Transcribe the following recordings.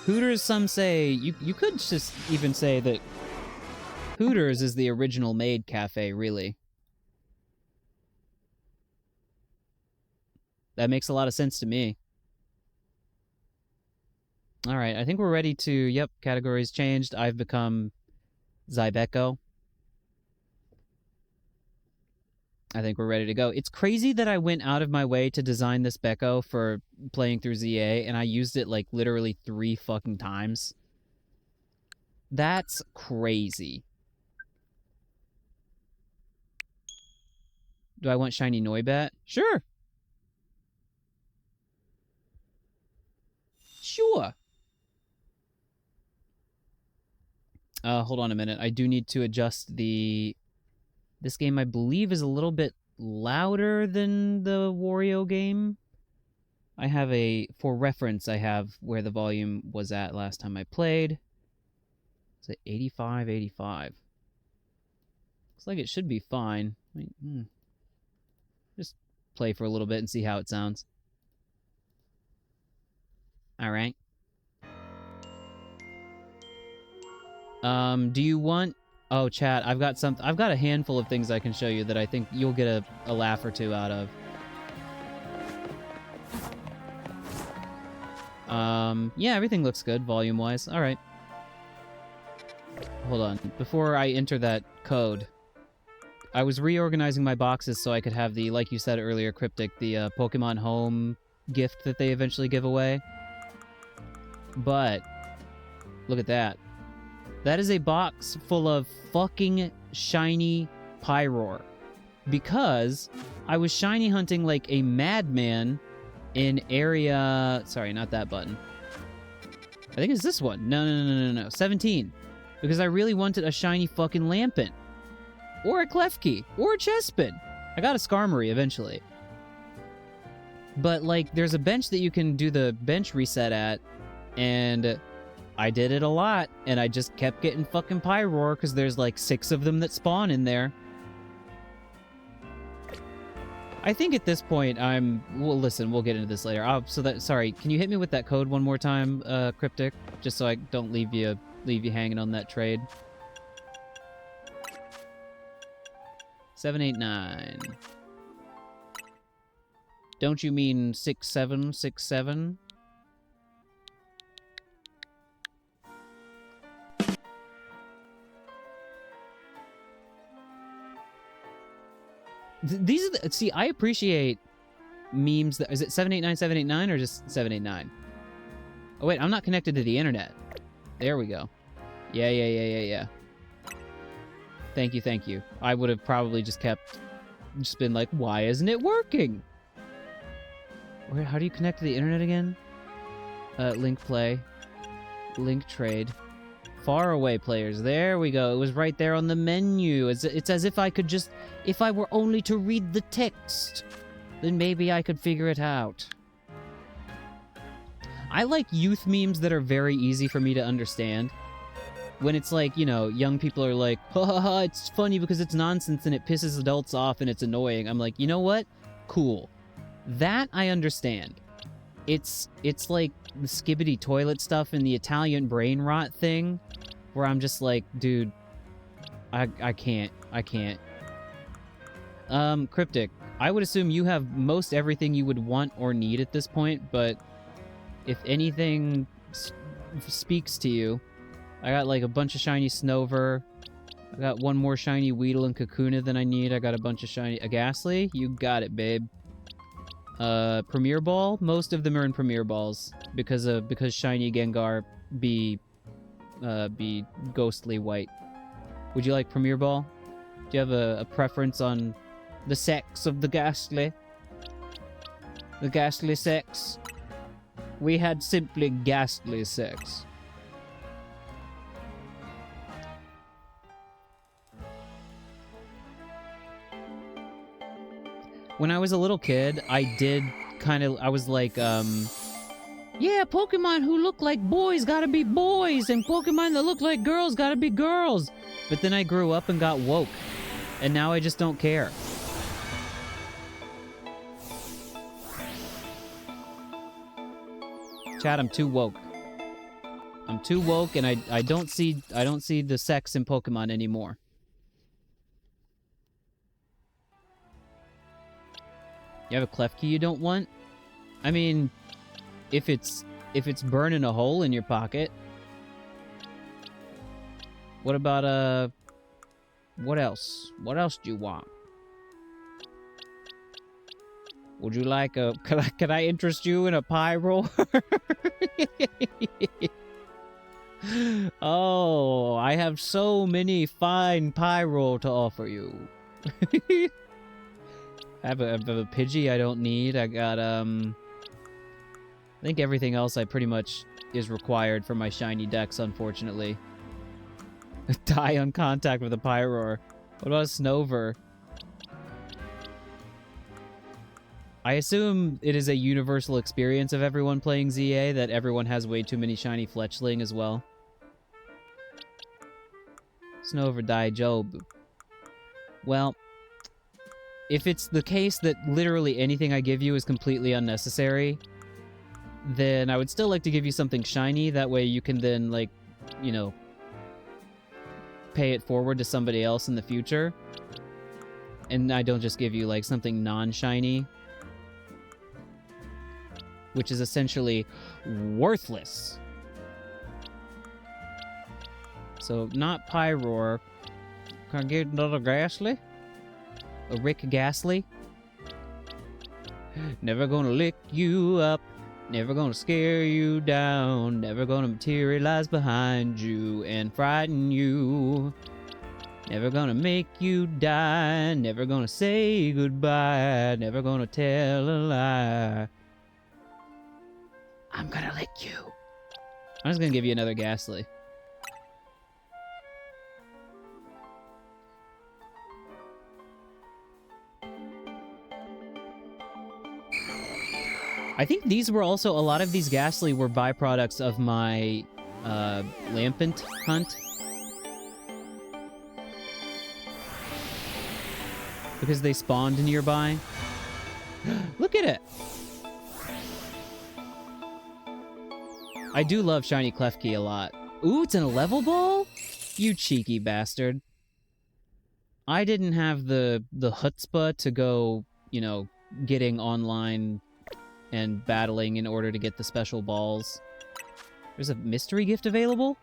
Hooters, some say... You could just even say that Hooters is the original maid cafe, really. That makes a lot of sense to me. Alright, I think we're ready to... Yep, categories changed. I've become Zybeco. I think we're ready to go. It's crazy that I went out of my way to design this Becco for playing through ZA, and I used it, like, literally 3 fucking times. That's crazy. Do I want shiny Noibat? Sure. Sure. Hold on a minute. I do need to adjust the... This game, I believe, is a little bit louder than the Wario game. I have a... For reference, I have where the volume was at last time I played. It's at 85, 85. Looks like it should be fine. Just play for a little bit and see how it sounds. Alright. Do you want... Oh, chat, I've got a handful of things I can show you that I think you'll get a laugh or two out of. Yeah, everything looks good, volume-wise. Alright. Hold on. Before I enter that code, I was reorganizing my boxes so I could have the, like you said earlier, Cryptic, the Pokemon Home gift that they eventually give away. But, look at that. That is a box full of fucking shiny Pyroar. Because I was shiny hunting like a madman in area... Sorry, not that button. I think it's this one. No. 17. Because I really wanted a shiny fucking Lampent. Or a Klefki. Or a Chespin. I got a Skarmory eventually. But, like, there's a bench that you can do the bench reset at, and I did it a lot, and I just kept getting fucking Pyroar, because there's, like, 6 of them that spawn in there. I think at this point, well, listen, we'll get into this later. Sorry, can you hit me with that code one more time, Cryptic? Just so I don't leave you hanging on that trade. 789. Don't you mean 6767? These are the... See, I appreciate memes that... Is it 789 or just 789? Oh, wait, I'm not connected to the internet. There we go. Yeah. Thank you. I would have probably just been like, why isn't it working? How do you connect to the internet again? Link play. Link trade. Far away players. There we go. It was right there on the menu. It's as if I could just... If I were only to read the text, then maybe I could figure it out. I like youth memes that are very easy for me to understand. When it's like, you know, young people are like, ha ha ha, it's funny because it's nonsense and it pisses adults off and it's annoying. I'm like, you know what? Cool. That I understand. It's like the skibbity toilet stuff and the Italian brain rot thing, where I'm just like, dude, I can't. Cryptic, I would assume you have most everything you would want or need at this point, but if anything speaks to you, I got like a bunch of shiny Snover. I got one more shiny Weedle and Kakuna than I need. I got a bunch of shiny... A Ghastly? You got it, babe. Premier Ball? Most of them are in Premier Balls. Because shiny Gengar be ghostly white. Would you like Premier Ball? Do you have a preference on the sex of the Ghastly? The Ghastly sex? We had simply ghastly sex. When I was a little kid, I was like, yeah, Pokemon who look like boys gotta be boys, and Pokemon that look like girls gotta be girls. But then I grew up and got woke, and now I just don't care. Chat, I'm too woke. I'm too woke, and I don't see the sex in Pokemon anymore. You have a Klefki you don't want? I mean, if it's burning a hole in your pocket. What about what else? What else do you want? Would you like a... Could I interest you in a pie roll? Oh, I have so many fine pie roll to offer you. I have a Pidgey I don't need. I got, I think everything else I pretty much is required for my shiny decks, unfortunately. Die on contact with a Pyroar. What about a Snover? I assume it is a universal experience of everyone playing ZA that everyone has way too many shiny Fletchling as well. Snover die Job. Well, if it's the case that literally anything I give you is completely unnecessary, then I would still like to give you something shiny. That way you can then, like, you know, pay it forward to somebody else in the future. And I don't just give you, like, something non-shiny, which is essentially worthless. So, not Pyroar. Can I get another Ghastly? A Rick Ghastly? Never gonna lick you up. Never gonna scare you down. Never gonna materialize behind you and frighten you. Never gonna make you die. Never gonna say goodbye. Never gonna tell a lie. I'm gonna lick you. I'm just gonna give you another Ghastly. I think these were also, a lot of these Ghastly were byproducts of my Lampent hunt. Because they spawned nearby. Look at it! I do love Shiny Klefki a lot. Ooh, it's in a level ball? You cheeky bastard. I didn't have the chutzpah to go, you know, getting online and battling in order to get the special balls. There's a mystery gift available?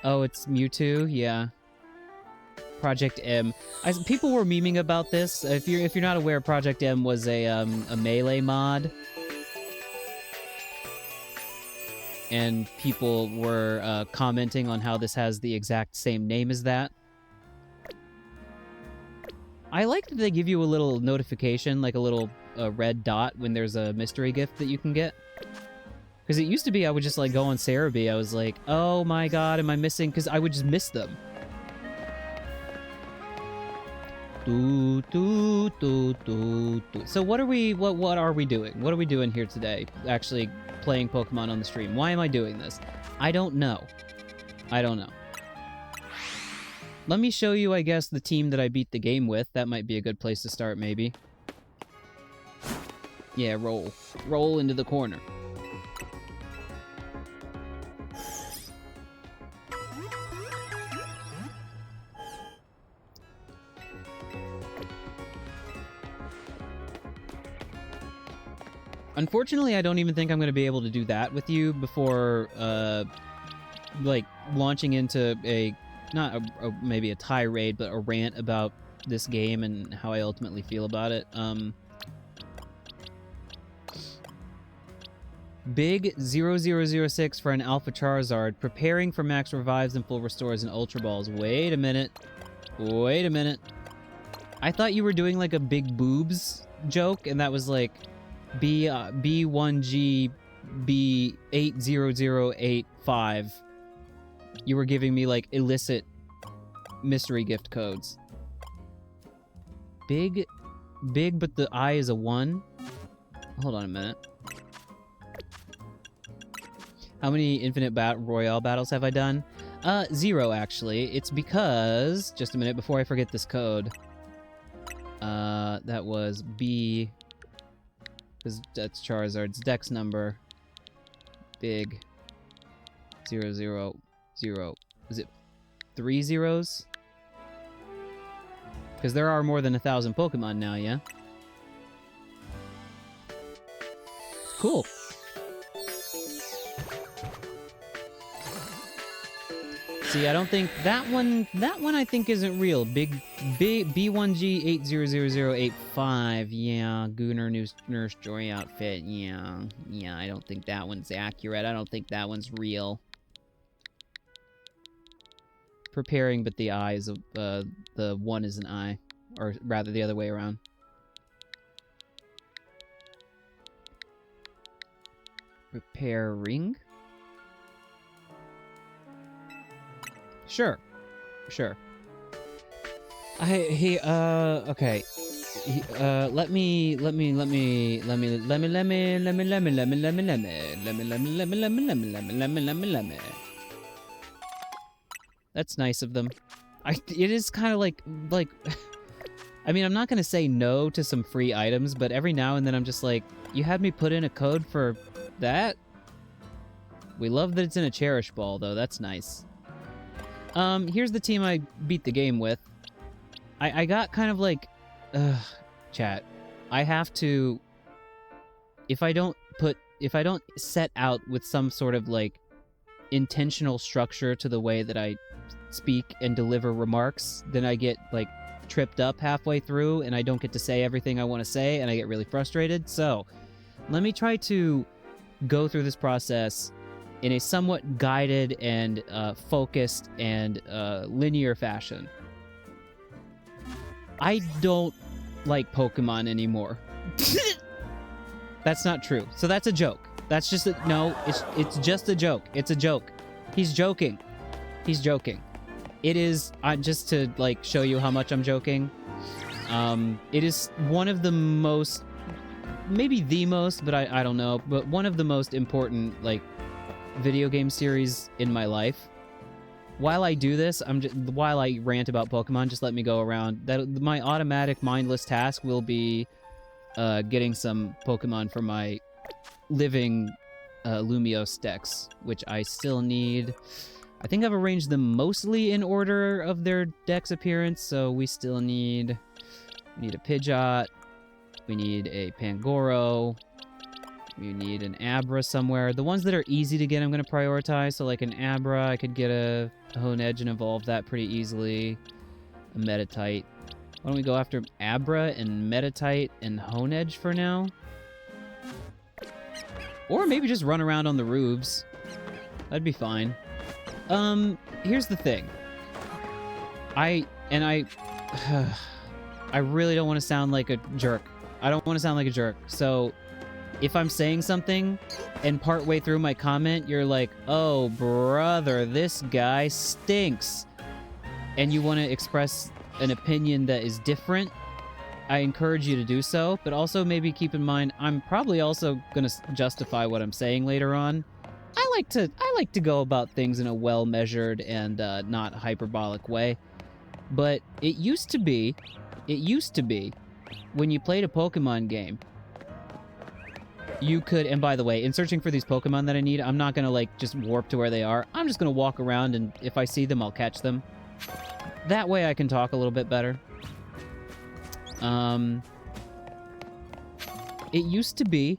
Oh, it's Mewtwo? Yeah. Project M. People were memeing about this. If you're not aware, Project M was a Melee mod. And people were commenting on how this has the exact same name as that. I like that they give you a little notification, like a little red dot when there's a mystery gift that you can get. Because it used to be I would just like go on Cerebi. I was like, oh my god, am I missing? Because I would just miss them. So what are we doing? What are we doing here today? Actually playing Pokemon on the stream. Why am I doing this? I don't know. Let me show you, I guess, the team that I beat the game with. That might be a good place to start, maybe. Yeah, roll. Roll into the corner. Unfortunately, I don't even think I'm going to be able to do that with you before, like, launching into maybe a tirade, but a rant about this game and how I ultimately feel about it. Big 0006 for an Alpha Charizard, preparing for max revives and full restores and Ultra Balls. Wait a minute. I thought you were doing, like, a big boobs joke, and that was, like, B1G B80085. You were giving me, like, illicit mystery gift codes. Big, but the I is a 1? Hold on a minute. How many Infinite Royale battles have I done? 0, actually. It's because... Just a minute, before I forget this code. That was B... Because that's Charizard's dex number. Big. 0, 0, 0. Is it 3 zeros? Because there are more than 1,000 Pokemon now, yeah? Cool. See, I don't think that one I think isn't real. Big B1G800085. Yeah, Gooner Nurse Joy outfit. Yeah, I don't think that one's accurate. I don't think that one's real. Preparing, but the I is the one is an I, or rather the other way around. Repairing. Sure. Okay. Let me. That's nice of them. It is kind of like, I mean, I'm not gonna say no to some free items, but every now and then I'm just like, you had me put in a code for that? We love that it's in a Cherish Ball, though. That's nice. Here's the team I beat the game with. I got kind of like, chat. I have to, if I don't set out with some sort of like intentional structure to the way that I speak and deliver remarks, then I get like tripped up halfway through and I don't get to say everything I want to say and I get really frustrated. So let me try to go through this process in a somewhat guided and focused and linear fashion. I don't like Pokemon anymore. That's not true. So that's a joke. That's just a, no, it's just a joke. It's a joke. He's joking. He's joking. It is, just to like show you how much I'm joking, it is one of the most, maybe the most, but I don't know, but one of the most important like video game series in my life. While I do this, while I rant about Pokemon, just let me go around. That my automatic mindless task will be getting some Pokemon for my living Lumiose decks, which I still need. I think I've arranged them mostly in order of their deck's appearance, so we still need a Pidgeot, we need a Pangoro, we need an Abra somewhere. The ones that are easy to get I'm going to prioritize, so like an Abra, I could get a Honedge and evolve that pretty easily. A Meditite. Why don't we go after Abra and Meditite and Honedge for now? Or maybe just run around on the roofs. That'd be fine. Here's the thing. I really don't want to sound like a jerk. I don't want to sound like a jerk. So if I'm saying something and partway through my comment, you're like, oh, brother, this guy stinks, and you want to express an opinion that is different, I encourage you to do so, but also maybe keep in mind, I'm probably also going to justify what I'm saying later on. I like to go about things in a well-measured and not hyperbolic way. But it used to be, when you played a Pokemon game, you could, and by the way, in searching for these Pokemon that I need, I'm not gonna like just warp to where they are. I'm just gonna walk around, and if I see them, I'll catch them. That way I can talk a little bit better. It used to be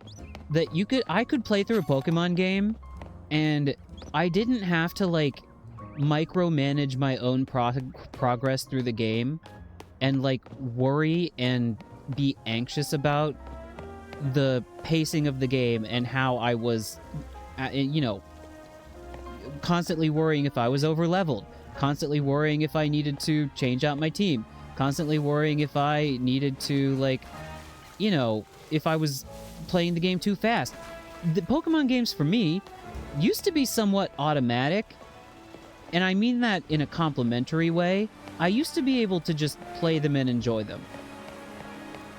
that I could play through a Pokemon game, and I didn't have to like micromanage my own progress through the game and like worry and be anxious about the pacing of the game and how I was, you know, constantly worrying if I was over-leveled, constantly worrying if I needed to change out my team, constantly worrying if I needed to, like, you know, if I was playing the game too fast. The Pokemon games, for me, used to be somewhat automatic, and I mean that in a complimentary way. I used to be able to just play them and enjoy them.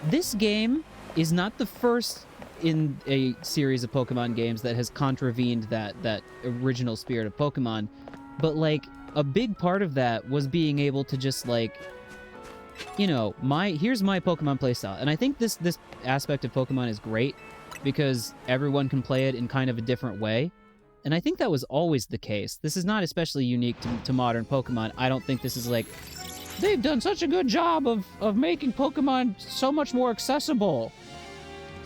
This game is not the first in a series of Pokemon games that has contravened that original spirit of Pokemon, but like a big part of that was being able to just like, you know, here's my Pokemon playstyle. And I think this aspect of Pokemon is great because everyone can play it in kind of a different way. And I think that was always the case. This is not especially unique to modern Pokemon. I don't think this is like, they've done such a good job of making Pokemon so much more accessible.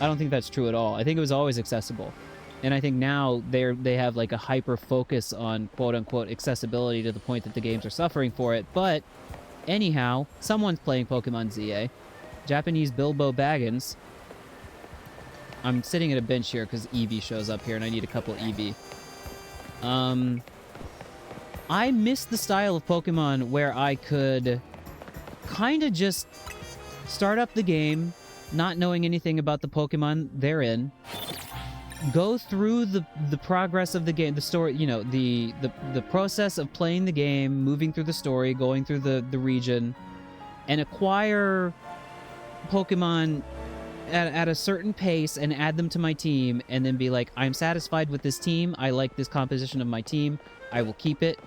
I don't think that's true at all. I think it was always accessible. And I think now they have like a hyper focus on quote-unquote accessibility to the point that the games are suffering for it. But anyhow, someone's playing Pokemon ZA. Japanese Bilbo Baggins. I'm sitting at a bench here because Eevee shows up here and I need a couple Eevee. I miss the style of Pokemon where I could kind of just start up the game, not knowing anything about the Pokemon therein, go through the progress of the game, the story, you know, the process of playing the game, moving through the story, going through the region, and acquire Pokemon at a certain pace and add them to my team, and then be like, I'm satisfied with this team, I like this composition of my team, I will keep it.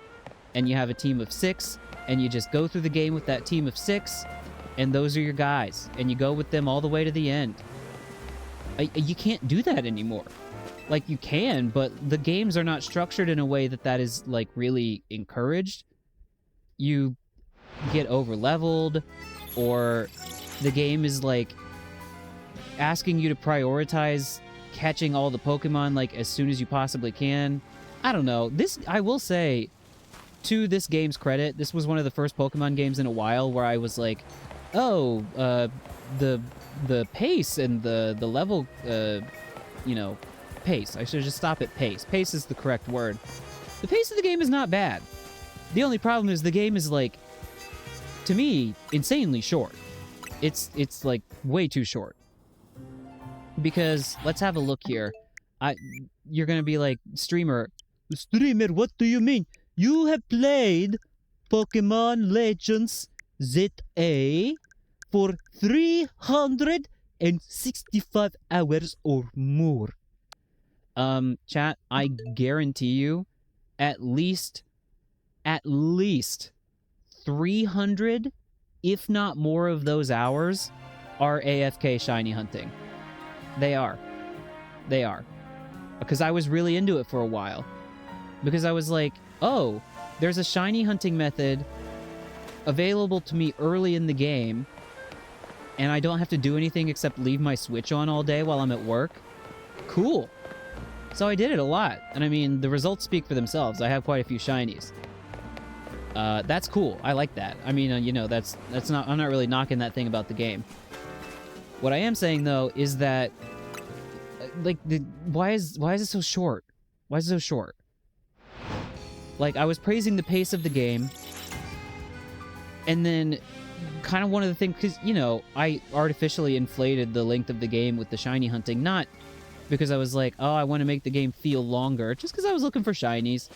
And you have a team of 6, and you just go through the game with that team of 6, and those are your guys, and you go with them all the way to the end. You can't do that anymore. Like, you can, but the games are not structured in a way that is, like, really encouraged. You get over-leveled, or the game is, like, asking you to prioritize catching all the Pokemon, like, as soon as you possibly can. I don't know. This, I will say, to this game's credit, this was one of the first Pokemon games in a while where I was like, oh, the pace and the level, you know, pace. I should just stop at pace. Pace is the correct word. The pace of the game is not bad. The only problem is the game is, like, to me, insanely short. It's like, way too short. Because, let's have a look here. You're gonna be like, streamer, what do you mean? You have played Pokémon Legends ZA for 365 hours or more. Chat, I guarantee you, at least 300, if not more of those hours, are AFK shiny hunting. They are. They are. Because I was really into it for a while. Because I was like, oh, there's a shiny hunting method available to me early in the game, and I don't have to do anything except leave my Switch on all day while I'm at work. Cool. So I did it a lot. And I mean, the results speak for themselves. I have quite a few shinies. That's cool. I like that. I mean, you know, that's not, I'm not really knocking that thing about the game. What I am saying, though, is that, like, why is it so short? Why is it so short? Like, I was praising the pace of the game, and then kind of one of the things, because, you know, I artificially inflated the length of the game with the shiny hunting, not because I was like, oh, I want to make the game feel longer, just because I was looking for shinies,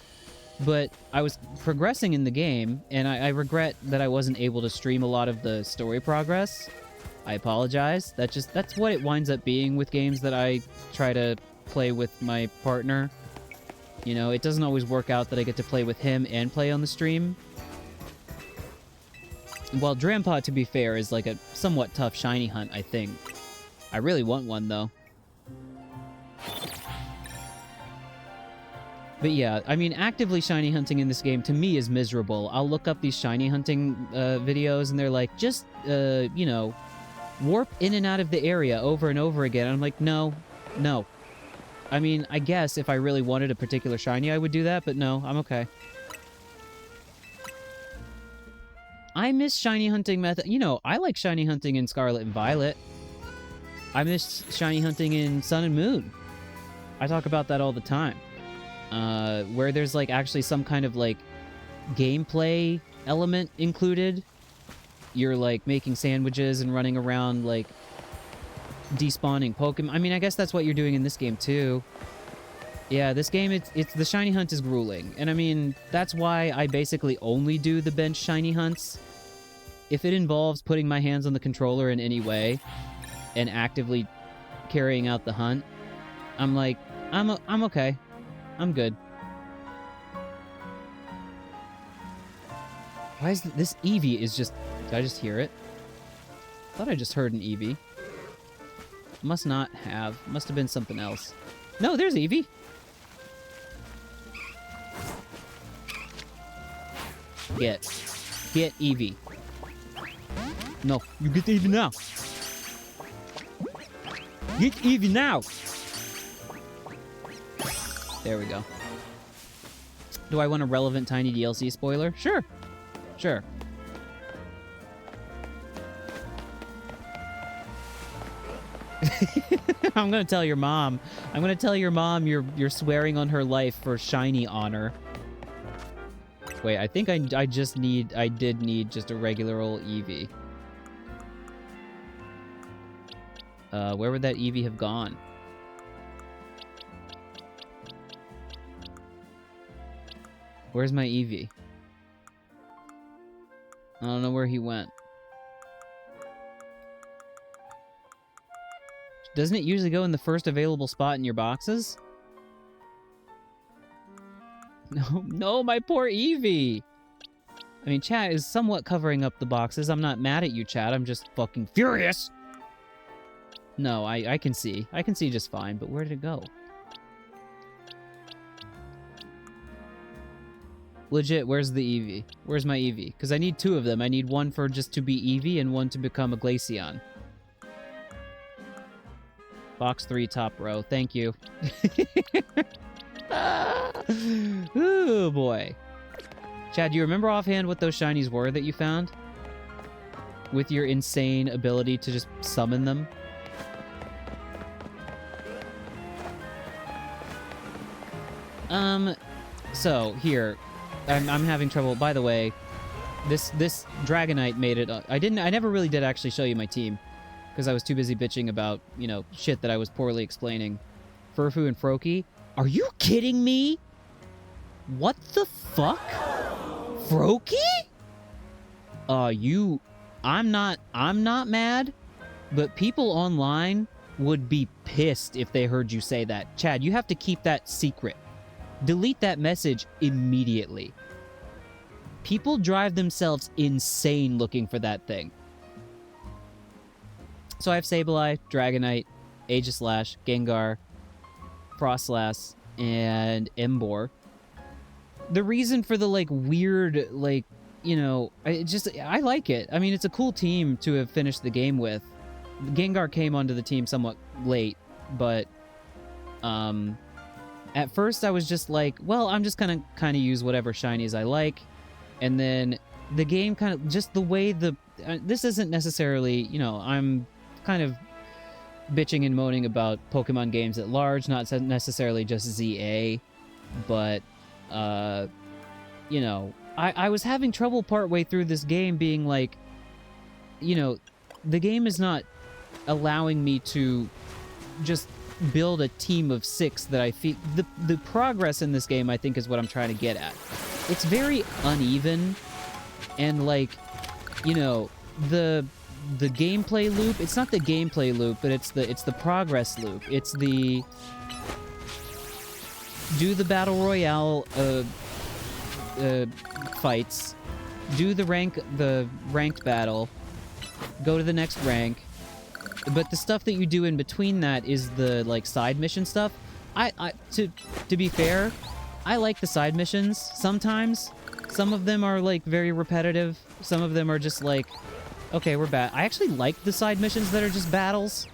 but I was progressing in the game, and I regret that I wasn't able to stream a lot of the story progress. I apologize. That's what it winds up being with games that I try to play with my partner. You know, it doesn't always work out that I get to play with him and play on the stream. While Drampa, to be fair, is like a somewhat tough shiny hunt, I think. I really want one, though. But yeah, I mean, actively shiny hunting in this game, to me, is miserable. I'll look up these shiny hunting videos, and they're like, just, you know, warp in and out of the area over and over again. And I'm like, no. I mean, I guess if I really wanted a particular shiny, I would do that, but no, I'm okay. I miss shiny hunting method. You know, I like shiny hunting in Scarlet and Violet. I miss shiny hunting in Sun and Moon. I talk about that all the time. Where there's, like, actually some kind of, like, gameplay element included. You're, like, making sandwiches and running around, like, despawning Pokemon. I mean, I guess that's what you're doing in this game, too. Yeah, this game, it's the shiny hunt is grueling. And, I mean, that's why I basically only do the bench shiny hunts. If it involves putting my hands on the controller in any way and actively carrying out the hunt, I'm like, I'm okay. I'm good. Why is this Eevee is just... Did I just hear it? I thought I just heard an Eevee. Must not have. Must have been something else. No, there's Eevee. Get Eevee. No, you get Eevee now. Get Eevee now. There we go. Do I want a relevant tiny DLC spoiler? Sure. Sure. I'm gonna tell your mom. I'm gonna tell your mom you're swearing on her life for shiny honor. Wait, I think I did need just a regular old Eevee. Where would that Eevee have gone? Where's my Eevee? I don't know where he went. Doesn't it usually go in the first available spot in your boxes? No, my poor Eevee! I mean, chat is somewhat covering up the boxes. I'm not mad at you, chat. I'm just fucking furious! No, I can see. I can see just fine, but where did it go? Legit, where's the Eevee? Where's my Eevee? Because I need two of them. I need one for just to be Eevee and one to become a Glaceon. Box 3, top row. Thank you. Ooh, boy. Chad, do you remember offhand what those shinies were that you found? With your insane ability to just summon them? So, here. I'm having trouble. By the way, this Dragonite made it... I never really did actually show you my team. Because I was too busy bitching about, you know, shit that I was poorly explaining. Furfu and Froakie. Are you kidding me? What the fuck? Froakie? I'm not mad, but people online would be pissed if they heard you say that. Chad, you have to keep that secret. Delete that message immediately. People drive themselves insane looking for that thing. So I have Sableye, Dragonite, Aegislash, Gengar, Frostlass, and Emboar. The reason for the, like, weird, like, you know, I like it. I mean, it's a cool team to have finished the game with. Gengar came onto the team somewhat late, but, at first I was just like, well, I'm just gonna kind of use whatever shinies I like. And then the game kind of, just the way this isn't necessarily, you know, I'm kind of bitching and moaning about Pokemon games at large, not necessarily just ZA, but, you know, I was having trouble partway through this game being like, you know, the game is not allowing me to just build a team of 6 that I feel... The progress in this game, I think, is what I'm trying to get at. It's very uneven, and, like, you know, the gameplay loop, it's not the gameplay loop, but it's the progress loop. It's the... Do the Battle Royale, fights, do the ranked battle, go to the next rank, but the stuff that you do in between that is the, like, side mission stuff. To be fair, I like the side missions sometimes. Some of them are, like, very repetitive. Some of them are just like, okay, we're back. I actually like the side missions that are just battles.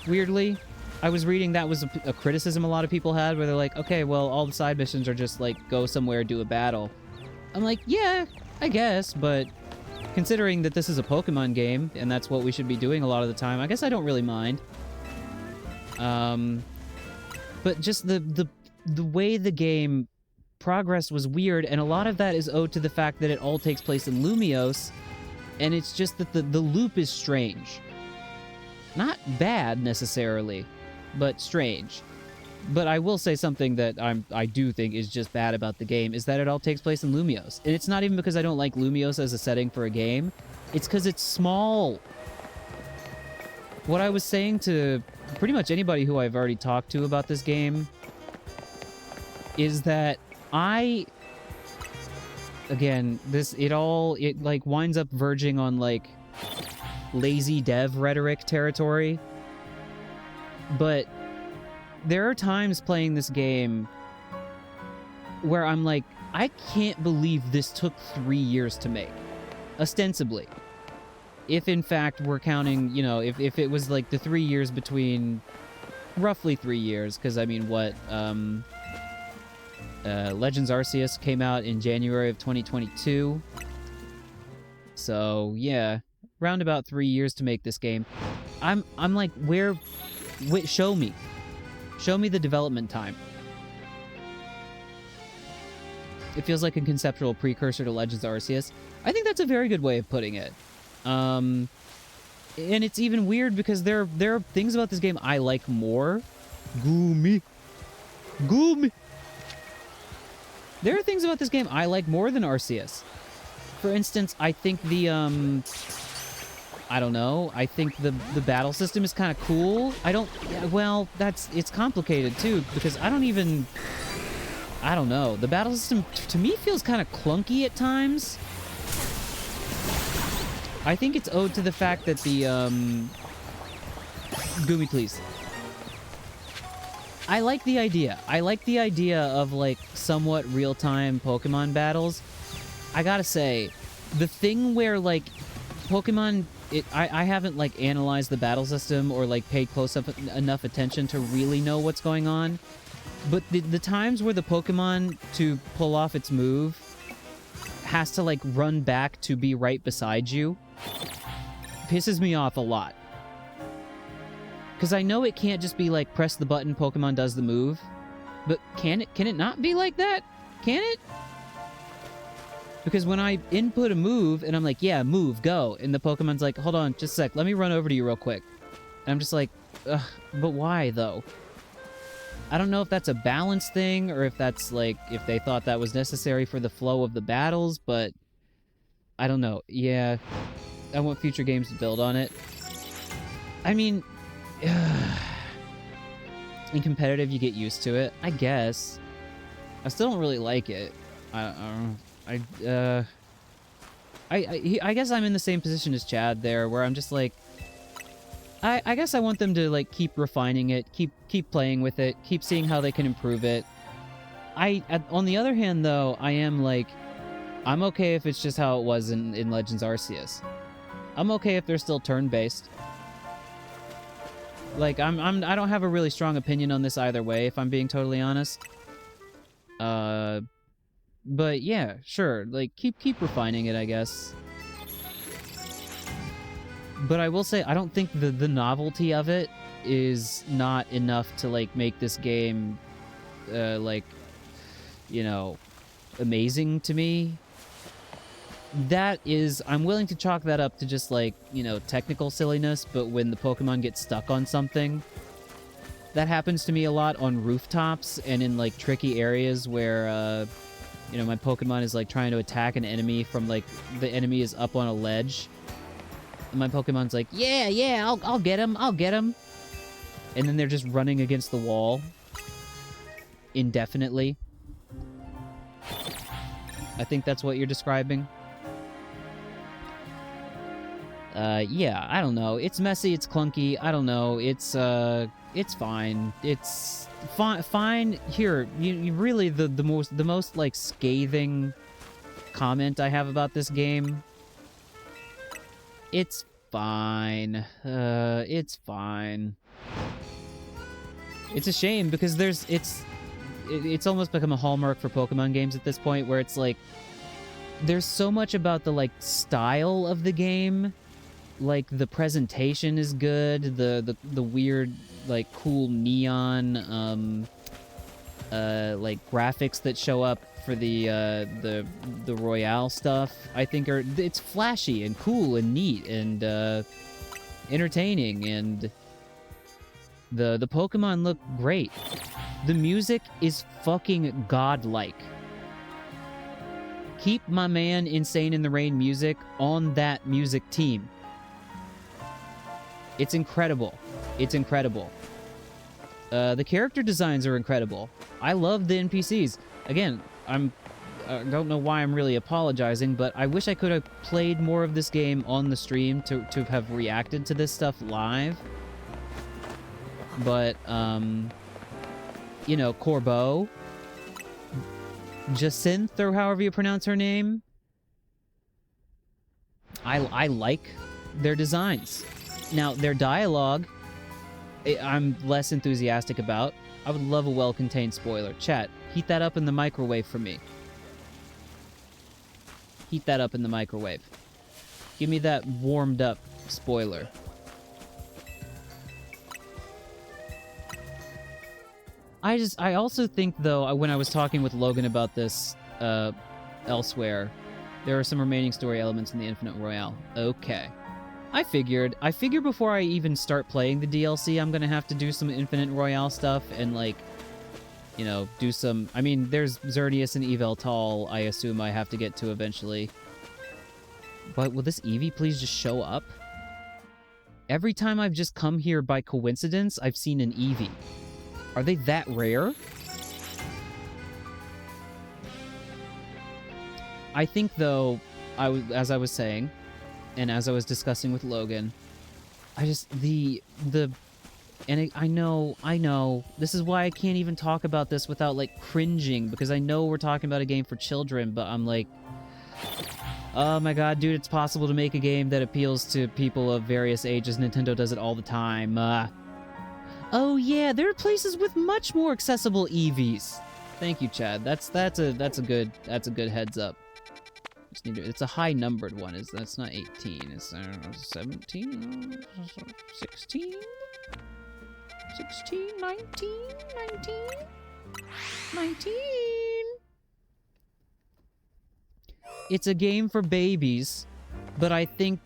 Weirdly. I was reading that was a criticism a lot of people had, where they're like, okay, well, all the side missions are just, like, go somewhere, do a battle. I'm like, yeah, I guess, but considering that this is a Pokemon game, and that's what we should be doing a lot of the time, I guess I don't really mind. But just the way the game progressed was weird, and a lot of that is owed to the fact that it all takes place in Lumiose, and it's just that the loop is strange. Not bad, necessarily, but strange. But I will say something that I do think is just bad about the game, is that it all takes place in Lumiose. And it's not even because I don't like Lumiose as a setting for a game. It's because it's small. What I was saying to pretty much anybody who I've already talked to about this game is that again, it like winds up verging on, like, lazy dev rhetoric territory. But there are times playing this game where I'm like, I can't believe this took 3 years to make. Ostensibly. If in fact we're counting, you know, if it was like the 3 years between, roughly 3 years, because I mean, what, Legends Arceus came out in January of 2022. So, yeah, round about 3 years to make this game. I'm like, wait, show me. Show me the development time. It feels like a conceptual precursor to Legends Arceus. I think that's a very good way of putting it. And it's even weird because there are things about this game I like more. Goomy. There are things about this game I like more than Arceus. For instance, I think the, I don't know, I think the battle system is kind of cool. Well, it's complicated too, because I don't know. The battle system, to me, feels kind of clunky at times. I think it's owed to the fact that the, Goomy, please. I like the idea. I like the idea of, like, somewhat real-time Pokemon battles. I gotta say, the thing where, like, Pokemon... I haven't, like, analyzed the battle system or, like, paid close up enough attention to really know what's going on. But the times where the Pokemon, to pull off its move, has to, like, run back to be right beside you, pisses me off a lot. Because I know it can't just be like, press the button, Pokemon does the move. But can it not be like that? Can it? Because when I input a move, and I'm like, yeah, move, go. And the Pokemon's like, hold on, just a sec, let me run over to you real quick. And I'm just like, ugh, but why, though? I don't know if that's a balance thing, or if that's, like, if they thought that was necessary for the flow of the battles, but... I don't know. Yeah, I want future games to build on it. I mean... in competitive, you get used to it, I guess. I still don't really like it. I guess I'm in the same position as Chad there, where I'm just like, I guess I want them to, like, keep refining it, keep playing with it, keep seeing how they can improve it. On the other hand, though, I am like, I'm okay if it's just how it was in Legends Arceus. I'm okay if they're still turn-based. Like, I don't have a really strong opinion on this either way, if I'm being totally honest. But yeah, sure. Like, keep refining it, I guess. But I will say, I don't think the novelty of it is not enough to, like, make this game, like, you know, amazing to me. That is, I'm willing to chalk that up to just, like, you know, technical silliness, but when the Pokemon get stuck on something, that happens to me a lot on rooftops and in, like, tricky areas where, you know, my Pokemon is, like, trying to attack an enemy from, like, the enemy is up on a ledge. And my Pokemon's like, yeah, I'll get him, And then they're just running against the wall. Indefinitely. I think that's what you're describing. Yeah, I don't know. It's messy, it's clunky, I don't know. It's fine. It's fine. Here, you really, the most, like, scathing comment I have about this game, it's fine. It's fine. It's a shame, because it's almost become a hallmark for Pokemon games at this point, where it's like, there's so much about the, like, style of the game. Like, the presentation is good, the weird, like, cool neon, like, graphics that show up for the Royale stuff, I think it's flashy and cool and neat and, entertaining, and the Pokemon look great. The music is fucking godlike. Keep my man Insane in the Rain music on that music team. It's incredible. It's incredible. The character designs are incredible. I love the NPCs. Again, I don't know why I'm really apologizing, but I wish I could have played more of this game on the stream to have reacted to this stuff live. But, you know, Corbeau, Jacinth, or however you pronounce her name. I like their designs. Now, their dialogue, I'm less enthusiastic about. I would love a well-contained spoiler. Chat, heat that up in the microwave for me. Heat that up in the microwave. Give me that warmed up spoiler. I also think, though, when I was talking with Logan about this elsewhere, there are some remaining story elements in the Infinite Royale. Okay. I figured before I even start playing the DLC, I'm gonna have to do some Infinite Royale stuff and, like, you know, do some... I mean, there's Xerneas and Yveltal I assume I have to get to eventually. But will this Eevee please just show up? Every time I've just come here by coincidence, I've seen an Eevee. Are they that rare? I think, though, as I was saying, and as I was discussing with Logan, I just, I know, this is why I can't even talk about this without, like, cringing, because I know we're talking about a game for children, but I'm like, oh my god, dude, it's possible to make a game that appeals to people of various ages. Nintendo does it all the time. Oh yeah, there are places with much more accessible EVs. Thank you, Chad. That's a good heads up. Just need to, it's a high numbered one. That's not 18. It's 17, 16, 16, 19, 19. It's a game for babies, but I think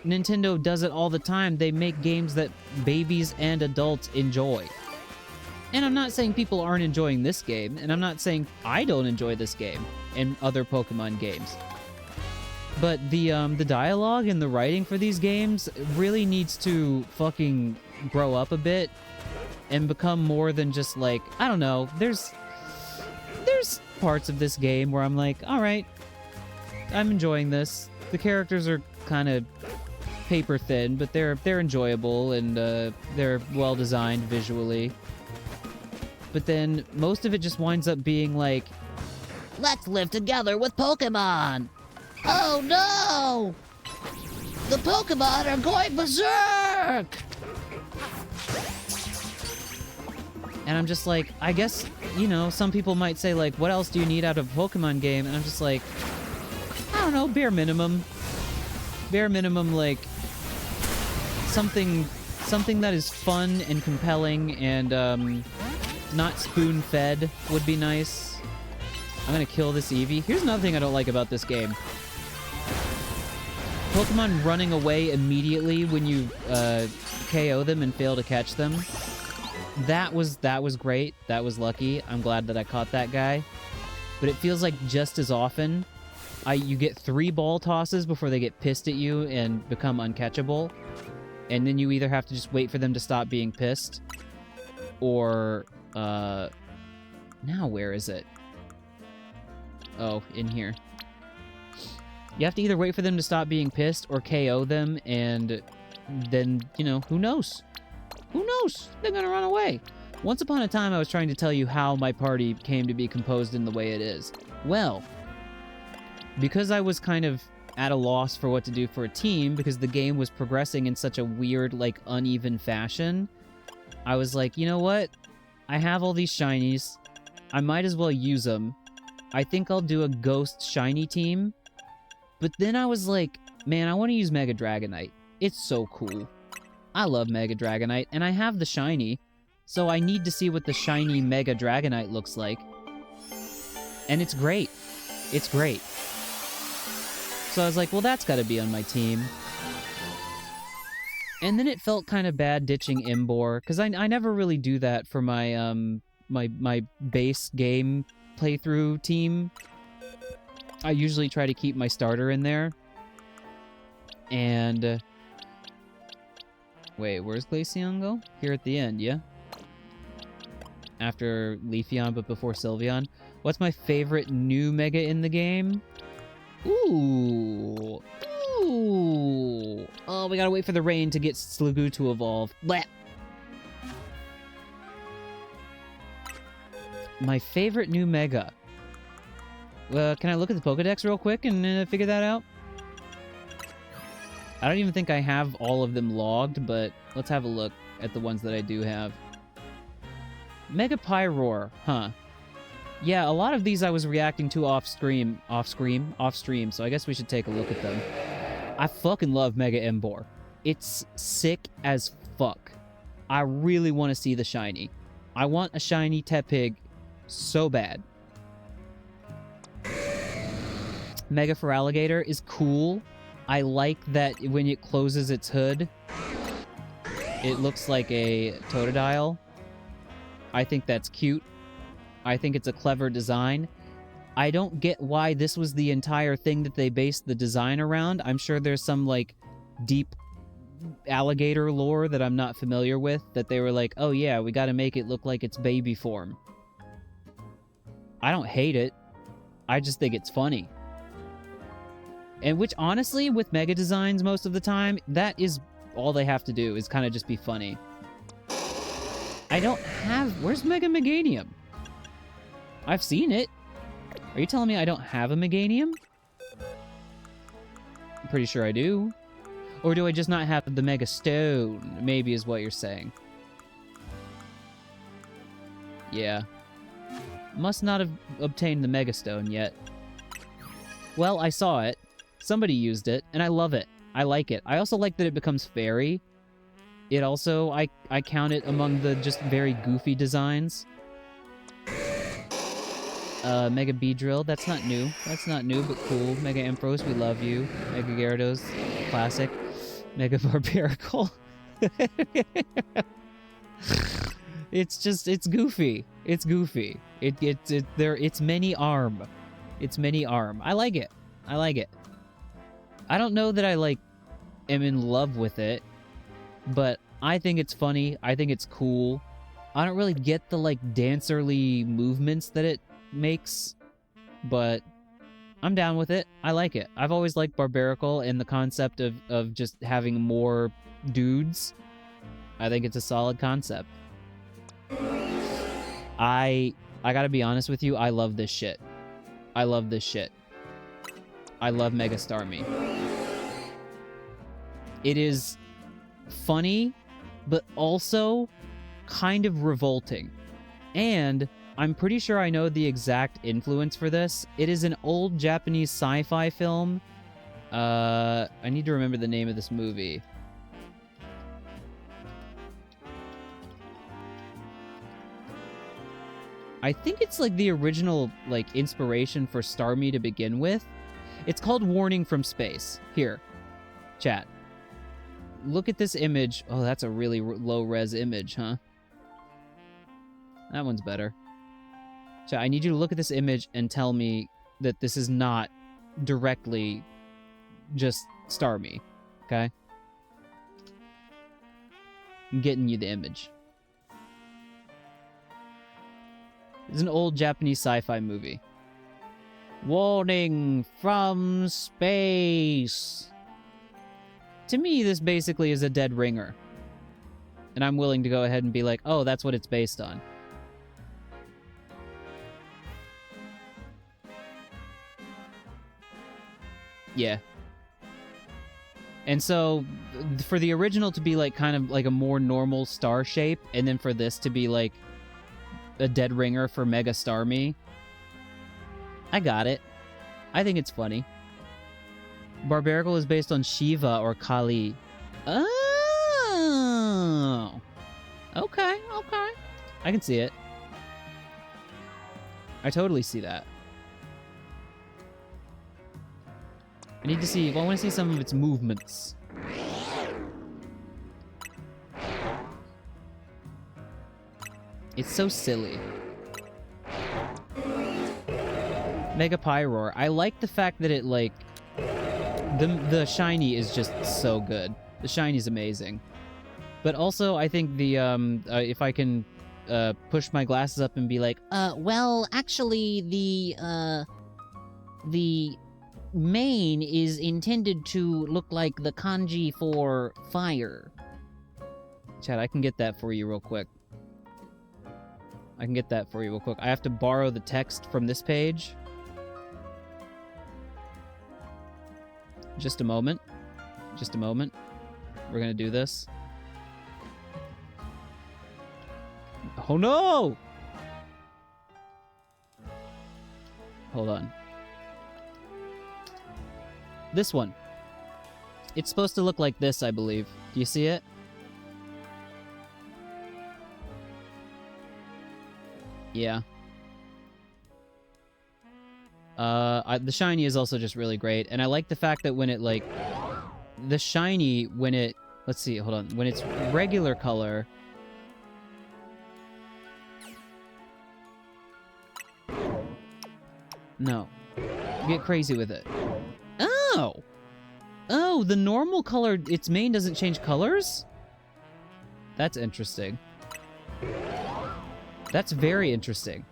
Nintendo does it all the time. They make games that babies and adults enjoy. And I'm not saying people aren't enjoying this game, and I'm not saying I don't enjoy this game and other Pokemon games. But the dialogue and the writing for these games really needs to fucking grow up a bit and become more than just, like, I don't know, there's parts of this game where I'm like, alright, I'm enjoying this. The characters are kind of paper thin, but they're enjoyable, and they're well designed visually. But then most of it just winds up being like, let's live together with Pokemon! Oh no! The Pokemon are going berserk! And I'm just like, I guess, you know, some people might say, like, what else do you need out of a Pokemon game? And I'm just like, I don't know, bare minimum. Bare minimum, like, something that is fun and compelling and, not spoon-fed would be nice. I'm gonna kill this Eevee. Here's another thing I don't like about this game. Pokemon running away immediately when you KO them and fail to catch them. That was great. That was lucky. I'm glad that I caught that guy. But it feels like just as often, you get 3 ball tosses before they get pissed at you and become uncatchable. And then you either have to just wait for them to stop being pissed, or... now where is it? Oh, in here. You have to either wait for them to stop being pissed or KO them, and then, you know, who knows? Who knows? They're gonna run away. Once upon a time, I was trying to tell you how my party came to be composed in the way it is. Well, because I was kind of at a loss for what to do for a team, because the game was progressing in such a weird, like, uneven fashion, I was like, you know what? I have all these shinies. I might as well use them. I think I'll do a ghost shiny team. But then I was like, man, I want to use Mega Dragonite. It's so cool. I love Mega Dragonite, and I have the shiny, so I need to see what the shiny Mega Dragonite looks like. And it's great. It's great. So I was like, well, that's got to be on my team. And then it felt kind of bad ditching Imbor, because I never really do that for my my base game playthrough team. I usually try to keep my starter in there. And wait, where's Glaceon go? Here at the end, yeah? After Leafeon, but before Sylveon. What's my favorite new Mega in the game? Ooh. Ooh. Oh, we gotta wait for the rain to get Sliggoo to evolve. Blech. My favorite new Mega. Can I look at the Pokedex real quick and figure that out? I don't even think I have all of them logged, but let's have a look at the ones that I do have. Mega Pyroar, huh. Yeah, a lot of these I was reacting to off-stream, so I guess we should take a look at them. I fucking love Mega Emboar. It's sick as fuck. I really want to see the shiny. I want a shiny Tepig so bad. Mega Feraligatr is cool. I like that when it closes its hood, it looks like a Totodile. I think that's cute. I think it's a clever design. I don't get why this was the entire thing that they based the design around. I'm sure there's some, like, deep alligator lore that I'm not familiar with, that they were like, oh yeah, we gotta make it look like it's baby form. I don't hate it. I just think it's funny. And which, honestly, with Mega designs most of the time, that is all they have to do, is kind of just be funny. I don't have... Where's Mega Meganium? I've seen it. Are you telling me I don't have a Meganium? I'm pretty sure I do. Or do I just not have the Mega Stone? Maybe is what you're saying. Yeah. Must not have obtained the Mega Stone yet. Well, I saw it. Somebody used it, and I love it. I like it. I also like that it becomes fairy. It also, I count it among the just very goofy designs. Mega Beedrill, that's not new. That's not new, but cool. Mega Ampharos, we love you. Mega Gyarados, classic. Mega Barbaracle. It's goofy. It's goofy. It's many arm. It's many arm. I like it. I like it. I don't know that I, like, am in love with it, but I think it's funny. I think it's cool. I don't really get the, like, dancerly movements that it makes, but I'm down with it. I like it. I've always liked Barbaracle and the concept of just having more dudes. I think it's a solid concept. I gotta be honest with you, I love this shit. I love this shit. I love Mega Starmie. It is funny, but also kind of revolting. And I'm pretty sure I know the exact influence for this. It is an old Japanese sci-fi film. I need to remember the name of this movie. I think it's like the original, like, inspiration for Starmie to begin with. It's called Warning from Space. Here, chat. Look at this image. Oh, that's a really low-res image, huh? That one's better. Chat, I need you to look at this image and tell me that this is not directly just Starmie, okay? I'm getting you the image. It's an old Japanese sci-fi movie. Warning from space. To me, this basically is a dead ringer. And I'm willing to go ahead and be like, oh, that's what it's based on. Yeah. And so, for the original to be like kind of like a more normal star shape, and then for this to be like a dead ringer for Mega Starmie, I got it. I think it's funny. Barbaracle is based on Shiva or Kali. Oh! Okay, okay. I can see it. I totally see that. I need to see... Well, I want to see some of its movements. It's so silly. Mega Pyroar. I like the fact that it, like... The shiny is just so good. The shiny's amazing. But also, I think the, if I can, push my glasses up and be like, well, actually, the mane is intended to look like the kanji for fire. Chat, I can get that for you real quick. I can get that for you real quick. I have to borrow the text from this page. Just a moment. Just a moment. We're gonna do this. Oh no! Hold on. This one. It's supposed to look like this, I believe. Do you see it? Yeah. The shiny is also just really great, and I like the fact that when it, like... The shiny, when it... Let's see, hold on. When it's regular color... No. Get crazy with it. Oh! Oh, the normal color, its mane doesn't change colors? That's interesting. That's very interesting.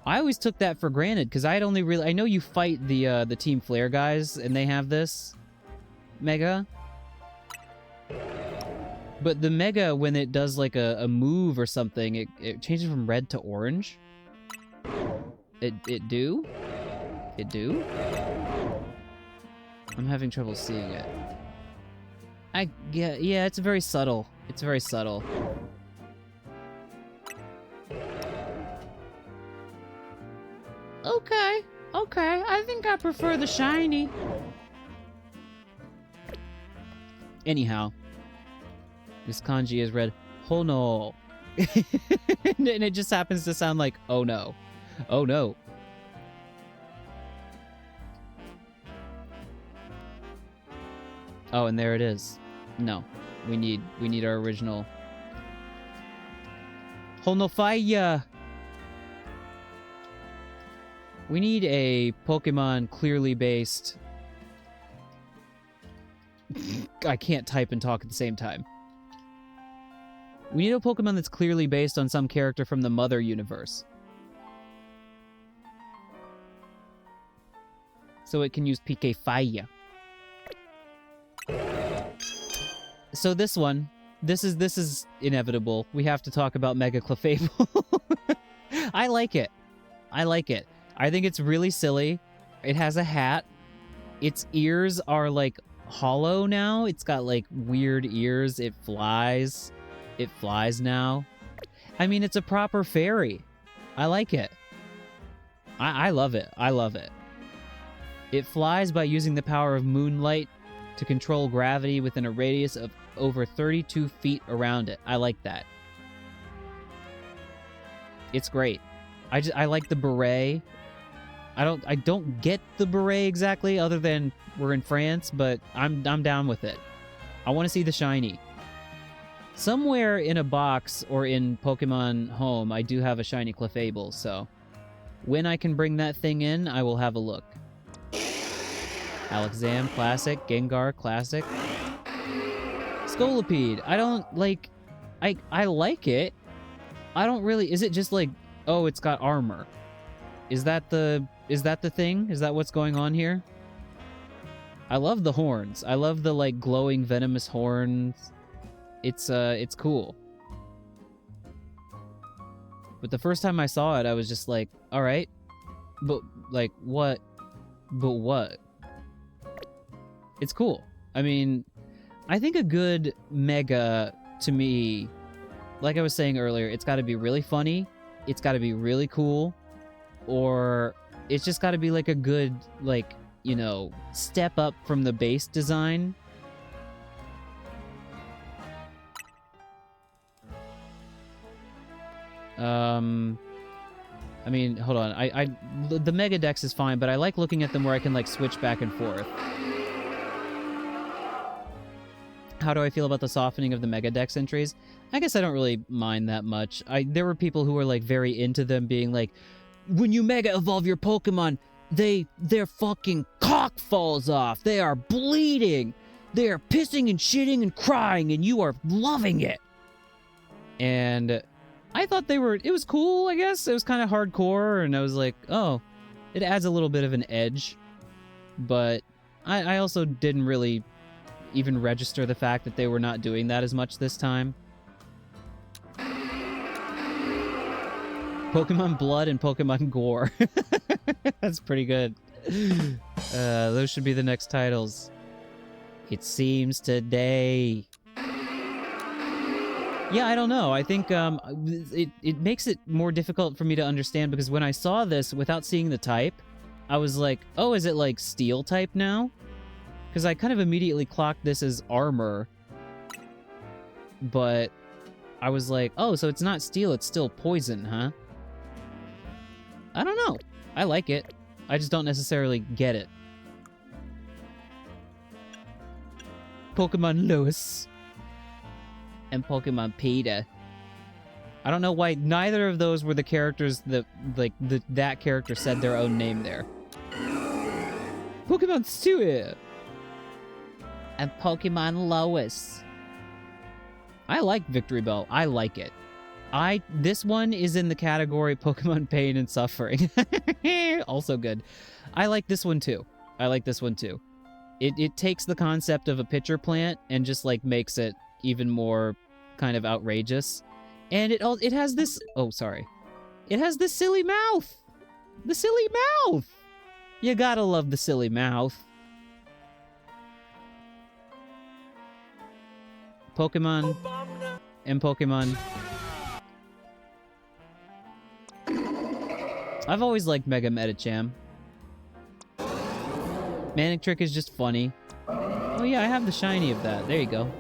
I always took that for granted, because I had only really... I know you fight the Team Flare guys, and they have this Mega. But the Mega, when it does, like, a move or something, it changes from red to orange. It do? It do? I'm having trouble seeing it. Yeah, it's very subtle. It's very subtle. Okay, I think I prefer the shiny. Anyhow, this kanji is read Hono. And it just happens to sound like oh no. Oh no. Oh, and there it is. No. We need our original Honofaya. We need a Pokemon clearly based... I can't type and talk at the same time. We need a Pokemon that's clearly based on some character from the Mother universe. So it can use PK Fire. So this one, this is inevitable. We have to talk about Mega Clefable. I like it. I like it. I think it's really silly. It has a hat. Its ears are, like, hollow now. It's got, like, weird ears. It flies. It flies now. I mean, it's a proper fairy. I like it. I love it. I love it. It flies by using the power of moonlight to control gravity within a radius of over 32 feet around it. I like that. It's great. I like the beret. I don't get the beret exactly, other than we're in France, but I'm down with it. I want to see the shiny. Somewhere in a box or in Pokemon Home, I do have a shiny Clefable, so when I can bring that thing in, I will have a look. Alakazam, classic. Gengar, classic. Scolipede. I don't, like... I like it. I don't really... Is it just like, oh, it's got armor? Is that the thing? Is that what's going on here? I love the horns. I love the, like, glowing venomous horns. It's cool. But the first time I saw it, I was just like, alright. But, like, what? But what? It's cool. I mean, I think a good Mega, to me, like I was saying earlier, it's got to be really funny, it's got to be really cool, or it's just got to be like a good, like, you know, step up from the base design. I mean, hold on. The Mega Dex is fine, but I like looking at them where I can, like, switch back and forth. How do I feel about the softening of the Mega Dex entries? I guess I don't really mind that much. There were people who were, like, very into them, being like, when you Mega Evolve your Pokemon, their fucking cock falls off. They are bleeding. They are pissing and shitting and crying, and you are loving it. And I thought it was cool, I guess. It was kind of hardcore, and I was like, oh, it adds a little bit of an edge. But I also didn't really even register the fact that they were not doing that as much this time. Pokemon Blood and Pokemon Gore. That's pretty good. Those should be the next titles. It seems today. Yeah, I don't know. I think it makes it more difficult for me to understand because when I saw this without seeing the type, I was like, oh, is it like steel type now? Because I kind of immediately clocked this as armor. But I was like, oh, so it's not steel, it's still poison, huh? I don't know. I like it. I just don't necessarily get it. Pokemon Lewis. And Pokemon Peter. I don't know why neither of those were the characters that, like, that character said their own name there. Pokemon Stewie! And Pokemon Lois. I like Victory Bell. I like it. This one is in the category Pokemon Pain and Suffering. Also good. I like this one too. I like this one too. It takes the concept of a pitcher plant and just, like, makes it even more kind of outrageous. And it has this... Oh, sorry. It has this silly mouth! The silly mouth! You gotta love the silly mouth. Pokemon and Pokemon. I've always liked Mega Medicham. Manic Trick is just funny. Oh yeah, I have the shiny of that. There you go.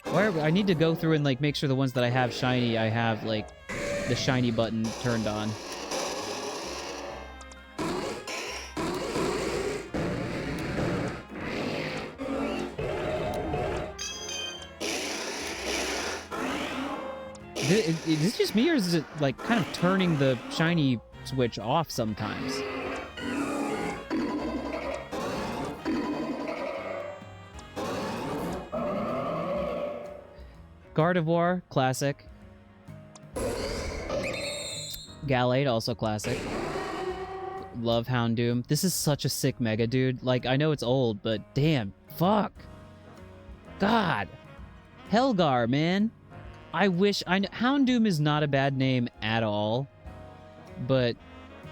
I need to go through and, like, make sure the ones that I have shiny, I have, like, the shiny button turned on. Is this just me, or is it, like, kind of turning the shiny switch off sometimes? Gardevoir, classic. Gallade, also classic. Love Houndoom. This is such a sick mega, dude. Like, I know it's old, but damn, fuck. God. Helgar, man. I wish... Houndoom is not a bad name at all, but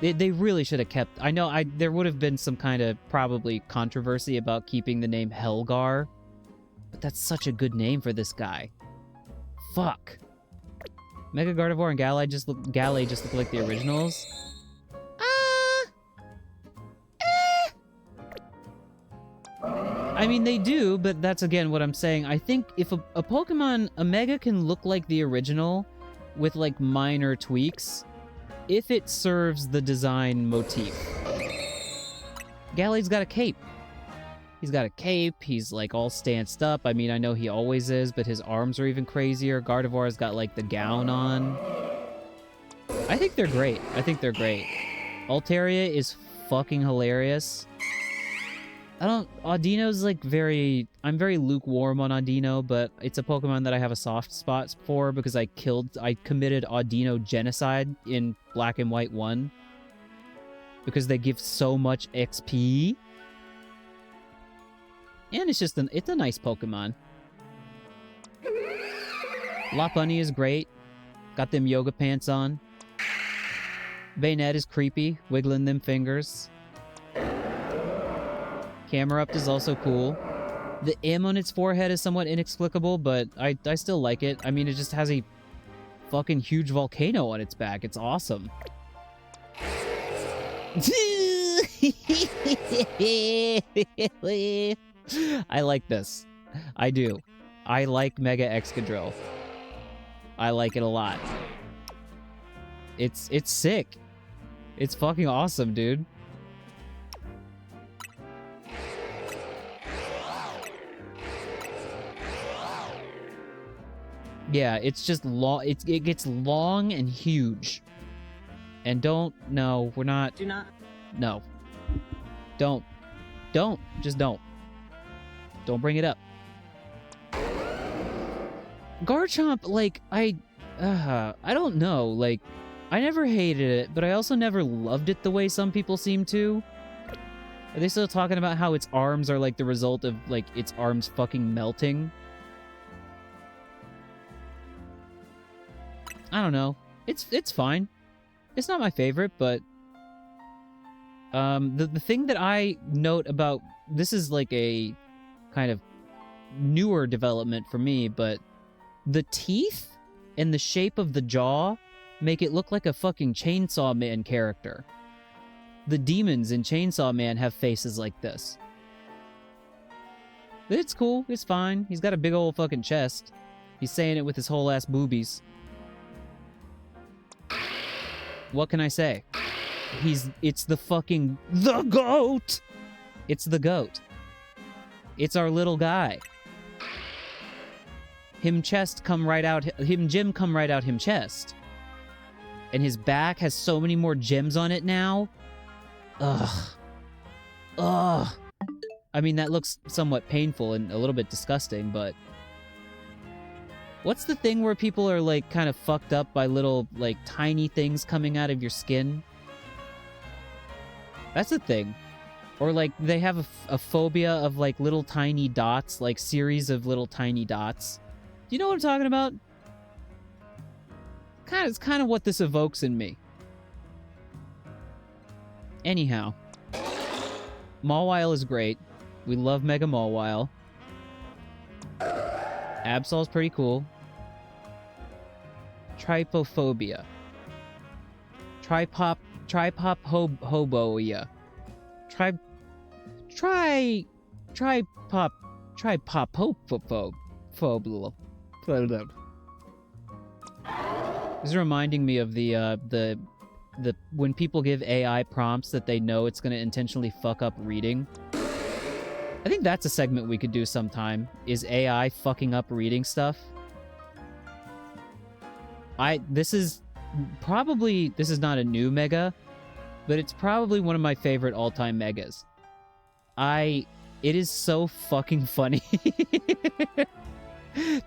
they really should have kept... I know there would have been some kind of, probably, controversy about keeping the name Helgar, but that's such a good name for this guy. Fuck. Mega Gardevoir and Gallade just look like the originals. I mean, they do, but that's, again, what I'm saying. I think if a Pokemon, a Mega can look like the original with, like, minor tweaks, if it serves the design motif. Gallade's got a cape. He's got a cape, he's, like, all stanced up. I mean, I know he always is, but his arms are even crazier. Gardevoir's got, like, the gown on. I think they're great. I think they're great. Altaria is fucking hilarious. Audino's, like, I'm very lukewarm on Audino, but it's a Pokemon that I have a soft spot for because I committed Audino genocide in Black and White 1. Because they give so much XP. And it's just it's a nice Pokemon. Lopunny is great. Got them yoga pants on. Bayonet is creepy, wiggling them fingers. Camerupt is also cool. The M on its forehead is somewhat inexplicable, but I still like it. I mean, it just has a fucking huge volcano on its back. It's awesome. I like this. I do. I like Mega Excadrill. I like it a lot. It's sick. It's fucking awesome, dude. Yeah, it's just long. It gets long and huge. And no, we're not. Do not. No. Don't. Just don't. Don't bring it up. Garchomp, like, I don't know, like, I never hated it, but I also never loved it the way some people seem to. Are they still talking about how its arms are, like, the result of, like, its arms fucking melting? I don't know. It's fine. It's not my favorite, but The thing that I note about this is like a kind of newer development for me, but the teeth and the shape of the jaw make it look like a fucking Chainsaw Man character. The demons in Chainsaw Man have faces like this. It's cool. It's fine. He's got a big old fucking chest. He's saying it with his whole ass boobies. What can I say? It's the fucking... The GOAT! It's the GOAT. It's our little guy. Him chest come right out... Him gem come right out him chest. And his back has so many more gems on it now. Ugh. Ugh. I mean, that looks somewhat painful and a little bit disgusting, but... What's the thing where people are, like, kind of fucked up by little, like, tiny things coming out of your skin? That's a thing. Or, like, they have a phobia of, like, little tiny dots, like, series of little tiny dots. Do you know what I'm talking about? It's kind of what this evokes in me. Anyhow. Mawile is great. We love Mega Mawile. Absol's pretty cool. Trypophobia. Trypophoboia. Trypopophobe. This is reminding me of the when people give AI prompts that they know it's going to intentionally fuck up reading. I think that's a segment we could do sometime, is AI fucking up reading stuff. This is not a new mega, but it's probably one of my favorite all-time megas. It is so fucking funny.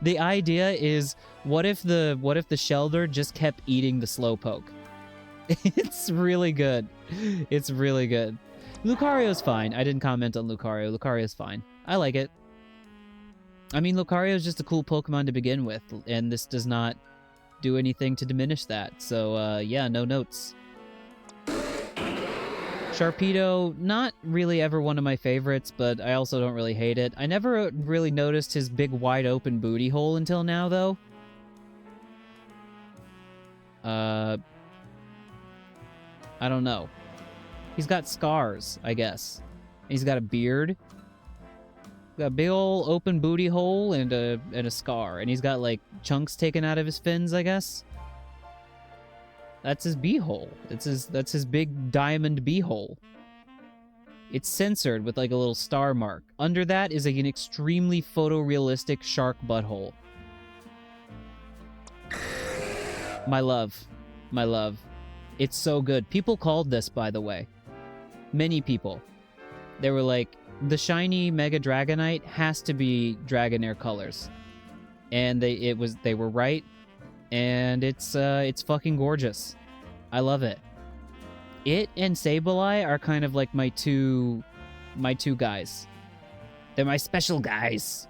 The idea is, what if the Shelder just kept eating the Slowpoke? It's really good. It's really good. Lucario's fine. I didn't comment on Lucario. Lucario's fine. I like it. I mean, Lucario's just a cool Pokemon to begin with, and this does not do anything to diminish that. So, yeah, no notes. Sharpedo, not really ever one of my favorites, but I also don't really hate it. I never really noticed his big wide-open booty hole until now, though. I don't know. He's got scars, I guess. He's got a beard. Got a big old open booty hole and a scar. And he's got, like, chunks taken out of his fins, I guess. That's his beehole. That's his big diamond beehole. It's censored with, like, a little star mark. Under that is an extremely photorealistic shark butthole. My love. My love. It's so good. People called this, by the way. Many people. They were like, the shiny Mega Dragonite has to be Dragonair colors. And they were right. And it's fucking gorgeous. I love it. It and Sableye are kind of like my two guys. They're my special guys.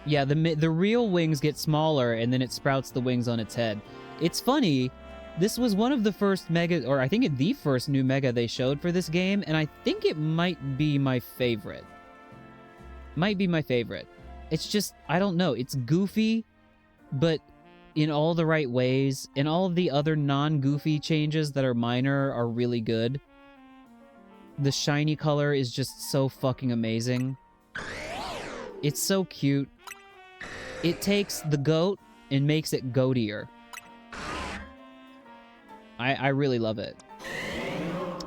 Yeah, the real wings get smaller and then it sprouts the wings on its head. It's funny, this was one of the first Mega, or I think the first new Mega they showed for this game, and I think it might be my favorite. Might be my favorite. It's just, I don't know, it's goofy, but in all the right ways, and all of the other non-goofy changes that are minor are really good. The shiny color is just so fucking amazing. It's so cute. It takes the goat and makes it goatier. I really love it.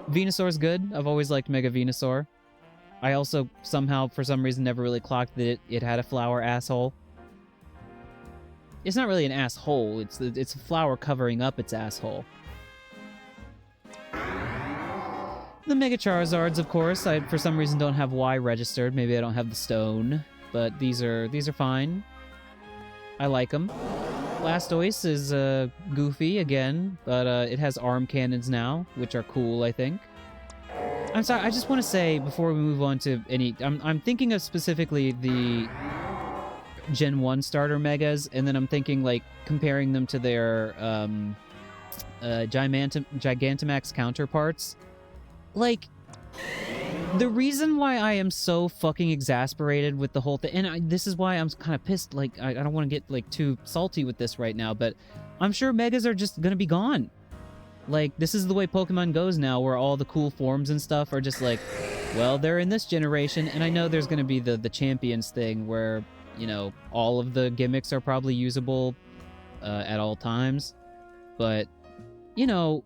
Venusaur's good. I've always liked Mega Venusaur. I also somehow, for some reason, never really clocked that it had a flower asshole. It's not really an asshole. It's a flower covering up its asshole. The Mega Charizards, of course. I, for some reason, don't have Y registered. Maybe I don't have the stone. But these are fine. I like them. Blastoise is goofy again, but it has arm cannons now, which are cool, I think. I'm sorry, I just want to say, before we move on to any... I'm thinking of specifically the Gen 1 starter Megas, and then I'm thinking, like, comparing them to their Gigantamax counterparts. Like, the reason why I am so fucking exasperated with the whole thing, and this is why I'm kind of pissed, like, I don't want to get, like, too salty with this right now, but I'm sure Megas are just gonna be gone. Like, this is the way Pokemon goes now, where all the cool forms and stuff are just like, well, they're in this generation, and I know there's gonna be the Champions thing, where, you know, all of the gimmicks are probably usable at all times, but, you know,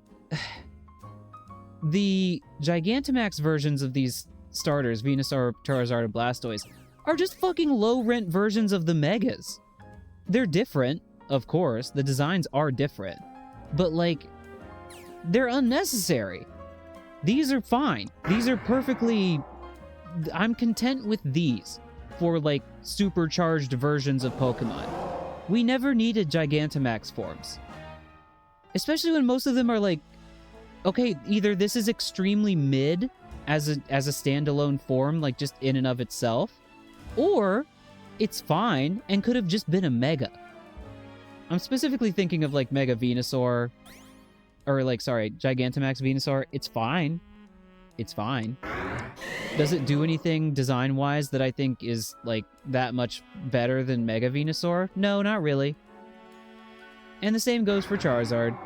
the Gigantamax versions of these starters, Venusaur, Charizard, and Blastoise, are just fucking low-rent versions of the Megas. They're different, of course. The designs are different. But, like, they're unnecessary. These are fine. These are perfectly... I'm content with these for, like, supercharged versions of Pokemon. We never needed Gigantamax forms. Especially when most of them are, like, okay, either this is extremely mid as a standalone form, like just in and of itself, or it's fine and could have just been a Mega. I'm specifically thinking of like Mega Venusaur, or like, sorry, Gigantamax Venusaur. It's fine. It's fine. Does it do anything design-wise that I think is like that much better than Mega Venusaur? No, not really. And the same goes for Charizard.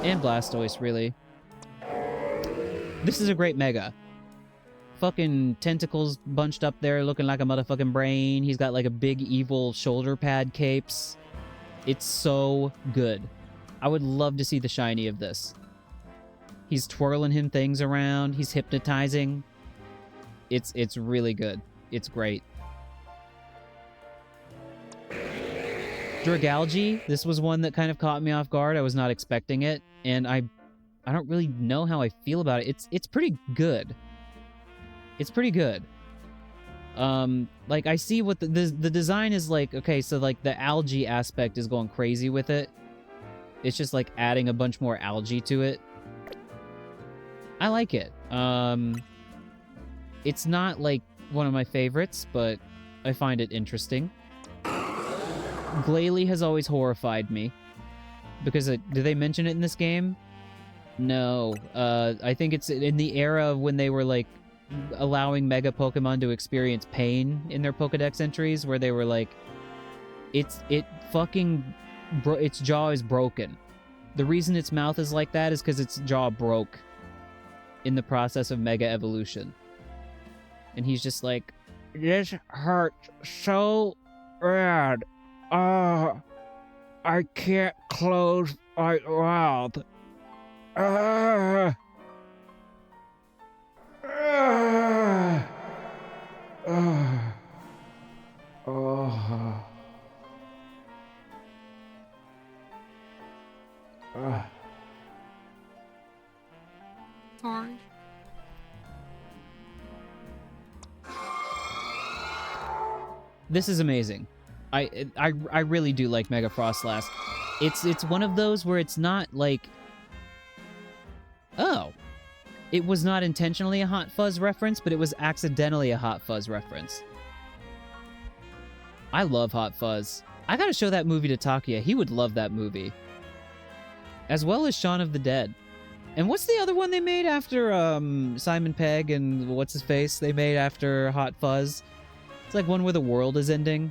And Blastoise, really. This is a great Mega. Fucking tentacles bunched up there looking like a motherfucking brain. He's got like a big evil shoulder pad capes. It's so good. I would love to see the shiny of this. He's twirling him things around. He's hypnotizing. It's really good. It's great. Dragalge, this was one that kind of caught me off guard. I was not expecting it, and I don't really know how I feel about it. It's pretty good. It's pretty good. Like, I see what the design is like. Okay, so, like, the algae aspect is going crazy with it. It's just, like, adding a bunch more algae to it. I like it. It's not, like, one of my favorites, but I find it interesting. Glalie has always horrified me. Because, did they mention it in this game? No. I think it's in the era of when they were, like, allowing Mega Pokemon to experience pain in their Pokedex entries, where they were like, its jaw is broken. The reason its mouth is like that is because its jaw broke in the process of Mega Evolution. And he's just like, this hurts so bad. I can't close my mouth. Sorry. This is amazing. I really do like Mega Frostlass. It's one of those where it's not like, oh, it was not intentionally a Hot Fuzz reference, but it was accidentally a Hot Fuzz reference. I love Hot Fuzz. I gotta show that movie to Takuya. He would love that movie. As well as Shaun of the Dead. And what's the other one they made after Simon Pegg and what's-his-face? They made after Hot Fuzz. It's like one where the world is ending.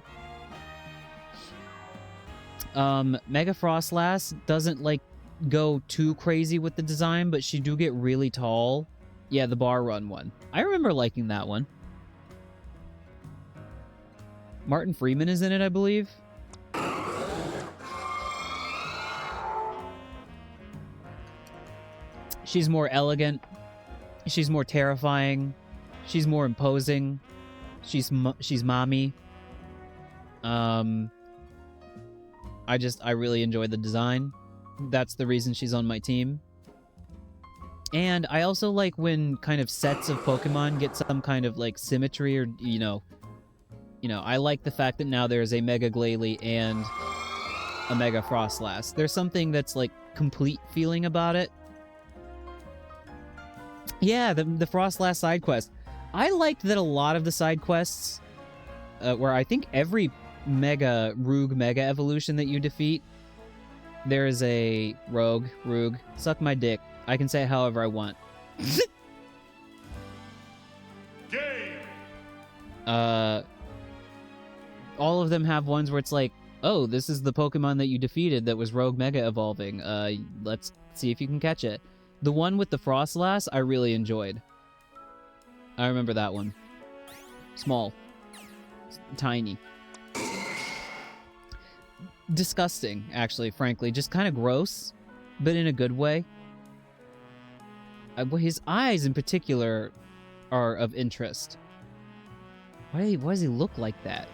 Mega Frostlass doesn't, like, go too crazy with the design, but she do get really tall. Yeah, the bar run one. I remember liking that one. Martin Freeman is in it, I believe. She's more elegant. She's more terrifying. She's more imposing. She's mommy. I really enjoy the design. That's the reason she's on my team. And I also like when kind of sets of Pokemon get some kind of like symmetry, or you know, I like the fact that now there's a Mega Glalie and a Mega Frostlass. There's something that's like complete feeling about it. Yeah, the Frostlass side quest. I liked that a lot of the side quests, where I think every Rogue Mega evolution that you defeat, there is a Rogue, suck my dick. I can say it however I want. All of them have ones where it's like, oh, this is the Pokemon that you defeated that was Rogue Mega Evolving. Let's see if you can catch it. The one with the Frostlass, I really enjoyed. I remember that one. Small. Tiny. Disgusting, actually, frankly. Just kind of gross, but in a good way. His eyes, in particular, are of interest. Why does he look like that?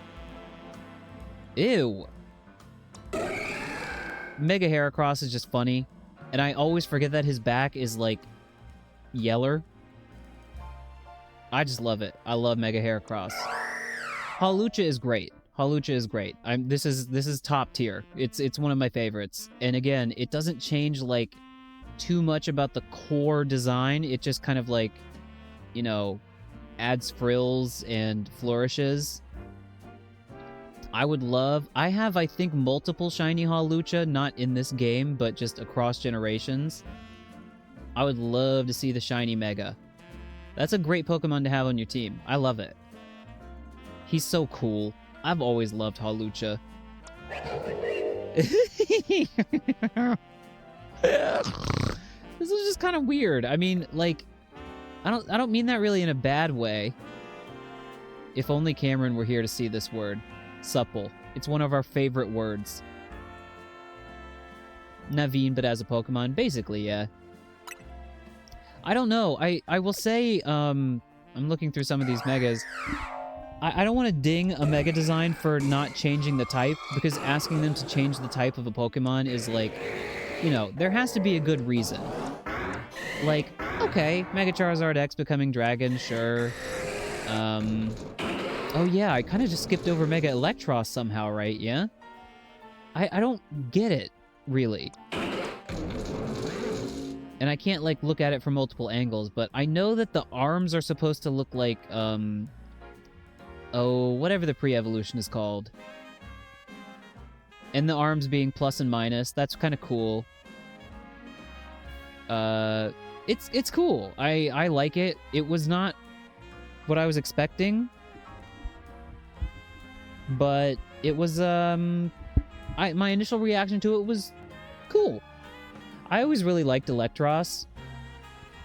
Ew. Mega Heracross is just funny. And I always forget that his back is, like, yeller. I just love it. I love Mega Heracross. Hawlucha is great. Hawlucha is great. This is top tier. It's one of my favorites. And again, it doesn't change, like, too much about the core design. It just kind of, like, you know, adds frills and flourishes. I have, I think, multiple shiny Hawlucha, not in this game, but just across generations. I would love to see the shiny Mega. That's a great Pokemon to have on your team. I love it. He's so cool. I've always loved Hawlucha. This is just kind of weird. I mean, like, I don't mean that really in a bad way. If only Cameron were here to see this word. Supple. It's one of our favorite words. Naveen, but as a Pokemon. Basically, yeah. I don't know. I will say, I'm looking through some of these Megas. I don't want to ding a Mega design for not changing the type, because asking them to change the type of a Pokemon is like, you know, there has to be a good reason. Like, okay, Mega Charizard X becoming Dragon, sure. Oh yeah, I kind of just skipped over Mega Electros somehow, right? Yeah? I don't get it, really. And I can't, like, look at it from multiple angles, but I know that the arms are supposed to look like, oh, whatever the pre-evolution is called. And the arms being plus and minus, that's kind of cool. It's cool. I like it. It was not what I was expecting. But it was, my initial reaction to it was cool. I always really liked Electros,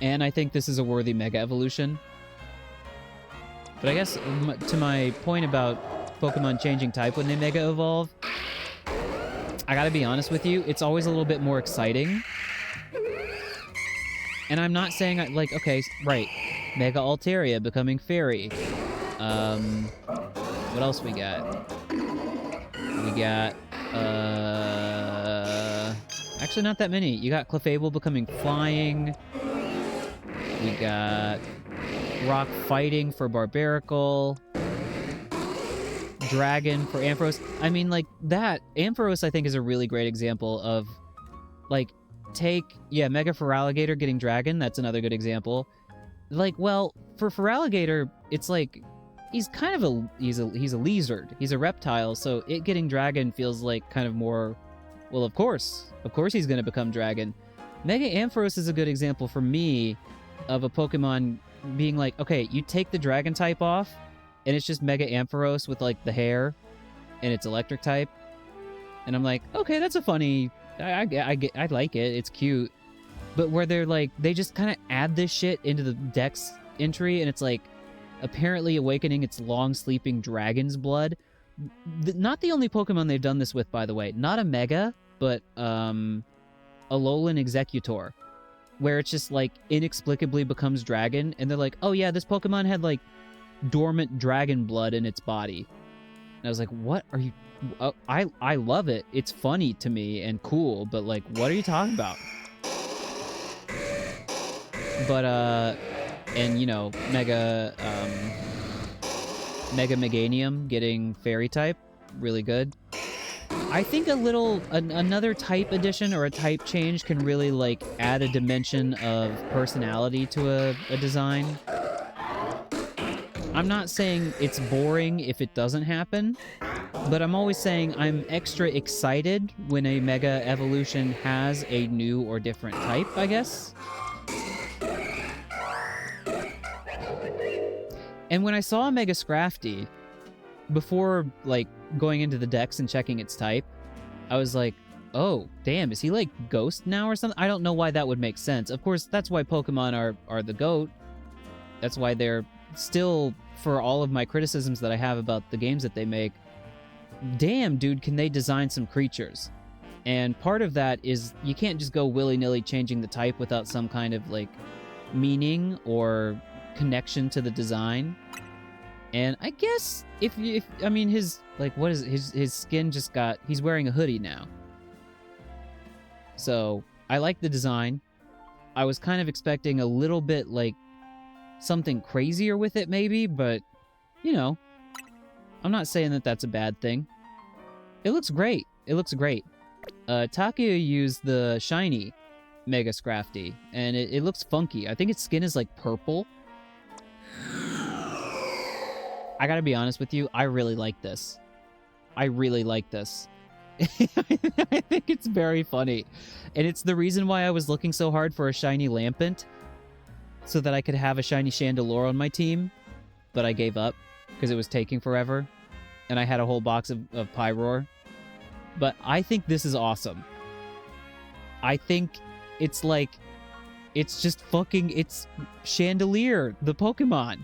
and I think this is a worthy Mega Evolution. But I guess, to my point about Pokemon changing type when they Mega Evolve, I gotta be honest with you, it's always a little bit more exciting. And I'm not saying, like, okay, right, Mega Altaria becoming Fairy. What else we got? We got, actually not that many. You got Clefable becoming Flying. We got Rock Fighting for Barbaracle. Dragon for Ampharos. I mean, like, that, Ampharos, I think, is a really great example of, like, yeah, Mega Feraligatr getting Dragon, that's another good example. Like, well, for Feraligatr, it's like, he's kind of he's a lizard. He's a reptile, so it getting Dragon feels like kind of more, well, of course he's gonna become Dragon. Mega Ampharos is a good example for me of a Pokemon being like, okay, you take the Dragon type off, and it's just Mega Ampharos with, like, the hair, and it's Electric type. And I'm like, okay, that's a funny, I like it, it's cute. But where they're like, they just kind of add this shit into the Dex entry, and it's like, apparently awakening its long-sleeping dragon's blood. Not the only Pokemon they've done this with, by the way. Not a Mega, but, Alolan Executor. Where it's just, like, inexplicably becomes dragon, and they're like, oh yeah, this Pokemon had, like, dormant dragon blood in its body. And I was like, what are you... I love it. It's funny to me and cool, but, like, what are you talking about? But, and, you know, Mega Meganium getting Fairy type, really good. I think another type addition or a type change can really, like, add a dimension of personality to a design. I'm not saying it's boring if it doesn't happen, But I'm always saying I'm extra excited when a Mega Evolution has a new or different type, I guess. And when I saw Mega Scrafty, before, like, going into the dex and checking its type, I was like, oh, damn, is he, like, Ghost now or something? I don't know why that would make sense. Of course, that's why Pokemon are the GOAT. That's why they're still, for all of my criticisms that I have about the games that they make, damn, dude, can they design some creatures? And part of that is you can't just go willy-nilly changing the type without some kind of, like, meaning or connection to the design. And I guess if I mean, his, like, what is it? His skin just got, he's wearing a hoodie now. So I like the design. I was kind of expecting a little bit, like, something crazier with it maybe, but, you know, I'm not saying that that's a bad thing. It looks great. It looks great. Takuya used the shiny Mega Scrafty, and it looks funky. I think its skin is, like, purple. I gotta be honest with you, I really like this. I really like this. I think it's very funny. And it's the reason why I was looking so hard for a shiny Lampent, so that I could have a shiny Chandelure on my team, but I gave up, because it was taking forever, and I had a whole box of Pyroar. But I think this is awesome. I think it's like, it's just fucking, it's Chandelier, the Pokemon.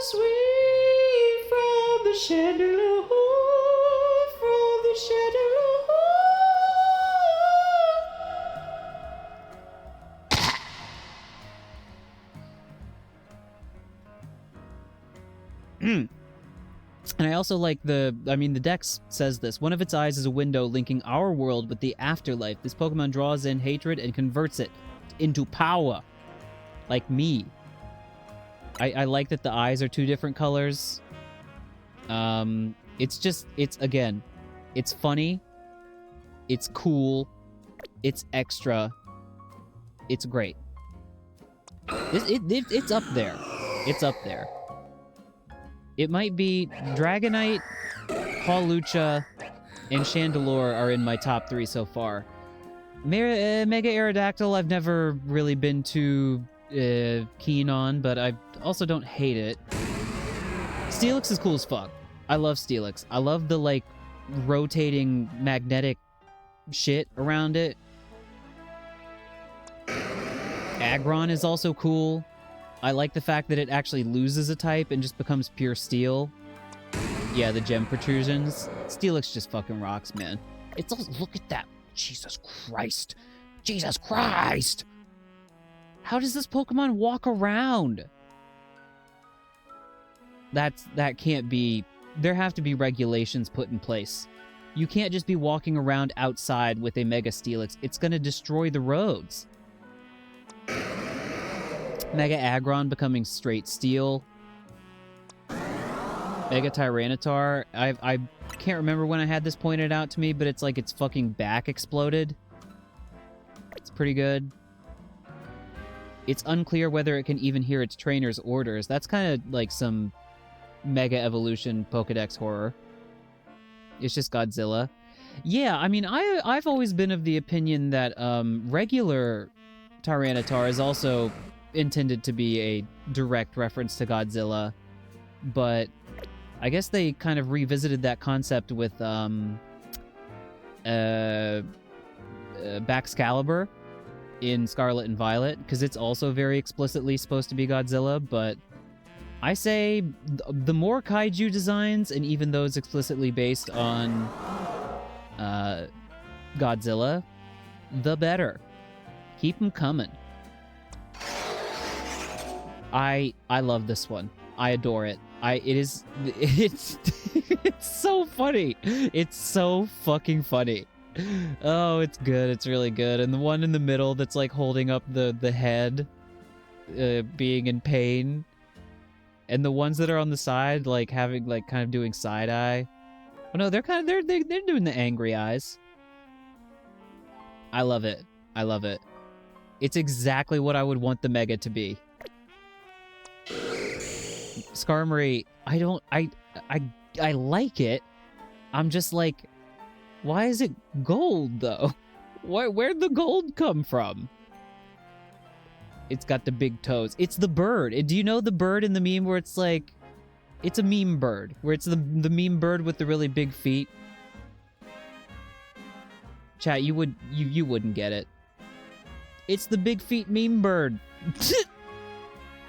Sweet from the chandelier, from the chandelier. And I also like the Dex says this. One of its eyes is a window linking our world with the afterlife. This Pokemon draws in hatred and converts it into power. Like me. I like that the eyes are two different colors. Again, it's funny, it's cool, it's extra, it's great. It's up there. It's up there. It might be Dragonite, Hawlucha, and Chandelure are in my top 3 so far. Mega Aerodactyl I've never really been too keen on, but I also don't hate it. Steelix is cool as fuck. I love Steelix. I love the, like, rotating magnetic shit around it. Aggron is also cool. I like the fact that it actually loses a type and just becomes pure steel. Yeah, the gem protrusions. Steelix just fucking rocks, man. It's also, look at that. Jesus Christ. Jesus Christ! How does this Pokemon walk around? That can't be... There have to be regulations put in place. You can't just be walking around outside with a Mega Steelix. It's gonna destroy the roads. Mega Aggron becoming straight steel. Mega Tyranitar. I can't remember when I had this pointed out to me, but it's like its fucking back exploded. It's pretty good. It's unclear whether it can even hear its trainer's orders. That's kind of like some Mega Evolution Pokedex horror. It's just Godzilla. Yeah, I mean, I've always been of the opinion that regular Tyranitar is also intended to be a direct reference to Godzilla, but I guess they kind of revisited that concept with Baxcalibur in Scarlet and Violet, because it's also very explicitly supposed to be Godzilla, but I say the more kaiju designs, and even those explicitly based on Godzilla, the better. Keep them coming. I love this one. I adore it. It's so funny. It's so fucking funny. Oh, it's good. It's really good. And the one in the middle that's like holding up the head, being in pain, and the ones that are on the side like having like kind of doing side eye. Oh no, they're doing the angry eyes. I love it. I love it. It's exactly what I would want the Mega to be. Skarmory, I like it. I'm just like, why is it gold though? Where'd the gold come from? It's got the big toes. It's the bird. Do you know the bird in the meme where it's like, it's a meme bird, where it's the meme bird with the really big feet? Chat, you wouldn't get it. It's the big feet meme bird.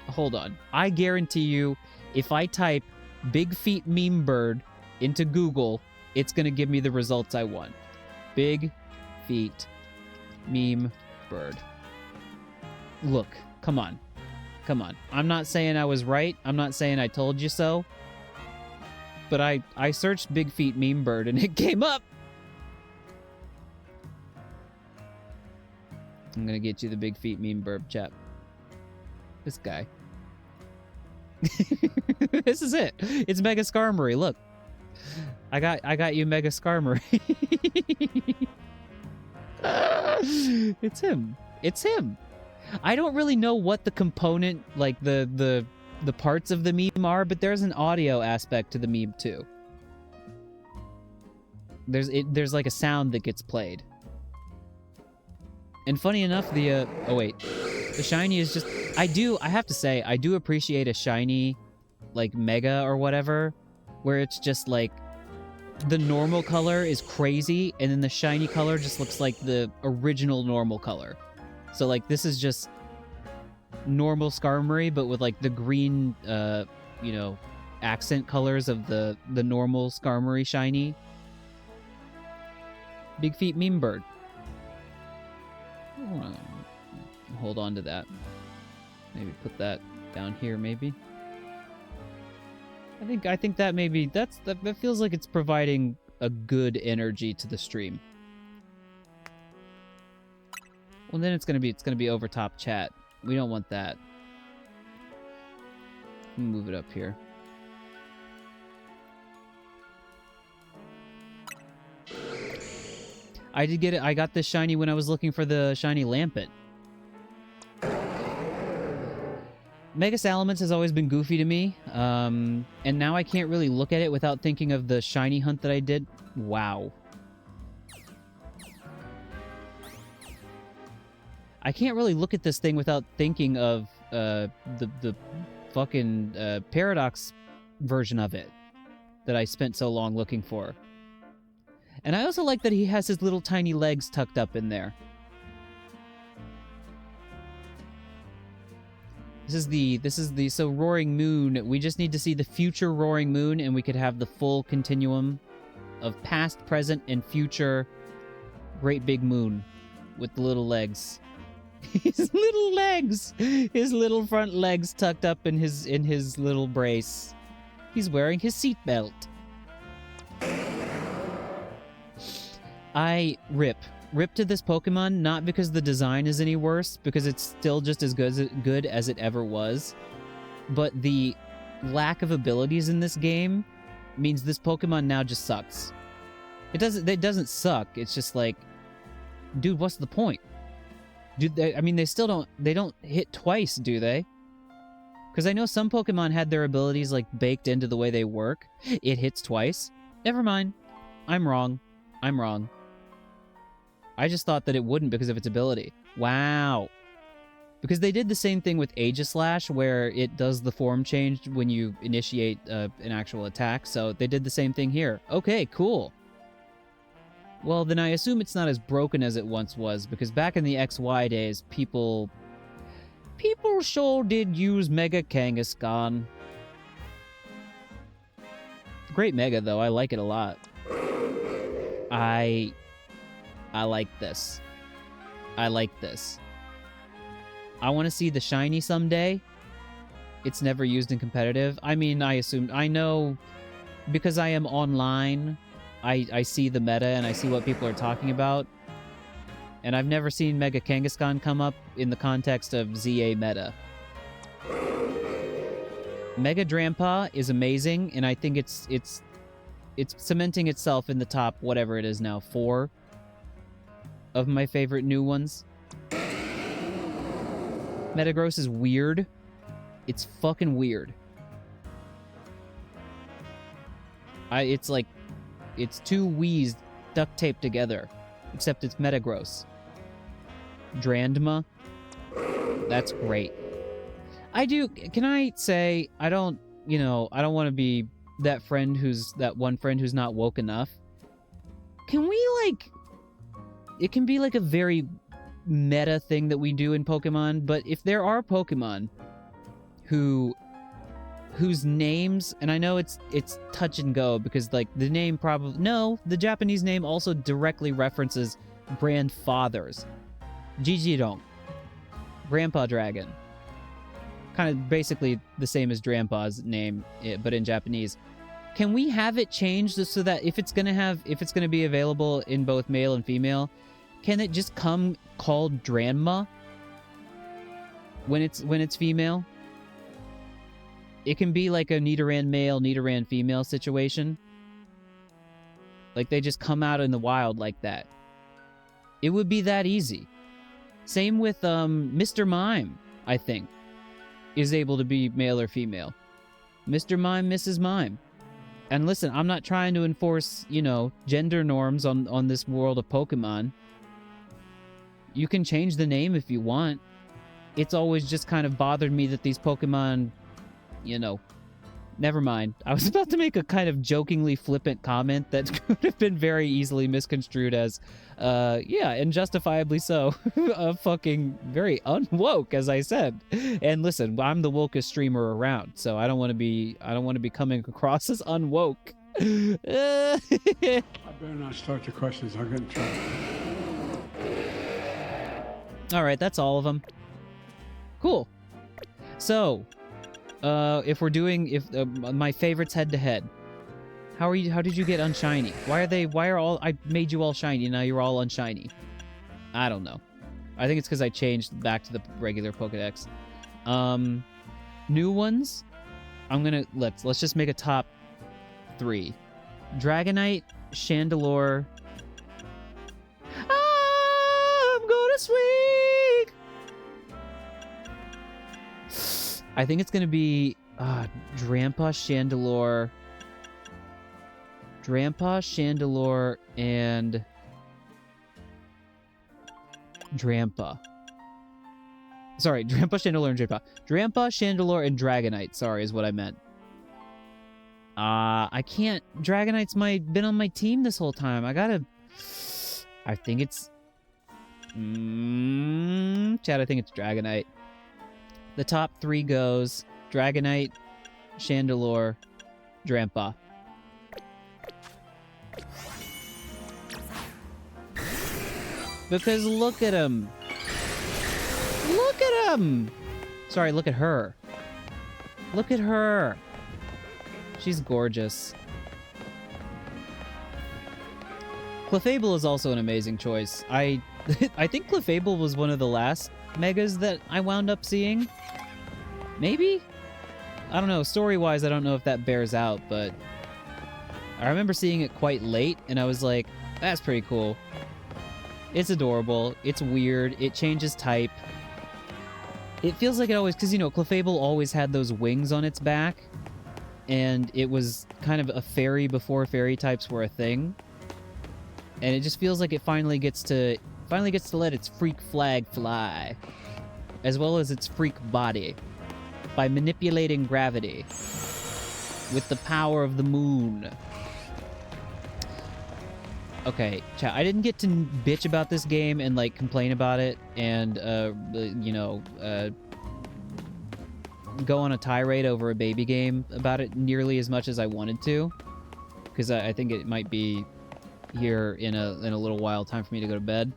Hold on. I guarantee you, if I type big feet meme bird into Google, it's gonna give me the results I want. Big feet meme bird. Look, come on. Come on. I'm not saying I was right. I'm not saying I told you so. But I searched big feet meme bird and it came up. I'm gonna get you the big feet meme bird, chap. This guy. This is it. It's Mega Skarmory. Look. I got you Mega Skarmory. It's him. It's him. I don't really know what the component, like the parts of the meme are, but there's an audio aspect to the meme too. There's like a sound that gets played. And funny enough, the shiny is just, I have to say, I do appreciate a shiny, like Mega or whatever, where it's just like, the normal color is crazy, and then the shiny color just looks like the original normal color. So like, this is just normal Skarmory, but with like the green, you know, accent colors of the normal Skarmory shiny. Big feet meme bird. Hold on to that. Maybe put that down here, maybe. I think that maybe that feels like it's providing a good energy to the stream. Well, then it's gonna be over top chat. We don't want that. Move it up here. I did get it. I got this shiny when I was looking for the shiny Lampent. Mega Salamence has always been goofy to me, and now I can't really look at it without thinking of the shiny hunt that I did. Wow. I can't really look at this thing without thinking of the fucking Paradox version of it that I spent so long looking for. And I also like that he has his little tiny legs tucked up in there. This is the so Roaring Moon, we just need to see the future Roaring Moon and we could have the full continuum of past, present, and future Great Big Moon with the little legs. His little legs! His little front legs tucked up in his little brace. He's wearing his seatbelt. I rip to this Pokemon, not because the design is any worse, because it's still just as good as it ever was, but the lack of abilities in this game means this Pokemon now just sucks. It doesn't suck, it's just like, dude, what's the point? Dude, I mean, they don't hit twice, do they? Because I know some Pokemon had their abilities, like, baked into the way they work. It hits twice. Never mind. I'm wrong. I just thought that it wouldn't because of its ability. Wow. Because they did the same thing with Aegislash, where it does the form change when you initiate an actual attack, so they did the same thing here. Okay, cool. Well, then I assume it's not as broken as it once was, because back in the XY days, people sure did use Mega Kangaskhan. Great Mega, though. I like it a lot. I like this. I like this. I want to see the shiny someday. It's never used in competitive. I mean, I know, because I am online, I see the meta and I see what people are talking about. And I've never seen Mega Kangaskhan come up in the context of ZA meta. Mega Drampa is amazing, and I think it's cementing itself in the top, whatever it is now, 4 of my favorite new ones. Metagross is weird. It's fucking weird. It's like, it's two Wii's duct taped together, except it's Metagross. Drandma. That's great. Can I say, I don't want to be that one friend who's not woke enough. Can we, like, it can be like a very meta thing that we do in Pokemon, but if there are Pokemon whose names, and I know it's touch and go because, like, the name probably, no, the Japanese name also directly references grandfathers. Jijidong. Grandpa Dragon. Kind of basically the same as Grandpa's name, but in Japanese. Can we have it changed so that if it's gonna be available in both male and female, can it just come called Dranma when it's female? It can be like a Nidoran male, Nidoran female situation. Like they just come out in the wild like that. It would be that easy. Same with Mr. Mime, I think, is able to be male or female. Mr. Mime, Mrs. Mime. And listen, I'm not trying to enforce, gender norms on this world of Pokemon. You can change the name if you want. It's always just kind of bothered me that these Pokemon, never mind. I was about to make a kind of jokingly flippant comment that could have been very easily misconstrued as, and justifiably so, fucking very unwoke, as I said. And listen, I'm the wokest streamer around, so I don't want to be coming across as unwoke. I better not start the questions. I'll get in trouble. All right, that's all of them. Cool. So, if my favorites head to head, how did you get unshiny? I made you all shiny, now you're all unshiny. I don't know. I think it's because I changed back to the regular Pokedex. New ones, let's just make a top 3. Dragonite, Chandelure. I'm gonna swing! I think it's gonna be Drampa, Chandelure, and Drampa. Sorry, Drampa, Chandelure, and Drampa. Drampa, Chandelure, and Dragonite, sorry, is what I meant. I can't... Dragonite's been on my team this whole time. I think it's... Chad, I think it's Dragonite. The top 3 goes Dragonite, Chandelure, Drampa. Because look at him. Look at him! Sorry, look at her. Look at her. She's gorgeous. Clefable is also an amazing choice. I think Clefable was one of the last megas that I wound up seeing. Maybe? I don't know. Story-wise, I don't know if that bears out, but I remember seeing it quite late, and I was like, that's pretty cool. It's adorable. It's weird. It changes type. It feels like it always... Because, Clefable always had those wings on its back, and it was kind of a fairy before fairy types were a thing. And it just feels like it finally gets to let its freak flag fly, as well as its freak body, by manipulating gravity with the power of the moon. Okay, chat, I didn't get to bitch about this game and, like, complain about it and, go on a tirade over a baby game about it nearly as much as I wanted to, because I think it might be here in a little while, time for me to go to bed.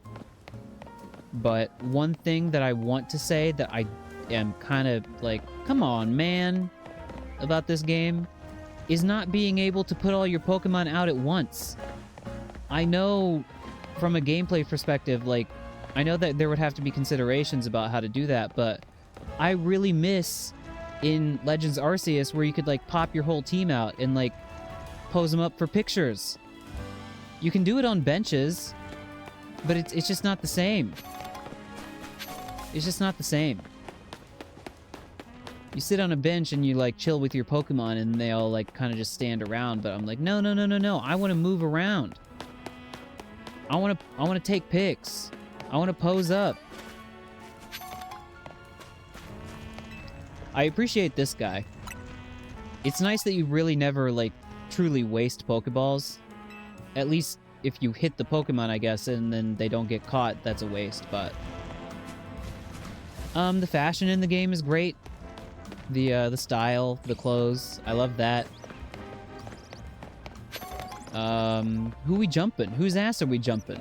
But one thing that I want to say that I am kind of like, come on, man, about this game is not being able to put all your Pokemon out at once. I know from a gameplay perspective, like, I know that there would have to be considerations about how to do that, but I really miss in Legends Arceus where you could, like, pop your whole team out and, like, pose them up for pictures. You can do it on benches, but it's just not the same. It's just not the same. You sit on a bench and you, like, chill with your Pokemon and they all, like, kind of just stand around. But I'm like, no, no, no, no, no. I want to move around. I want to take pics. I want to pose up. I appreciate this guy. It's nice that you really never, like, truly waste Pokeballs. At least if you hit the Pokemon, I guess, and then they don't get caught, that's a waste, but... the fashion in the game is great. The style, the clothes, I love that. Who we jumping? Whose ass are we jumping?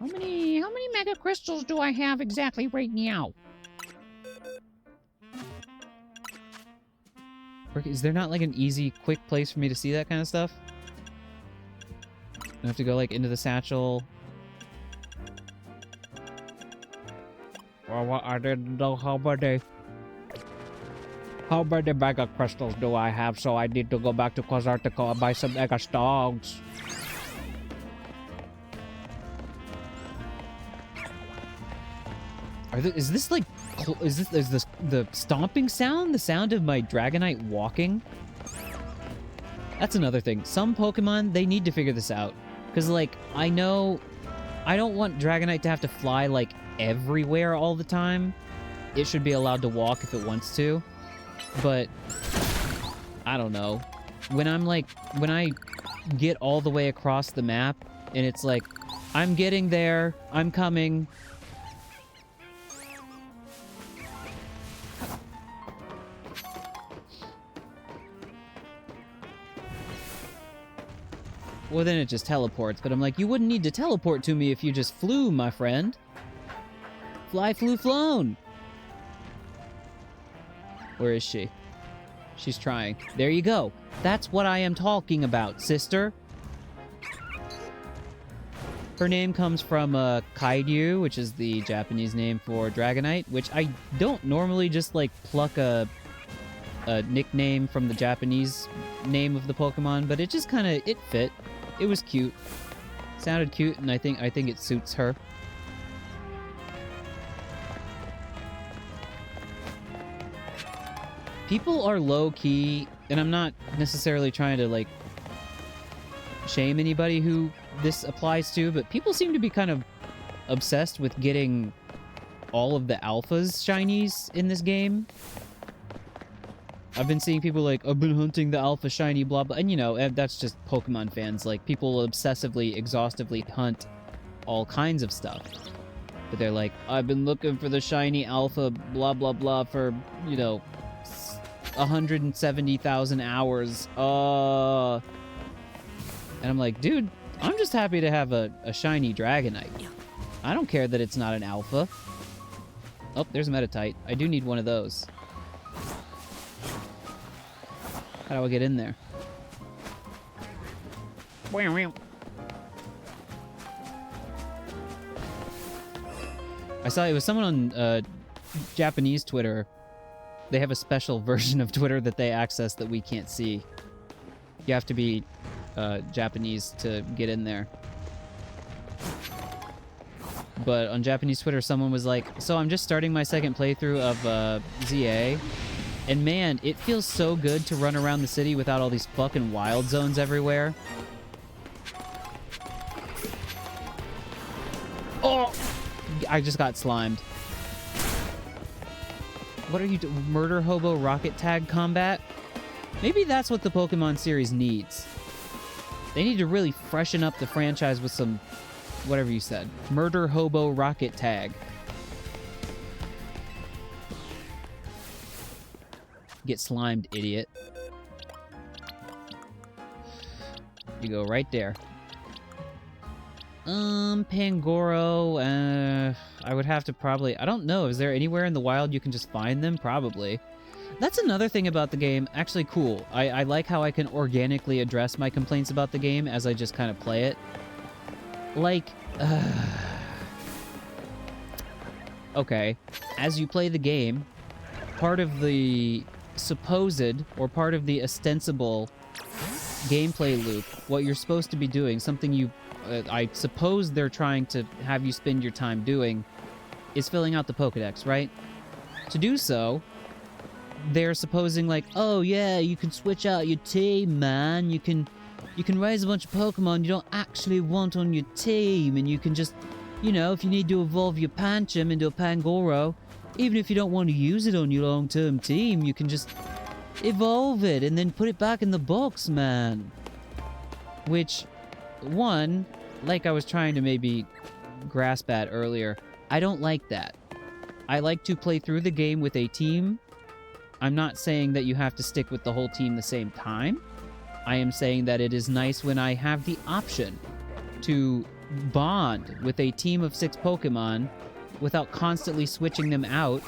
How many Mega Crystals do I have exactly right now? Is there not, like, an easy, quick place for me to see that kind of stuff? I have to go, like, into the satchel. Well, I didn't know how many Mega Crystals do I have, so I need to go back to Quasartico and buy some Mega Stones. Is this like, is this the stomping sound? The sound of my Dragonite walking? That's another thing. Some Pokemon, they need to figure this out. Because, like, I know... I don't want Dragonite to have to fly, like, everywhere all the time. It should be allowed to walk if it wants to. But... I don't know. When I'm, like... When I get all the way across the map, and it's like, I'm getting there, I'm coming... Well, then it just teleports, but I'm like, you wouldn't need to teleport to me if you just flew, my friend. Fly, flew, flown! Where is she? She's trying. There you go. That's what I am talking about, sister. Her name comes from Kairyu, which is the Japanese name for Dragonite, which I don't normally just, like, pluck a nickname from the Japanese name of the Pokemon, but it just kind of, it fit. It was cute. Sounded cute, and I think it suits her. People are low-key, and I'm not necessarily trying to, like, shame anybody who this applies to, but people seem to be kind of obsessed with getting all of the alphas shinies in this game. I've been seeing people like, I've been hunting the alpha shiny, blah, blah. And, you know, that's just Pokemon fans. Like, people obsessively, exhaustively hunt all kinds of stuff. But they're like, I've been looking for the shiny alpha, blah, blah, blah, for, you know, 170,000 hours. And I'm like, dude, I'm just happy to have a shiny Dragonite. I don't care that it's not an alpha. Oh, there's a Metatite. I do need one of those. How do I get in there? I saw it was someone on Japanese Twitter. They have a special version of Twitter that they access that we can't see. You have to be Japanese to get in there. But on Japanese Twitter, someone was like, so I'm just starting my second playthrough of ZA. And man, it feels so good to run around the city without all these fucking wild zones everywhere. Oh! I just got slimed. What are you doing? Murder Hobo Rocket Tag Combat? Maybe that's what the Pokemon series needs. They need to really freshen up the franchise with some... whatever you said. Murder Hobo Rocket Tag. Get slimed, idiot. You go right there. Pangoro, I would have to probably... I don't know, is there anywhere in the wild you can just find them? Probably. That's another thing about the game. Actually, cool. I like how I can organically address my complaints about the game as I just kind of play it. Like, okay. As you play the game, part of the supposed, or part of the ostensible gameplay loop, what you're supposed to be doing, something you... I suppose they're trying to have you spend your time doing, is filling out the Pokedex, right? To do so, they're supposing like, oh yeah, you can switch out your team, man. You can raise a bunch of Pokemon you don't actually want on your team, and you can just, you know, if you need to evolve your Pancham into a Pangoro, even if you don't want to use it on your long-term team, you can just evolve it and then put it back in the box, man. Which, one, like I was trying to maybe grasp at earlier, I don't like that. I like to play through the game with a team. I'm not saying that you have to stick with the whole team the same time. I am saying that it is nice when I have the option to bond with a team of 6 Pokemon without constantly switching them out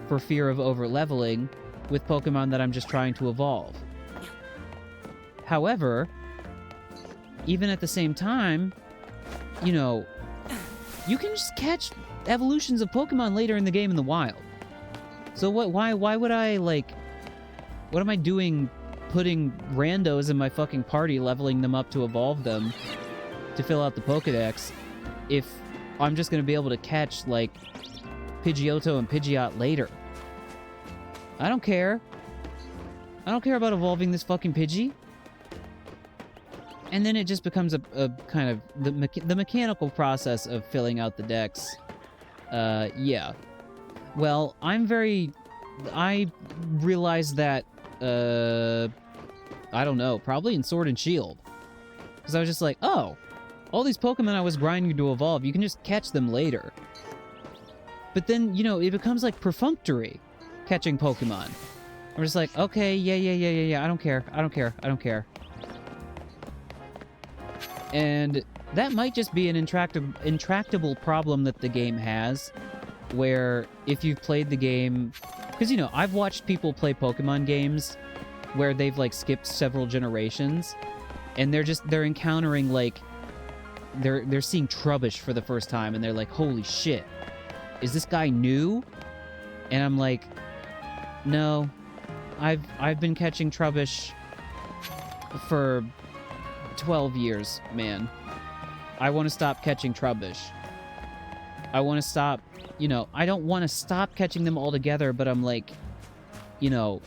for fear of over-leveling with Pokemon that I'm just trying to evolve. However, even at the same time, you know, you can just catch evolutions of Pokemon later in the game in the wild. So why would I, like, what am I doing putting randos in my fucking party, leveling them up to evolve them to fill out the Pokedex, if I'm just gonna be able to catch, like, Pidgeotto and Pidgeot later? I don't care. I don't care about evolving this fucking Pidgey. And then it just becomes a kind of the mechanical process of filling out the decks. Yeah. Well, I realized that, I don't know, probably in Sword and Shield. Because I was just like, oh, all these Pokemon I was grinding to evolve, you can just catch them later. But then, you know, it becomes like perfunctory catching Pokemon. I'm just like, okay, yeah, I don't care. And that might just be an intractable problem that the game has, where if you've played the game... Because, you know, I've watched people play Pokemon games where they've, like, skipped several generations, and they're encountering, like... They're seeing Trubbish for the first time, and they're like, holy shit, is this guy new? And I'm like, no, I've been catching Trubbish for 12 years, man. I want to stop catching Trubbish. I want to stop, you know, I don't want to stop catching them altogether, but I'm like, you know,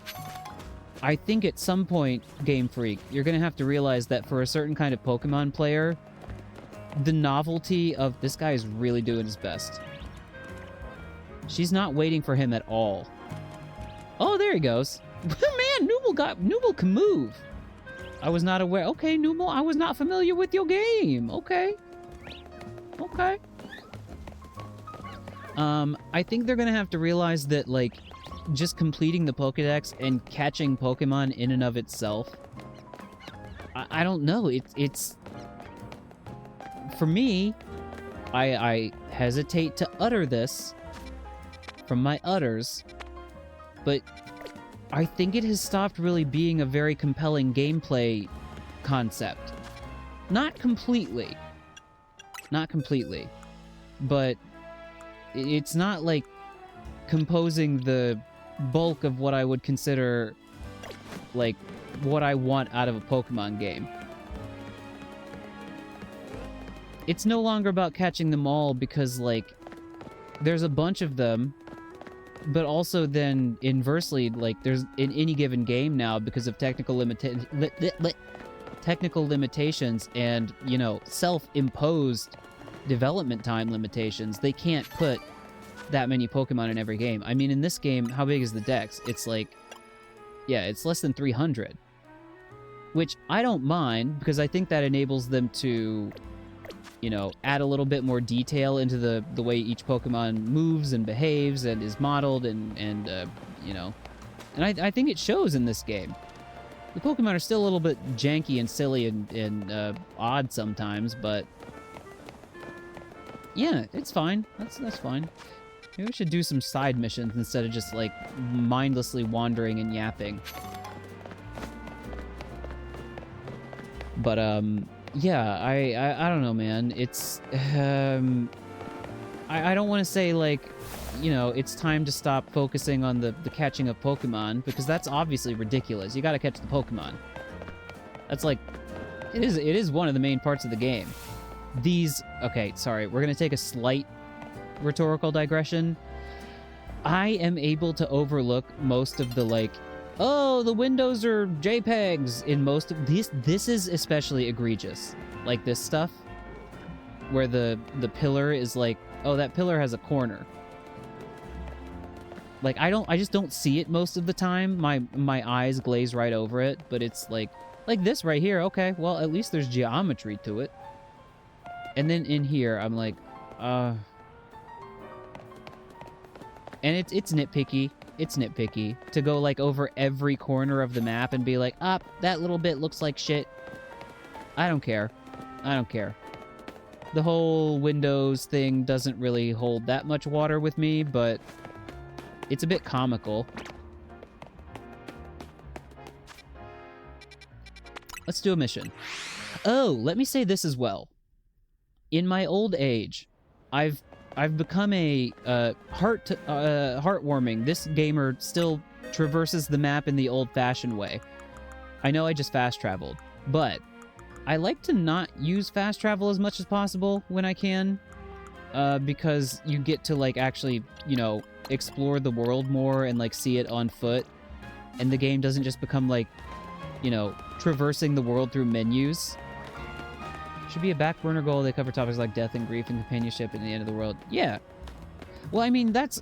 I think at some point, Game Freak, you're going to have to realize that for a certain kind of Pokemon player, the novelty of this guy is really doing his best. She's not waiting for him at all. Oh, there he goes. Man, Nooble can move. I was not aware. Okay, Nooble, I was not familiar with your game. Okay. I think they're gonna have to realize that, like, just completing the Pokedex and catching Pokemon in and of itself, I don't know. It's for me, I hesitate to utter this from my utters, but I think it has stopped really being a very compelling gameplay concept. Not completely, but it's not like composing the bulk of what I would consider, like, what I want out of a Pokemon game. It's no longer about catching them all because, like, there's a bunch of them, but also then inversely, like, there's in any given game now, because of technical limitations and, you know, self-imposed development time limitations, they can't put that many Pokemon in every game. I mean, in this game, how big is the dex? It's like, yeah, it's less than 300. Which I don't mind, because I think that enables them to, you know, add a little bit more detail into the way each Pokemon moves and behaves and is modeled and you know. And I think it shows in this game. The Pokemon are still a little bit janky and silly and odd sometimes, but yeah, it's fine. That's fine. Maybe we should do some side missions instead of just, like, mindlessly wandering and yapping. But, yeah, I don't know, man. It's, I don't want to say, like, you know, it's time to stop focusing on the catching of Pokemon, because that's obviously ridiculous. You gotta catch the Pokemon. That's, like, it is one of the main parts of the game. Okay, sorry, we're gonna take a slight rhetorical digression. I am able to overlook most of the like, oh, the windows are JPEGs in most of these. This is especially egregious. Like this stuff where the pillar is like, oh, that pillar has a corner. Like I just don't see it most of the time. My eyes glaze right over it, but it's like this right here. Okay, well, at least there's geometry to it. And then in here, I'm like, and it's nitpicky. It's nitpicky to go like over every corner of the map and be like, that little bit looks like shit. I don't care. I don't care. The whole Windows thing doesn't really hold that much water with me, but it's a bit comical. Let's do a mission. Oh, let me say this as well. In my old age, I've become a heartwarming. This gamer still traverses the map in the old-fashioned way. I know I just fast traveled, but I like to not use fast travel as much as possible when I can, because you get to like actually, you know, explore the world more and like see it on foot, and the game doesn't just become like, you know, traversing the world through menus. Should be a back burner goal. They cover topics like death and grief and companionship and the end of the world. Yeah. Well, I mean, that's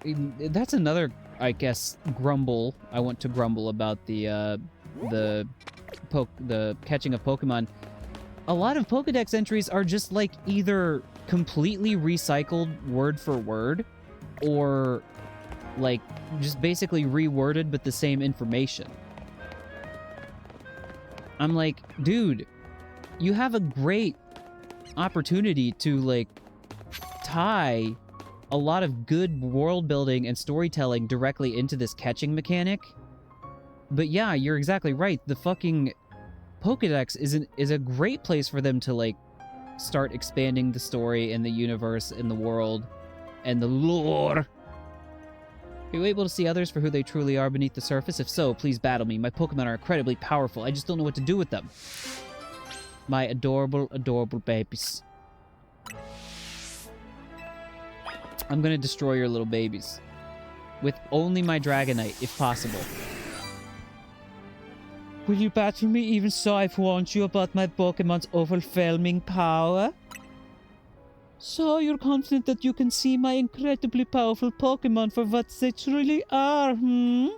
another, I guess, grumble. I want to grumble about the catching of Pokemon. A lot of Pokedex entries are just like either completely recycled word for word, or like just basically reworded but the same information. I'm like, dude, you have a great opportunity to like tie a lot of good world building and storytelling directly into this catching mechanic. But yeah, you're exactly right. The fucking Pokedex is a great place for them to like start expanding the story and the universe and the world and the lore. Are you able to see others for who they truly are beneath the surface? If so, please battle me. My Pokemon are incredibly powerful. I just don't know what to do with them. My adorable, adorable babies. I'm gonna destroy your little babies. With only my Dragonite, if possible. Will you battle me even so I've warned you about my Pokemon's overwhelming power? So you're confident that you can see my incredibly powerful Pokemon for what they truly are, hmm?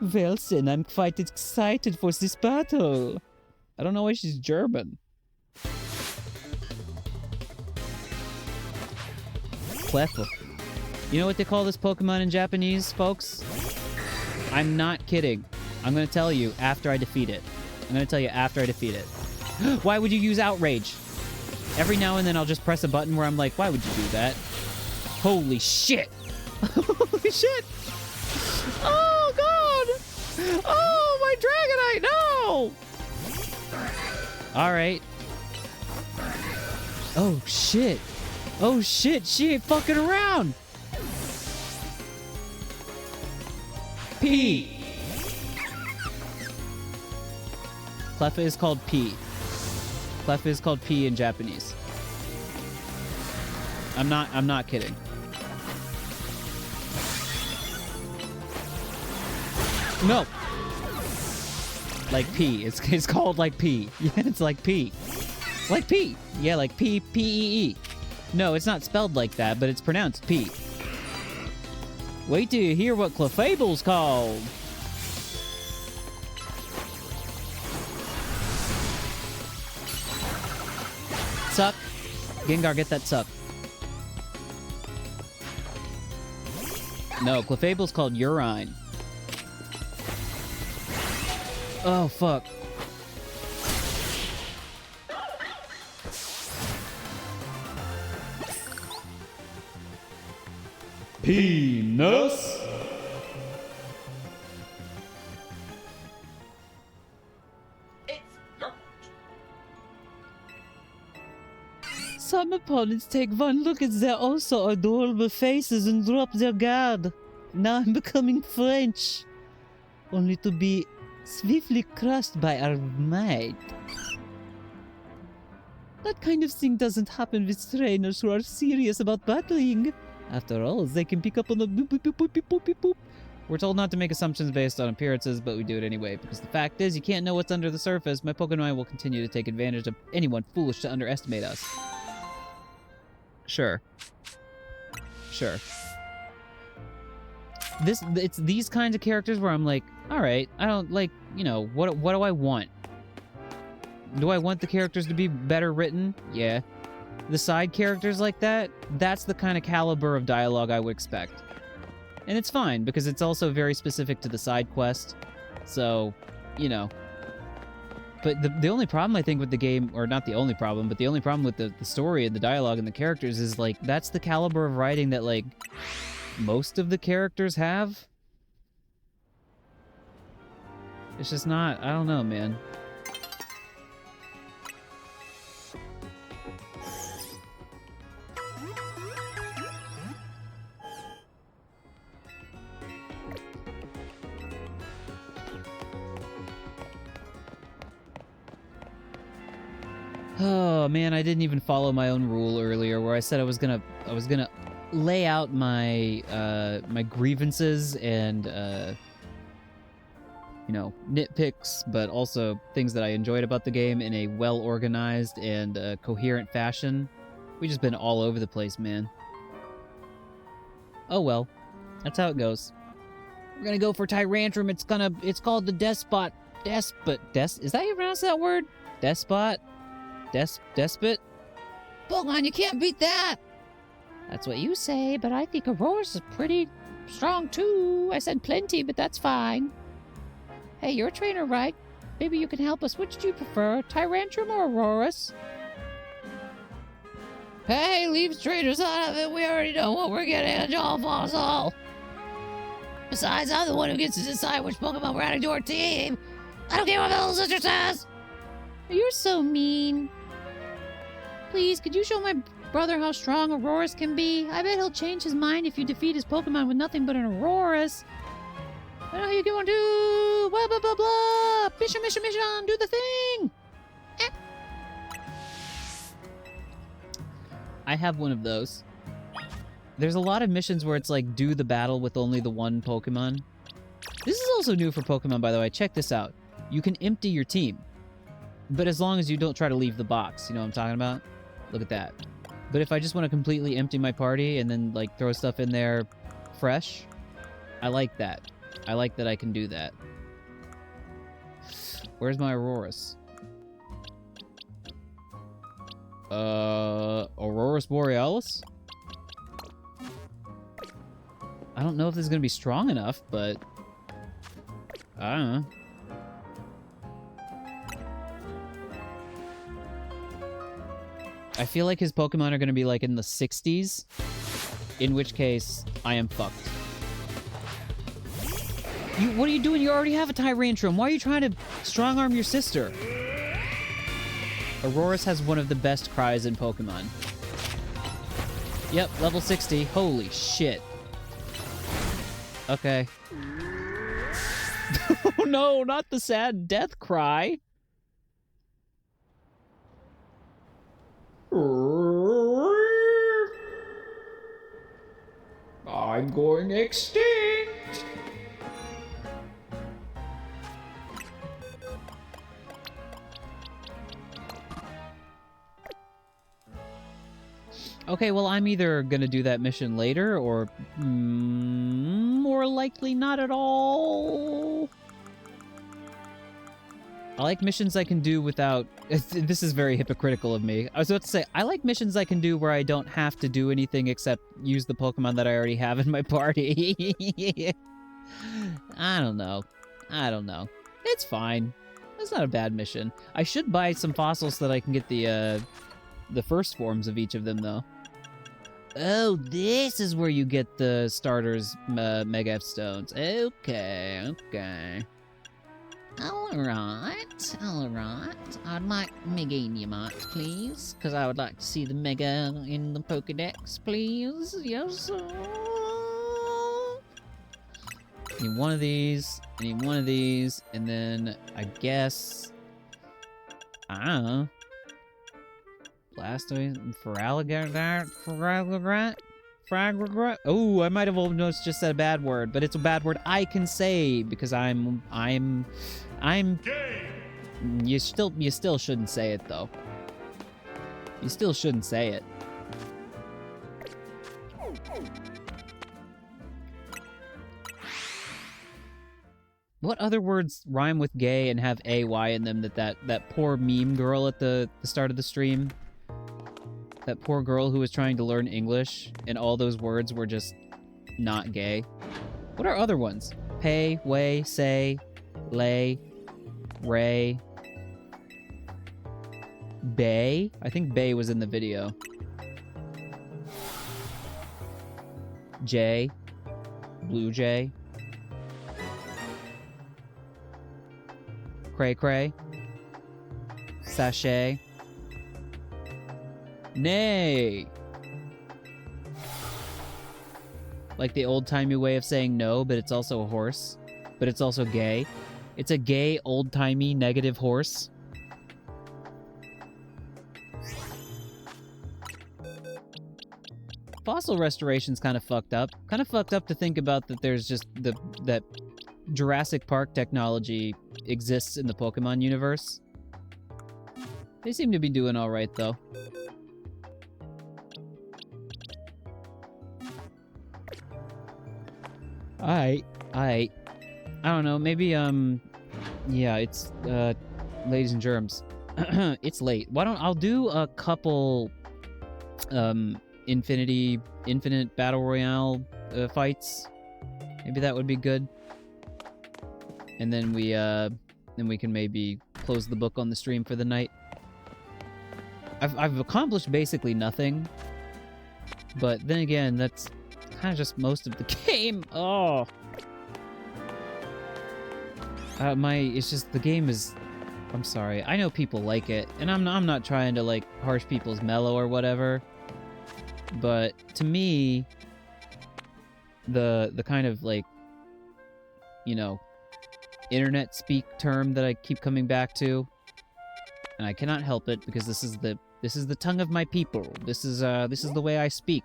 Well then, I'm quite excited for this battle. I don't know why she's German. Cleffa. You know what they call this Pokemon in Japanese, folks? I'm not kidding. I'm gonna tell you after I defeat it. I'm gonna tell you after I defeat it. Why would you use Outrage? Every now and then I'll just press a button where I'm like, why would you do that? Holy shit! Holy shit! Oh, God! Oh, my Dragonite, no! Alright. Oh, shit. Oh, shit, she ain't fucking around! P! Cleffa is called P. Cleffa is called P in Japanese. I'm not kidding. No. Like P. It's called like P. Yeah, it's like P. Like P. Yeah, like P, P-E-E. No, it's not spelled like that, but it's pronounced P. Wait till you hear what Clefable's called. Suck. Gengar, get that suck. No, Clefable's called Urine. Oh, fuck. Penis. Some opponents take one look at their also adorable faces and drop their guard. Now I'm becoming French. Only to be swiftly crushed by our might. That kind of thing doesn't happen with trainers who are serious about battling. After all, they can pick up on the boop boop boop boop boop boop boop boop. We're told not to make assumptions based on appearances, but we do it anyway, because the fact is, you can't know what's under the surface. My Pokemon will continue to take advantage of anyone foolish to underestimate us. Sure. Sure. It's these kinds of characters where I'm like, alright, I don't, like, you know, what do I want? Do I want the characters to be better written? Yeah. The side characters like that, that's the kind of caliber of dialogue I would expect. And it's fine, because it's also very specific to the side quest. So, you know. But the only problem, I think, with the game, or not the only problem, but the only problem with the story and the dialogue and the characters is, like, that's the caliber of writing that, like, most of the characters have. It's just not, I don't know, man. Oh man, I didn't even follow my own rule earlier, where I said I was gonna lay out my my grievances and you know, nitpicks, but also things that I enjoyed about the game in a well-organized and coherent fashion. We've just been all over the place, man. Oh well, that's how it goes. We're gonna go for Tyrantrum. It's called the Despot. Is that how you pronounce that word? Despot? Despot? Pokemon, you can't beat that! That's what you say, but I think Aurora's is pretty strong too. I said plenty, but that's fine. Hey, you're a trainer, right? Maybe you can help us. Which do you prefer, Tyrantrum or Aurora's? Hey, leave trainers out of it. We already know what we're getting at, John Fossil. Besides, I'm the one who gets to decide which Pokemon we're adding to our team. I don't care what my little sister says. You're so mean. Please, could you show my brother how strong Aurora's can be? I bet he'll change his mind if you defeat his Pokemon with nothing but an Aurora's. I know how you going to blah blah blah blah. Mission, do the thing. I have one of those. There's a lot of missions where it's like, do the battle with only the one Pokemon. This is also new for Pokemon, by the way. Check this out. You can empty your team. But as long as you don't try to leave the box, you know what I'm talking about? Look at that. But if I just want to completely empty my party and then, like, throw stuff in there fresh, I like that. I like that I can do that. Where's my Aurorus? Aurorus Borealis? I don't know if this is gonna be strong enough, but I don't know. I feel like his Pokemon are gonna be like in the 60s, in which case I am fucked. What are you doing? You already have a Tyrantrum. Why are you trying to strong-arm your sister? Aurorus has one of the best cries in Pokemon. Yep, level 60. Holy shit. Okay. Oh no, not the sad death cry. I'm going extinct. Okay, well, I'm either gonna do that mission later, or more likely not at all. I like missions I can do without... This is very hypocritical of me. I was about to say, I like missions I can do where I don't have to do anything except use the Pokemon that I already have in my party. I don't know. It's fine. It's not a bad mission. I should buy some fossils so that I can get the first forms of each of them, though. Oh, this is where you get the starters Mega F stones. Okay. Alright. I'd like Meganiumite, please, because I would like to see the Mega in the Pokedex, please. Yes. Need one of these, and then I guess... I don't know. Blastoise, Feraligatr? Oh, I might have almost just said a bad word, but it's a bad word I can say because I'm. Gay. You still shouldn't say it though. You still shouldn't say it. What other words rhyme with gay and have AY in them that poor meme girl at the start of the stream? That poor girl who was trying to learn English and all those words were just not gay. What are other ones? Pay, way, say, lay, ray, bay? I think bay was in the video. Jay, blue jay. Cray cray. Sachet. Nay. Like the old-timey way of saying no, but it's also a horse. But it's also gay. It's a gay, old-timey, negative horse. Fossil restoration's kind of fucked up. Kind of fucked up to think about that there's just that Jurassic Park technology exists in the Pokemon universe. They seem to be doing alright, though. I don't know, maybe, yeah, it's, ladies and germs. It's late. I'll do a couple, infinite battle royale, fights. Maybe that would be good. And then we can maybe close the book on the stream for the night. I've accomplished basically nothing. But then again, that's kind of just most of the game. Oh. It's just, the game is, I'm sorry. I know people like it, and I'm not trying to, like, harsh people's mellow or whatever. But, to me, the kind of, like, you know, internet speak term that I keep coming back to, and I cannot help it because this is the tongue of my people. This is the way I speak.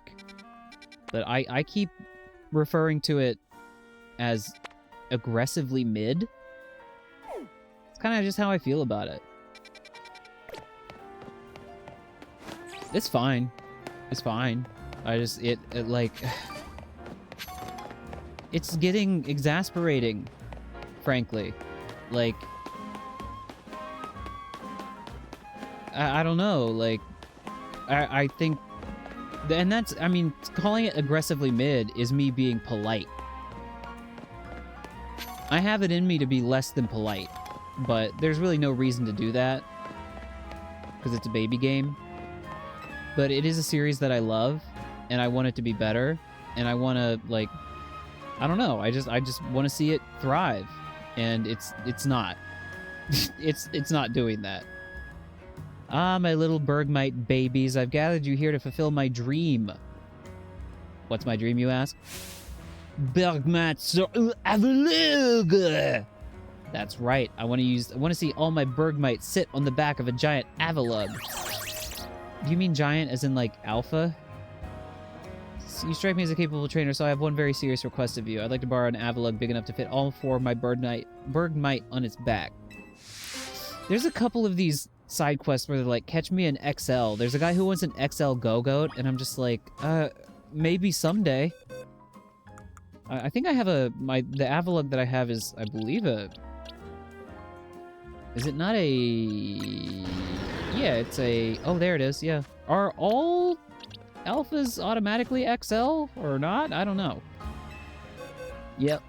But I keep referring to it as aggressively mid. It's kind of just how I feel about it. It's fine. It's fine. It like it's getting exasperating, frankly. Like, I don't know, like, I think, and that's, I mean, calling it aggressively mid is me being polite. I have it in me to be less than polite, but there's really no reason to do that, because it's a baby game. But it is a series that I love, and I want it to be better, and I want to, like, I don't know, I just want to see it thrive, and it's not. it's not doing that. Ah, my little Bergmite babies, I've gathered you here to fulfill my dream. What's my dream, you ask? Bergmite sur Avalug! That's right, I want to see all my Bergmite sit on the back of a giant Avalug. Do you mean giant as in, like, alpha? You strike me as a capable trainer, so I have one very serious request of you. I'd like to borrow an Avalug big enough to fit all four of my Bergmite on its back. There's a couple of these side quests where they're like, catch me an XL. There's a guy who wants an XL Go-Goat, and I'm just like, maybe someday. I think I have the Avalug that I have is, I believe, is it not a... Yeah, it's a... Oh, there it is, yeah. Are all alphas automatically XL or not? I don't know. Yep.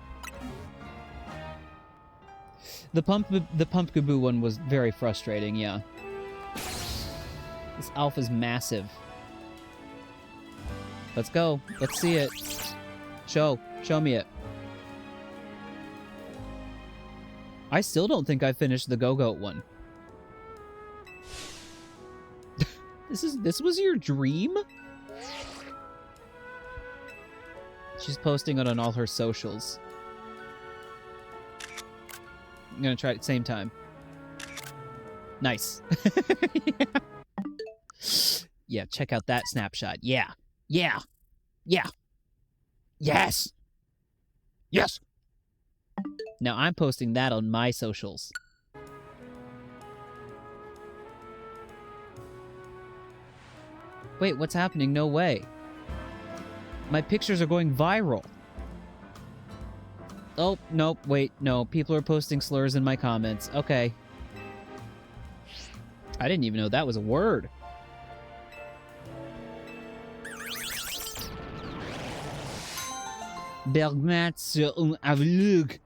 The Pumpkaboo one was very frustrating, yeah. This alpha's massive. Let's go. Let's see it. Show me it. I still don't think I finished the Go-Goat one. This was your dream? She's posting it on all her socials. I'm gonna try it at the same time. Nice. Yeah. Yeah, check out that snapshot. Yeah. Yeah. Yeah. Yes. Yes. Now I'm posting that on my socials. Wait, what's happening? No way. My pictures are going viral. Oh, nope, wait, no. People are posting slurs in my comments. Okay. I didn't even know that was a word. Bergmat sur un avlug.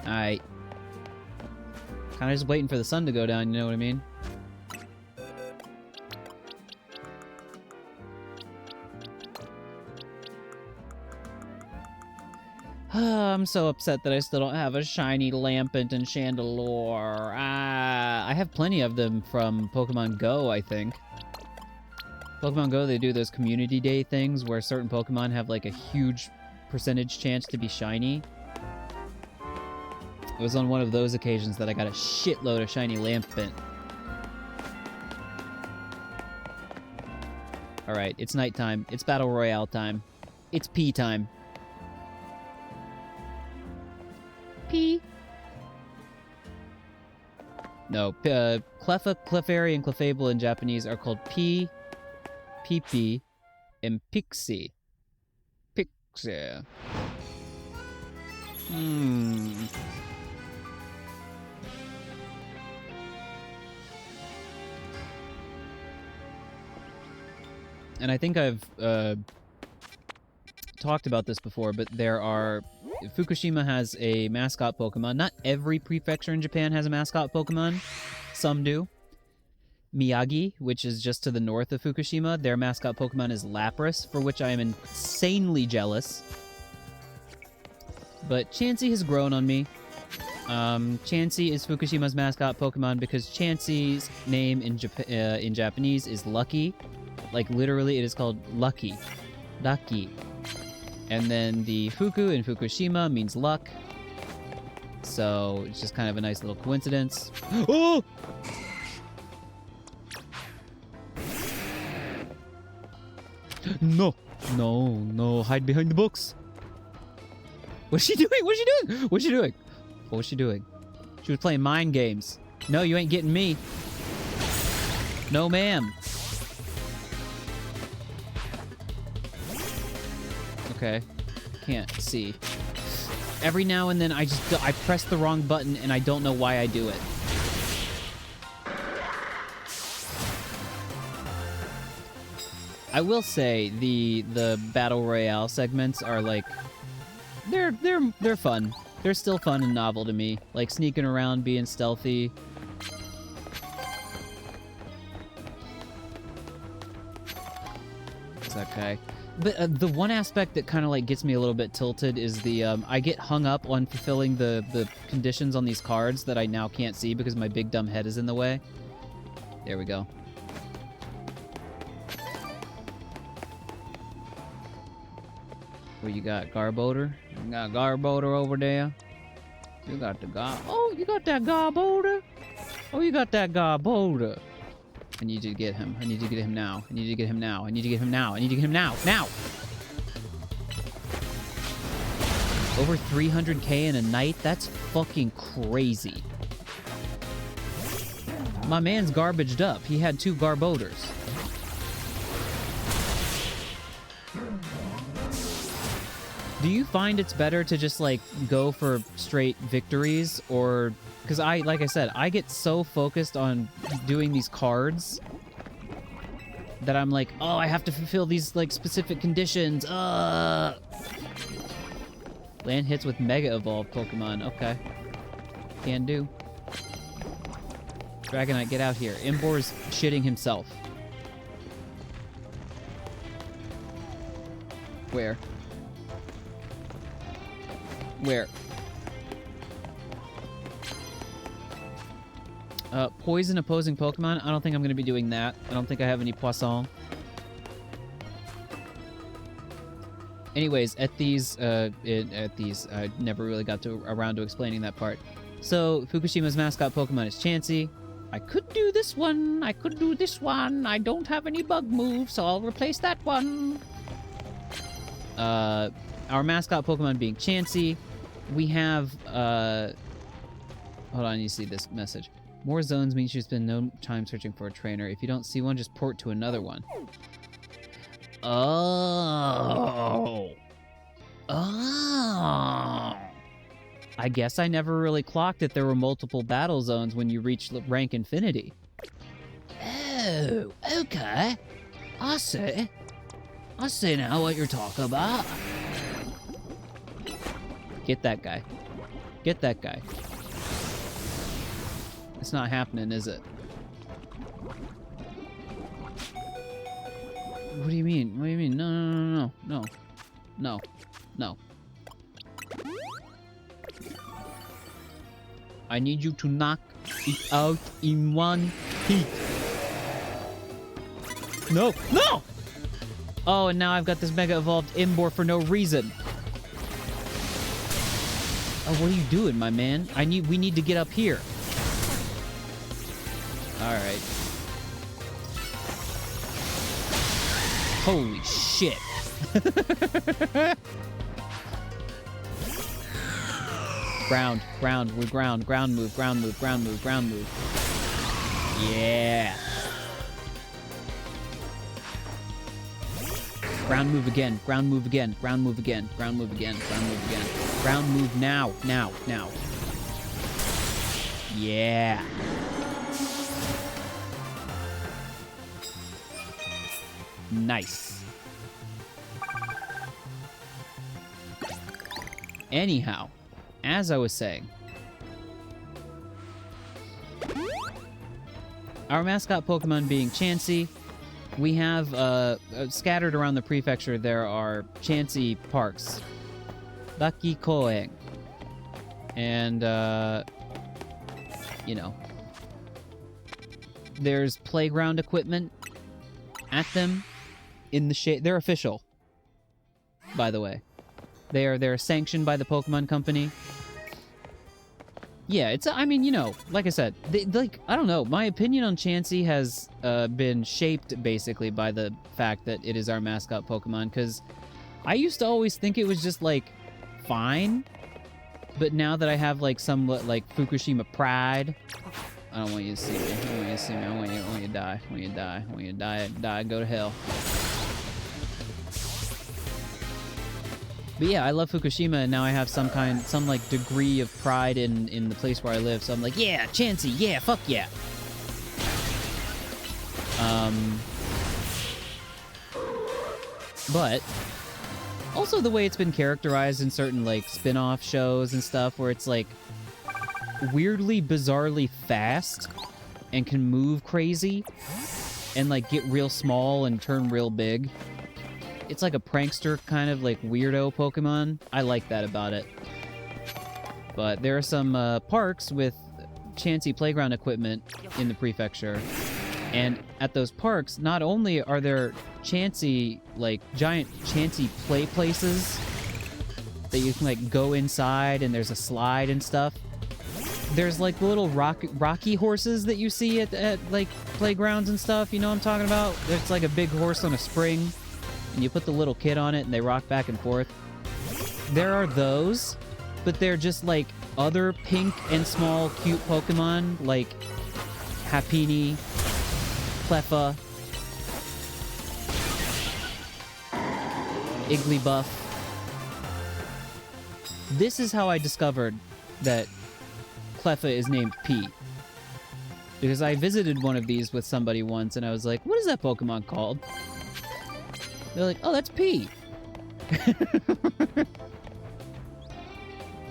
Alright. Kinda just waiting for the sun to go down, you know what I mean? I'm so upset that I still don't have a shiny Lampent and Chandelure. I have plenty of them from Pokemon Go, I think. Pokemon Go, they do those community day things where certain Pokemon have like a huge percentage chance to be shiny. It was on one of those occasions that I got a shitload of shiny Lampent. Alright, it's nighttime. It's Battle Royale time. It's pee time. Pee. No, Cleffa, Clefairy, and Clefable in Japanese are called Pee, Pee-Pee, and Pixie. Pixie. And I think I've talked about this before, but Fukushima has a mascot Pokemon. Not every prefecture in Japan has a mascot Pokemon. Some do. Miyagi, which is just to the north of Fukushima, their mascot Pokemon is Lapras, for which I am insanely jealous. But Chansey has grown on me. Chansey is Fukushima's mascot Pokemon because Chansey's name in Japanese is Lucky. Like, literally, it is called Lucky. Lucky. And then the Fuku in Fukushima means luck. So, it's just kind of a nice little coincidence. Oh! No. No, no. Hide behind the books. What's she doing? What's she doing? What's she doing? What was she doing? She was playing mind games. No, you ain't getting me. No, ma'am. Okay. Can't see. Every now and then I press the wrong button and I don't know why I do it. I will say the Battle Royale segments are like they're fun. They're still fun and novel to me. Like sneaking around, being stealthy. It's okay. But the one aspect that kind of like gets me a little bit tilted is the I get hung up on fulfilling the conditions on these cards that I now can't see because my big dumb head is in the way. There we go. What you got, Garbodor? You got Garbodor over there. You got the Oh, you got that Garbodor. Oh, you got that Garbodor. I need you to get him. I need you to get him now. I need you to get him now. I need you to get him now. I need you to get him now. Now! Over 300k in a night? That's fucking crazy. My man's garbaged up. He had 2 Garbodors. Do you find it's better to just, like, go for straight victories? Or... Because like I said, I get so focused on doing these cards that I'm like, oh, I have to fulfill these, like, specific conditions. Land hits with Mega Evolved Pokemon. Okay. Can do. Dragonite, get out here. Imbor's shitting himself. Where? Where? Poison opposing Pokemon? I don't think I'm going to be doing that. I don't think I have any Poisson. Anyways, at these, I never really got around to explaining that part. So, Fukushima's mascot Pokemon is Chansey. I could do this one. I could do this one. I don't have any bug moves, so I'll replace that one. Our mascot Pokemon being Chansey. We have, hold on, you see this message. More zones means you spend no time searching for a trainer. If you don't see one, just port to another one. Oh. Oh. I guess I never really clocked that there were multiple battle zones when you reach rank infinity. Oh, okay. I see. I see now what you're talking about. Get that guy. Get that guy. It's not happening, is it? What do you mean? What do you mean? No, no, no, no, no. No. No. I need you to knock it out in one hit. No! No! Oh, and now I've got this Mega Evolved Imbor for no reason. Oh, what are you doing, my man? We need to get up here. Alright. Holy shit. Ground move. Yeah. Ground move again. Ground move now. Yeah. Nice. Anyhow, as I was saying, our mascot Pokemon being Chansey, we have scattered around the prefecture there are Chansey parks. Lucky Koeng. And, you know, there's playground equipment at them in the shade. They're official, by the way. They're sanctioned by the Pokemon Company. Yeah, it's, I mean, you know, like I said, I don't know, my opinion on Chansey has been shaped basically by the fact that it is our mascot Pokemon, because I used to always think it was just, like, fine, but now that I have, like, somewhat, like, Fukushima pride, I don't want you to see me, I want you to die, I want you to die, go to hell. But yeah, I love Fukushima, and now I have some like degree of pride in the place where I live. So I'm like, yeah, Chansey, yeah, fuck yeah. But also the way it's been characterized in certain like spin-off shows and stuff, where it's like weirdly, bizarrely fast and can move crazy and like get real small and turn real big. It's like a prankster kind of like weirdo Pokemon. I like that about it. But there are some parks with Chansey playground equipment in the prefecture. And at those parks, not only are there Chansey, like giant Chansey play places that you can like go inside and there's a slide and stuff. There's like the little rocky horses that you see at like playgrounds and stuff. You know what I'm talking about? It's like a big horse on a spring. And you put the little kid on it and they rock back and forth. There are those, but they're just like other pink and small cute Pokemon like Happiny, Cleffa, Igglybuff. This is how I discovered that Cleffa is named P. Because I visited one of these with somebody once and I was like, what is that Pokemon called? They're like, oh, that's P.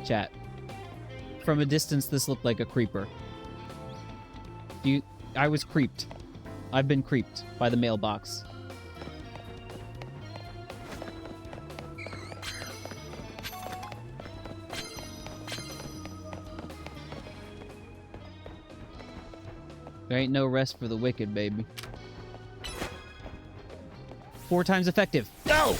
Chat. From a distance, this looked like a creeper. I was creeped. I've been creeped by the mailbox. There ain't no rest for the wicked, baby. 4 times effective. Go!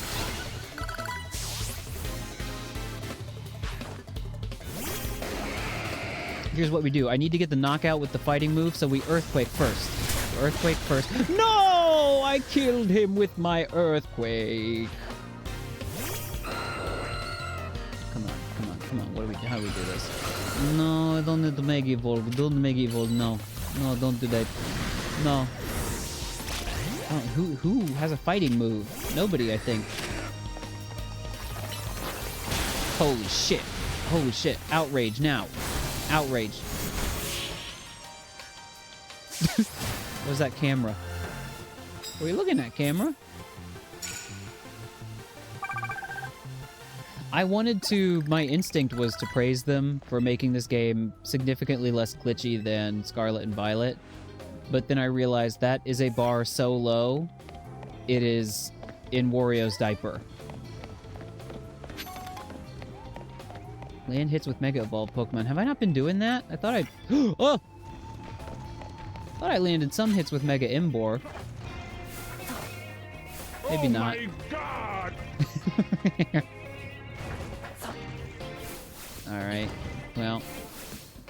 Here's what we do. I need to get the knockout with the fighting move, so we earthquake first. Earthquake first. No! I killed him with my earthquake. Come on. How do we do this? No, I don't need to make evolve. Don't make evolve. No, don't do that. No. Oh, who has a fighting move? Nobody, I think. Holy shit. Outrage now. Outrage. What's that camera? What are you looking at, camera? My instinct was to praise them for making this game significantly less glitchy than Scarlet and Violet. But then I realized that is a bar so low, it is in Wario's diaper. Land hits with Mega Evolved Pokemon. Have I not been doing that? I thought oh! Thought I landed some hits with Mega Imbor. Maybe not. Oh my God! Alright. Well,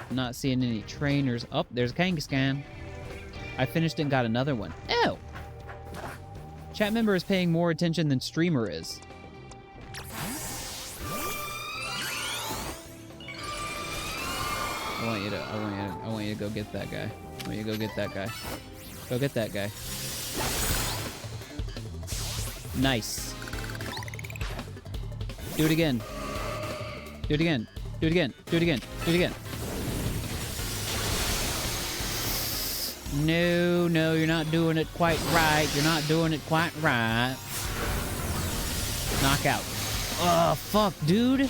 I'm not seeing any trainers. Oh, there's a Kangaskhan. I finished and got another one. Ew! Chat member is paying more attention than streamer is. I want you to go get that guy. I want you to go get that guy. Go get that guy. Nice. Do it again. Do it again. Do it again. Do it again. Do it again. No, you're not doing it quite right. You're not doing it quite right. Knockout. Oh, fuck, dude.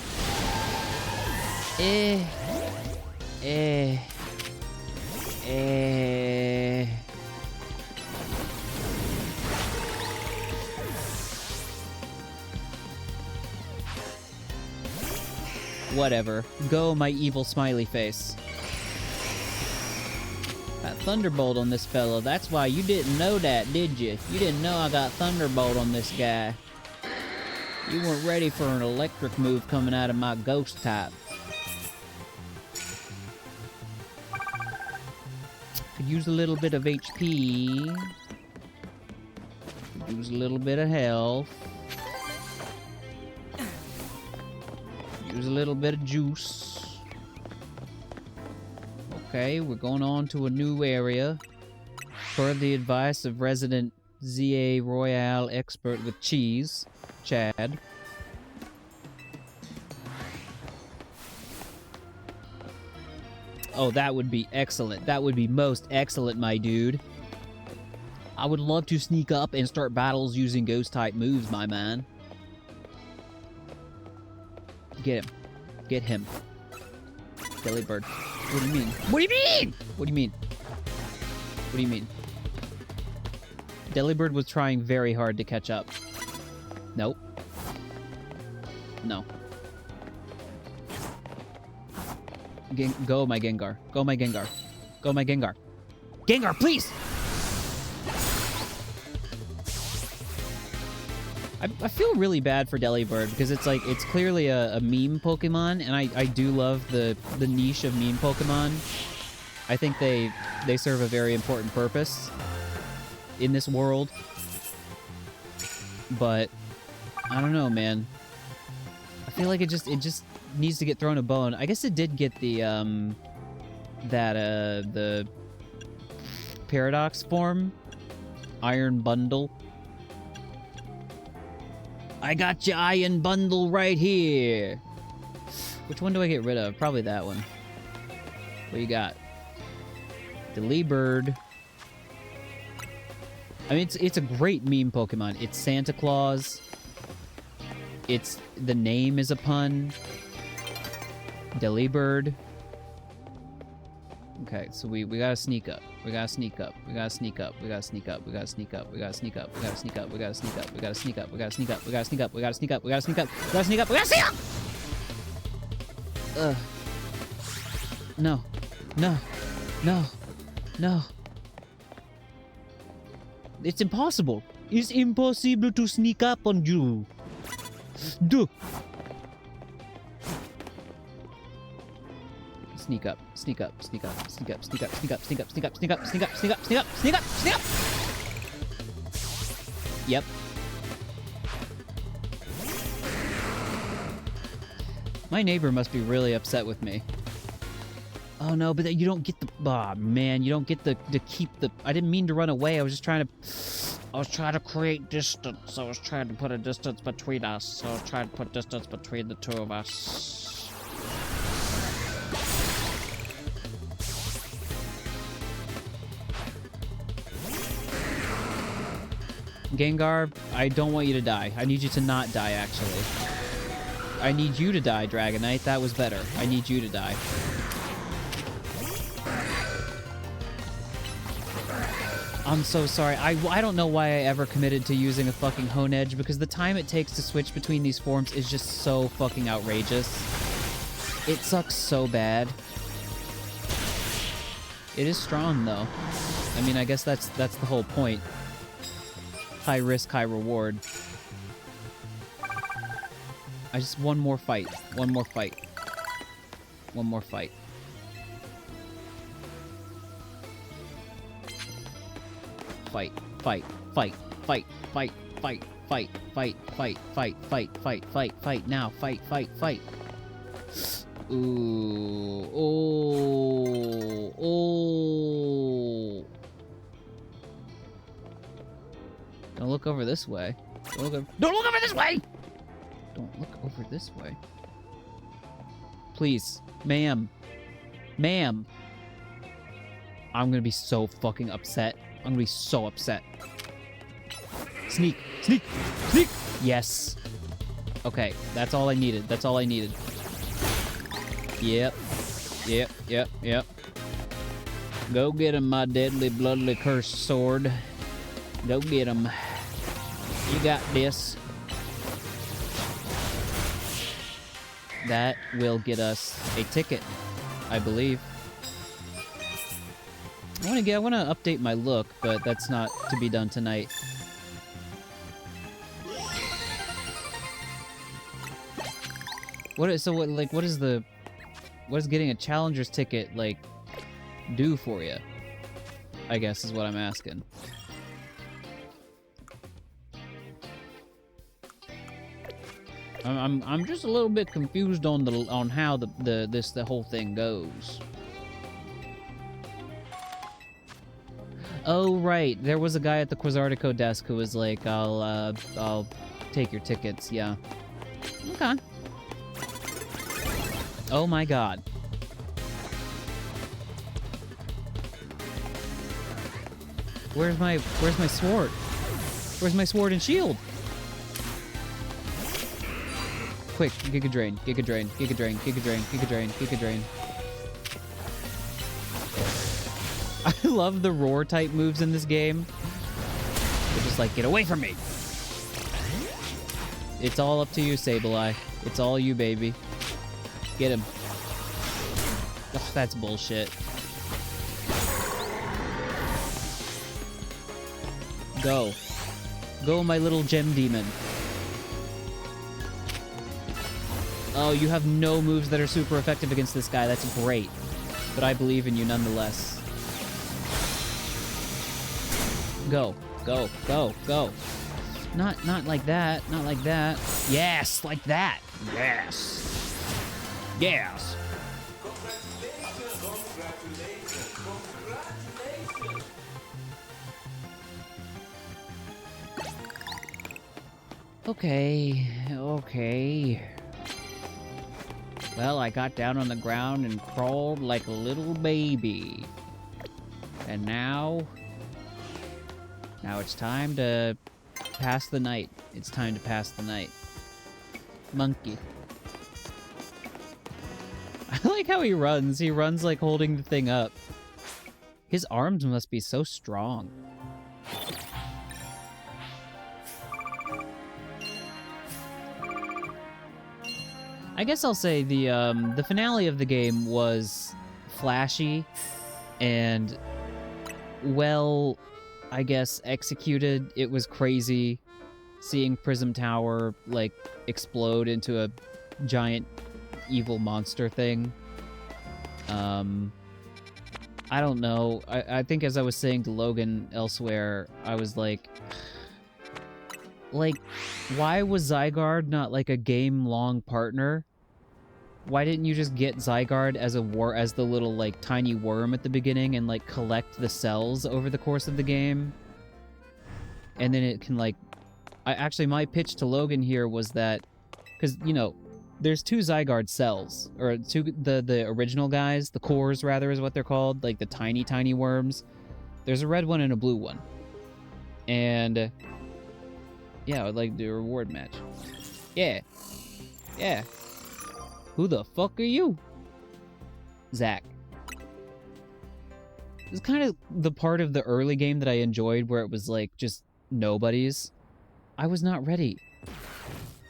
Whatever. Go, my evil smiley face. Got Thunderbolt on this fellow. That's why you didn't know that, did you? You didn't know I got Thunderbolt on this guy. You weren't ready for an electric move coming out of my ghost type. Could use a little bit of HP. Could use a little bit of health. Use a little bit of juice. Okay, we're going on to a new area. Per the advice of resident ZA Royale expert with cheese, Chad. Oh, that would be excellent. That would be most excellent, my dude. I would love to sneak up and start battles using ghost-type moves, my man. Get him. Get him. Delibird. What do you mean? What do you mean? What do you mean? What do you mean? Delibird was trying very hard to catch up. Nope. No. Go, my Gengar. Go, my Gengar. Go, my Gengar. Gengar, please! I feel really bad for Delibird because it's like, it's clearly a meme Pokemon, and I do love the niche of meme Pokemon. I think they serve a very important purpose in this world. But I don't know, man. I feel like it just needs to get thrown a bone. I guess it did get the the Paradox form, Iron Bundle. I got your Iron Bundle right here. Which one do I get rid of? Probably that one. What you got? Delibird. I mean, it's a great meme Pokemon. It's Santa Claus. The name is a pun. Delibird. Okay, so we gotta sneak up. We gotta sneak up. We gotta sneak up. We gotta sneak up. We gotta sneak up. We gotta sneak up. We gotta sneak up. We gotta sneak up. We gotta sneak up. We gotta sneak up. We gotta sneak up. We gotta sneak up. We gotta sneak up. We gotta sneak up. We gotta sneak up. Ugh. No. No. No. No. It's impossible. It's impossible to sneak up on you. Duh. Sneak up, sneak up, sneak up, sneak up, sneak up, sneak up, sneak up, sneak up, sneak up, sneak up, sneak up, sneak up, sneak up, sneak up! Yep. My neighbor must be really upset with me. Oh no, but you don't get the... Aw, man, you don't get to keep the... I didn't mean to run away, I was just trying to... I was trying to create distance. I was trying to put a distance between us. I was trying to put distance between the two of us. Gengar, I don't want you to die. I need you to not die, actually. I need you to die, Dragonite. That was better. I need you to die. I'm so sorry. I don't know why I ever committed to using a fucking Hone Edge, because the time it takes to switch between these forms is just so fucking outrageous. It sucks so bad. It is strong, though. I mean, I guess that's the whole point. High risk, high reward. I just... one more fight. One more fight. One more fight. Fight, fight, fight, fight, fight, fight, fight, fight, fight, fight, fight, fight, fight, fight, now, fight, fight, fight. Ooh, oh, oh. Don't look over this way. Don't look over this way! Don't look over this way. Please, ma'am. Ma'am. I'm gonna be so fucking upset. I'm gonna be so upset. Sneak! Sneak! Sneak! Yes. Okay, that's all I needed. That's all I needed. Yep. Yep, yep, yep. Go get him, my deadly, bloodly, cursed sword. Go get him. You got this. That will get us a ticket, I believe. I want to update my look, but that's not to be done tonight. What is getting a challenger's ticket like do for you? I guess is what I'm asking. I'm just a little bit confused on how the whole thing goes. Oh right, there was a guy at the Quasartico desk who was like, I'll take your tickets. Yeah. Okay. Oh my god. Where's my sword? Where's my sword and shield? Quick, Giga Drain, Giga Drain, Giga Drain, Giga Drain, Giga Drain, Giga Drain. I love the roar type moves in this game. They're just like, get away from me! It's all up to you, Sableye. It's all you, baby. Get him. Ugh, that's bullshit. Go. Go, my little gem demon. Oh, you have no moves that are super effective against this guy. That's great. But I believe in you nonetheless. Go. Go. Go. Go. Not like that. Not like that. Yes! Like that! Yes! Yes! Okay. Okay. Well, I got down on the ground and crawled like a little baby. And now it's time to pass the night. It's time to pass the night. Monkey. I like how he runs. He runs like holding the thing up. His arms must be so strong. I guess I'll say the finale of the game was flashy and well, I guess, executed. It was crazy seeing Prism Tower like explode into a giant evil monster thing. I don't know. I think as I was saying to Logan elsewhere, I was like, why was Zygarde not like a game-long partner? Why didn't you just get Zygarde as the little like tiny worm at the beginning and like collect the cells over the course of the game? And then it can like, actually my pitch to Logan here was that, because you know, there's 2 Zygarde cells, or the original guys, the cores rather is what they're called, like the tiny worms. There's a red one and a blue one. And yeah, I would like to do a reward match. Yeah. Yeah. Who the fuck are you? Zach. It's kind of the part of the early game that I enjoyed where it was like just nobodies. I was not ready.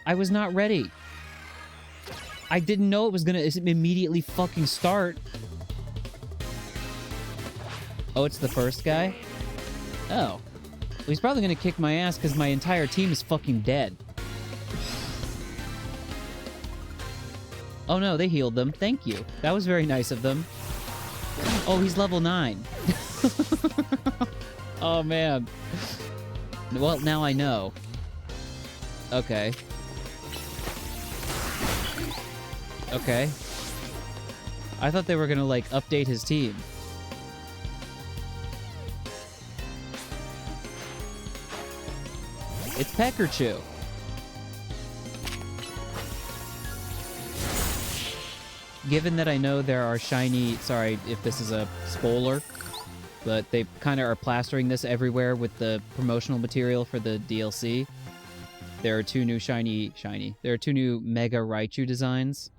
I was not ready. I didn't know it was gonna immediately fucking start. Oh, it's the first guy? Oh. Well, he's probably gonna kick my ass because my entire team is fucking dead. Oh no, they healed them. Thank you. That was very nice of them. Oh, he's level 9. Oh, man. Well, now I know. Okay. Okay. I thought they were gonna, like, update his team. It's Pikachu. Given that I know there are shiny... Sorry if this is a spoiler, but they kind of are plastering this everywhere with the promotional material for the DLC. There are 2 new shiny... There are 2 new Mega Raichu designs.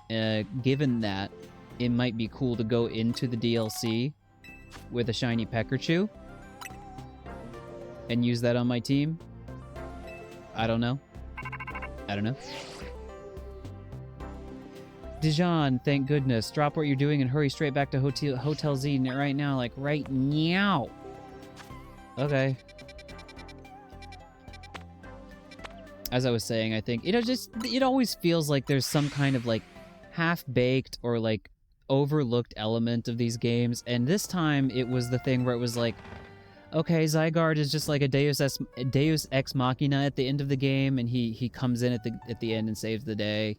Given that, it might be cool to go into the DLC with a shiny Pikachu and use that on my team. I don't know. I don't know. Dijon, thank goodness. Drop what you're doing and hurry straight back to Hotel Z right now, like right now. Okay. As I was saying, I think, it always feels like there's some kind of like half-baked or like overlooked element of these games, and this time it was the thing where it was like, okay, Zygarde is just like a Deus Ex Machina at the end of the game, and he comes in at the end and saves the day.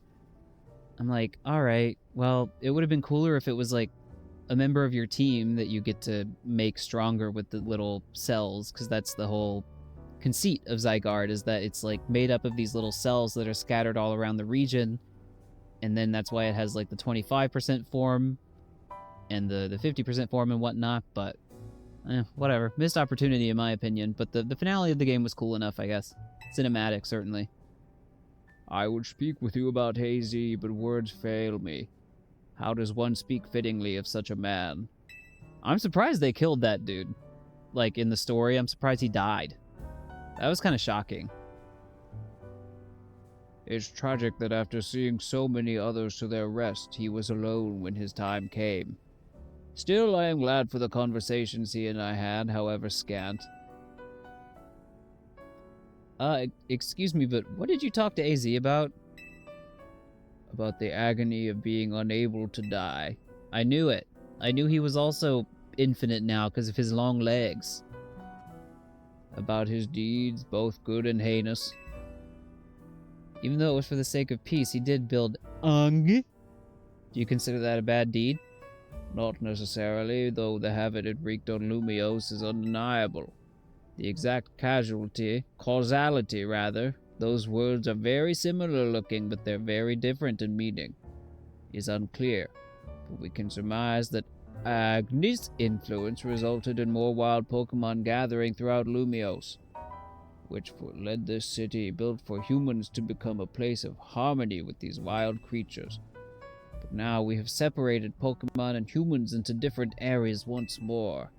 I'm like, all right, well, it would have been cooler if it was like a member of your team that you get to make stronger with the little cells, because that's the whole conceit of Zygarde, is that it's like made up of these little cells that are scattered all around the region, and then that's why it has like the 25% form and the 50% form and whatnot, but whatever. Missed opportunity in my opinion, but the finale of the game was cool enough, I guess. Cinematic, certainly. I would speak with you about Hazy, but words fail me. How does one speak fittingly of such a man? I'm surprised they killed that dude. Like, in the story, I'm surprised he died. That was kind of shocking. It's tragic that after seeing so many others to their rest, he was alone when his time came. Still, I am glad for the conversations he and I had, however scant. Excuse me, but what did you talk to AZ about? About the agony of being unable to die. I knew it. I knew he was also infinite now because of his long legs. About his deeds, both good and heinous. Even though it was for the sake of peace, he did build Ung. Do you consider that a bad deed? Not necessarily, though the havoc it wreaked on Lumiose is undeniable. The exact causality rather, those words are very similar looking, but they're very different in meaning, is unclear. But we can surmise that Agni's influence resulted in more wild Pokemon gathering throughout Lumiose, which led this city built for humans to become a place of harmony with these wild creatures. But now we have separated Pokemon and humans into different areas once more.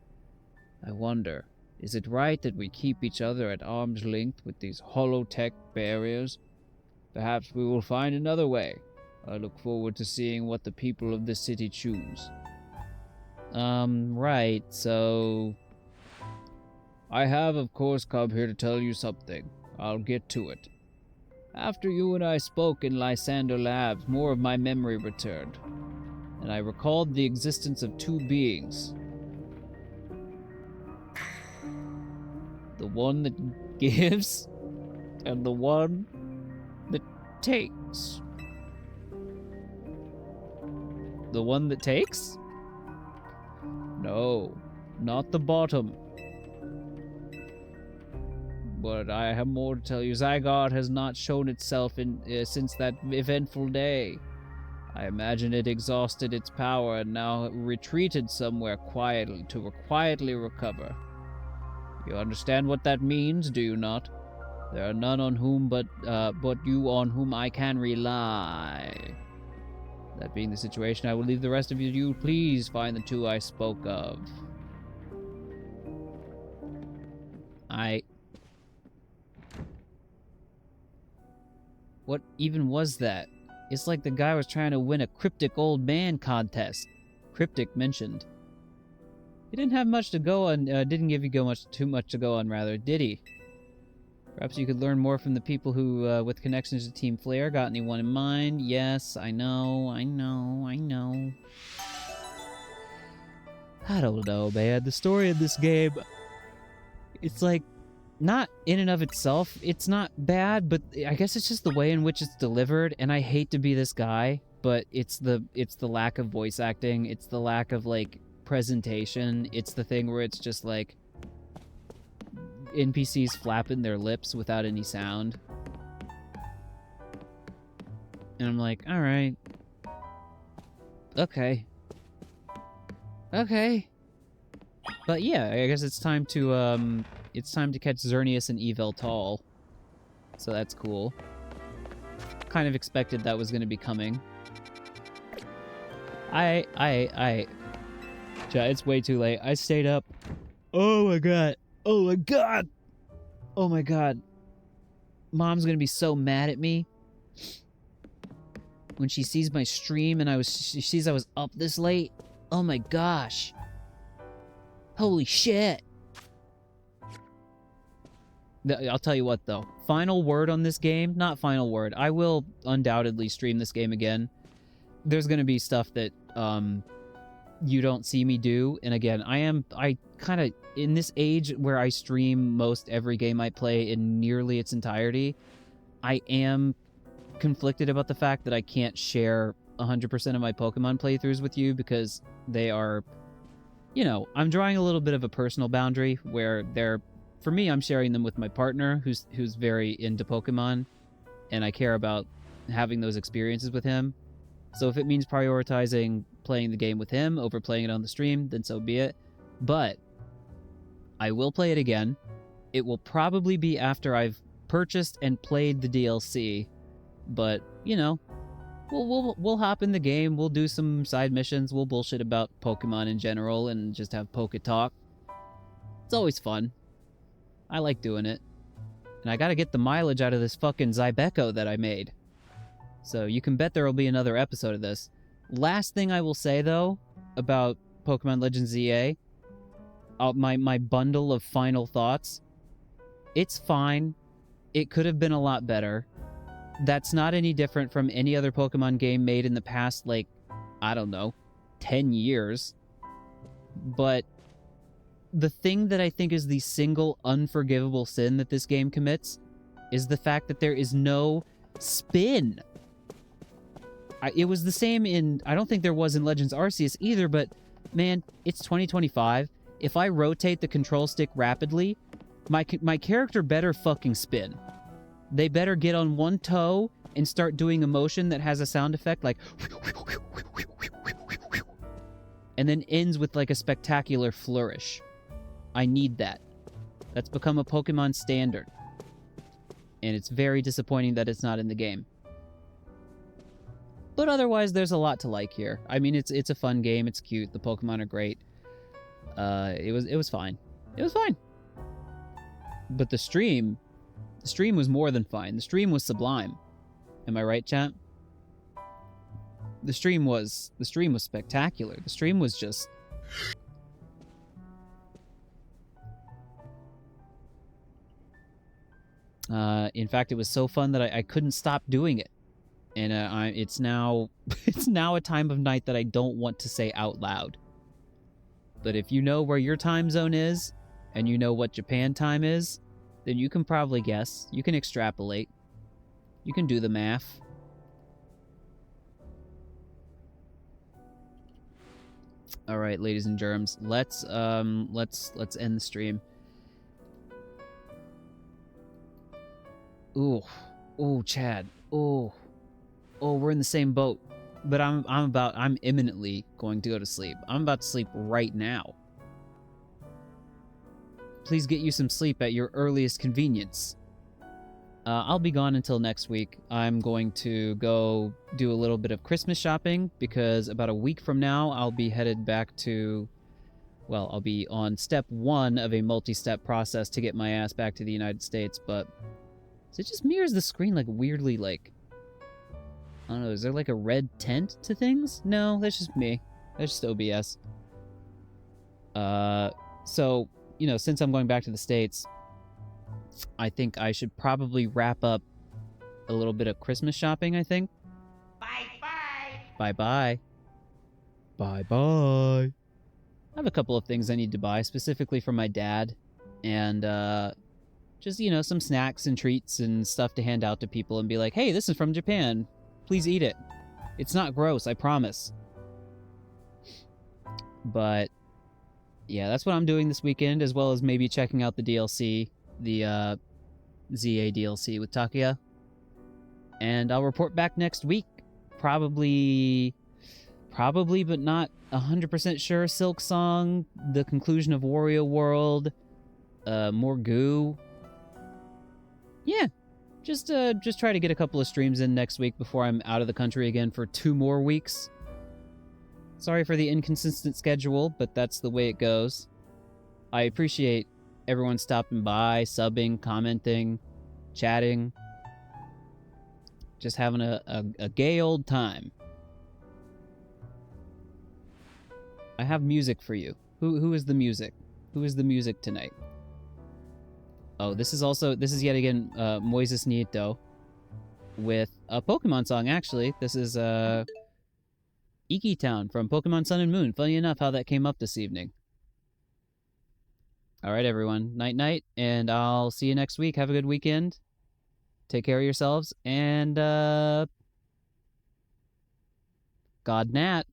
I wonder, is it right that we keep each other at arm's length with these holotech barriers? Perhaps we will find another way. I look forward to seeing what the people of this city choose. Right, so... I have, of course, come here to tell you something. I'll get to it. After you and I spoke in Lysander Labs, more of my memory returned. and I recalled the existence of two beings. The one that gives, and the one that takes. The one that takes? No, not the bottom. But I have more to tell you. Zygarde has not shown itself since that eventful day. I imagine it exhausted its power and now retreated somewhere quietly to quietly recover. You understand what that means, do you not? There are none on whom but you on whom I can rely. That being the situation, I will leave the rest of you. Please find the two I spoke of. What even was that? It's like the guy was trying to win a cryptic old man contest. Cryptic mentioned. He didn't have much to go on, didn't give you too much to go on, rather, did he? Perhaps you could learn more from the people who, with connections to Team Flare. Got anyone in mind? Yes, I know. I don't know, man. The story of this game, it's like, not in and of itself, it's not bad, but I guess it's just the way in which it's delivered, and I hate to be this guy, but it's the lack of voice acting, it's the lack of, like, presentation, it's the thing where it's just, like, NPCs flapping their lips without any sound. And I'm like, alright. Okay. But yeah, I guess it's time to catch Xerneas and Yveltal. So that's cool. Kind of expected that was going to be coming. It's way too late. I stayed up. Oh my god. Mom's going to be so mad at me when she sees my stream and she sees I was up this late. Oh my gosh. Holy shit. I'll tell you what, though. Final word on this game? Not final word. I will undoubtedly stream this game again. There's going to be stuff that you don't see me do. And again, I kind of, in this age where I stream most every game I play in nearly its entirety, I am conflicted about the fact that I can't share 100% of my Pokemon playthroughs with you because they are, you know, I'm drawing a little bit of a personal boundary where for me, I'm sharing them with my partner who's very into Pokemon, and I care about having those experiences with him. So if it means prioritizing playing the game with him over playing it on the stream, then so be it. But I will play it again. It will probably be after I've purchased and played the DLC, but, you know, we'll hop in the game, we'll do some side missions, we'll bullshit about Pokemon in general, and just have Poke Talk. It's always fun. I like doing it. And I gotta get the mileage out of this fucking Zybeco that I made. So you can bet there will be another episode of this. Last thing I will say, though, about Pokemon Legends ZA, my bundle of final thoughts, it's fine. It could have been a lot better. That's not any different from any other Pokemon game made in the past, like, I don't know, 10 years. But the thing that I think is the single unforgivable sin that this game commits is the fact that there is no spin. It was the same in... I don't think there was in Legends Arceus either, but, man, it's 2025. If I rotate the control stick rapidly, my character better fucking spin. They better get on one toe and start doing a motion that has a sound effect like... and then ends with, like, a spectacular flourish. I need that. That's become a Pokemon standard. And it's very disappointing that it's not in the game. But otherwise, there's a lot to like here. I mean, it's a fun game. It's cute. The Pokemon are great. It was fine. It was fine. But the stream was more than fine. The stream was sublime. Am I right, chat? The stream was spectacular. The stream was just... in fact, it was so fun that I couldn't stop doing it. and it's now it's now a time of night that I don't want to say out loud. But if you know where your time zone is, and you know what Japan time is, then you can probably guess. You can extrapolate. You can do the math. All right, ladies and germs, let's end the stream. Ooh, Chad. Oh, we're in the same boat. But I'm imminently going to go to sleep. I'm about to sleep right now. Please get you some sleep at your earliest convenience. I'll be gone until next week. I'm going to go do a little bit of Christmas shopping because about a week from now, I'll be headed back to... Well, I'll be on step 1 of a multi-step process to get my ass back to the United States, but... Is it just me or is the screen, like, weirdly, like... I don't know, is there, like, a red tint to things? No, that's just me. That's just OBS. So, you know, since I'm going back to the States... I think I should probably wrap up a little bit of Christmas shopping, I think. Bye-bye. Bye-bye. Bye-bye. I have a couple of things I need to buy, specifically for my dad. And, just, you know, some snacks and treats and stuff to hand out to people and be like, hey, this is from Japan. Please eat it. It's not gross, I promise. But, yeah, that's what I'm doing this weekend, as well as maybe checking out the DLC. The ZA DLC with Takuya. And I'll report back next week. Probably, but not 100% sure. Silk Song, the conclusion of Wario World, more goo. Yeah, just try to get a couple of streams in next week before I'm out of the country again for 2 more weeks. Sorry for the inconsistent schedule, but that's the way it goes. I appreciate everyone stopping by, subbing, commenting, chatting. Just having a gay old time. I have music for you. Who is the music? Who is the music tonight? Oh, this is yet again Moises Nieto with a Pokemon song, actually. This is Iki Town from Pokemon Sun and Moon. Funny enough how that came up this evening. All right, everyone. Night-night, and I'll see you next week. Have a good weekend. Take care of yourselves, and, God Nat.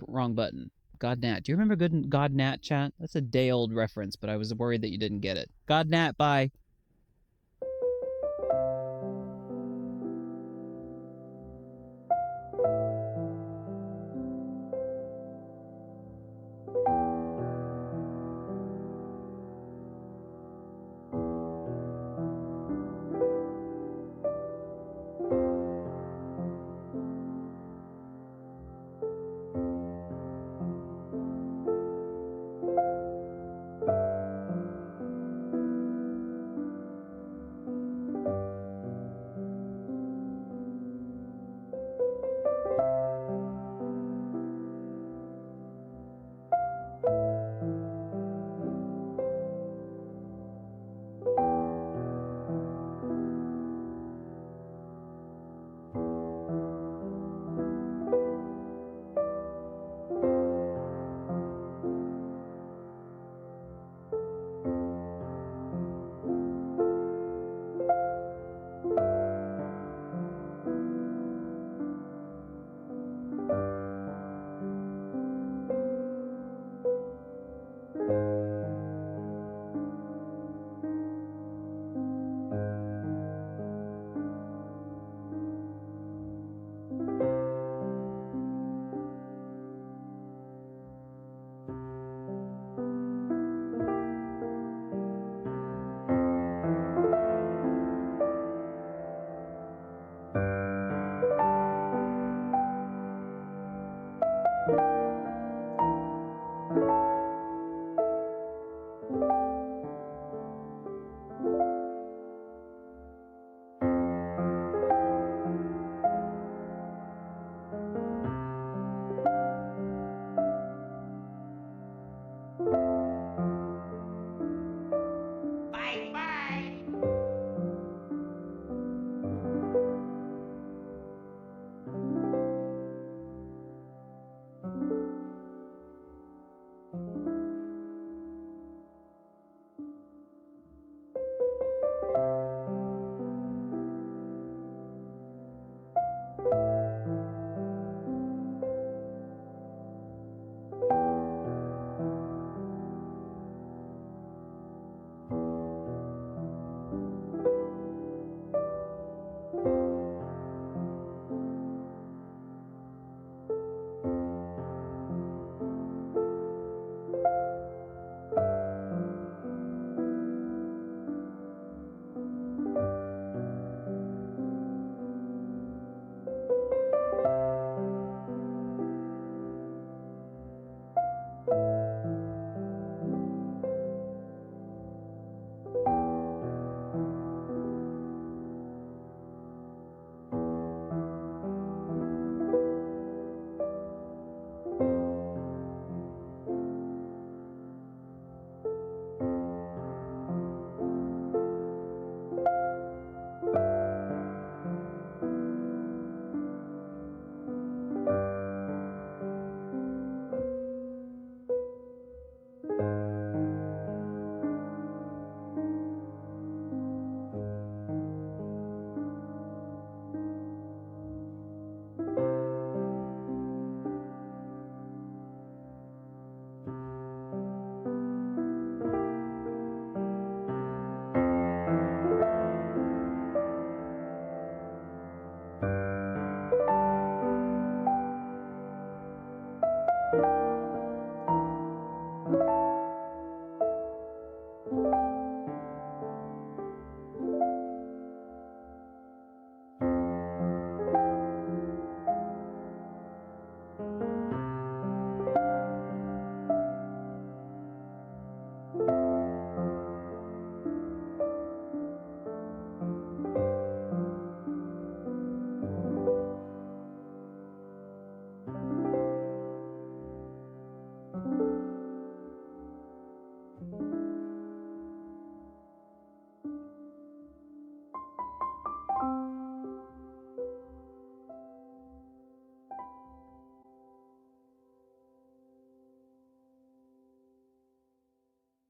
Wrong button. God Nat. Do you remember God Nat, chat? That's a day-old reference, but I was worried that you didn't get it. God Nat, bye. you.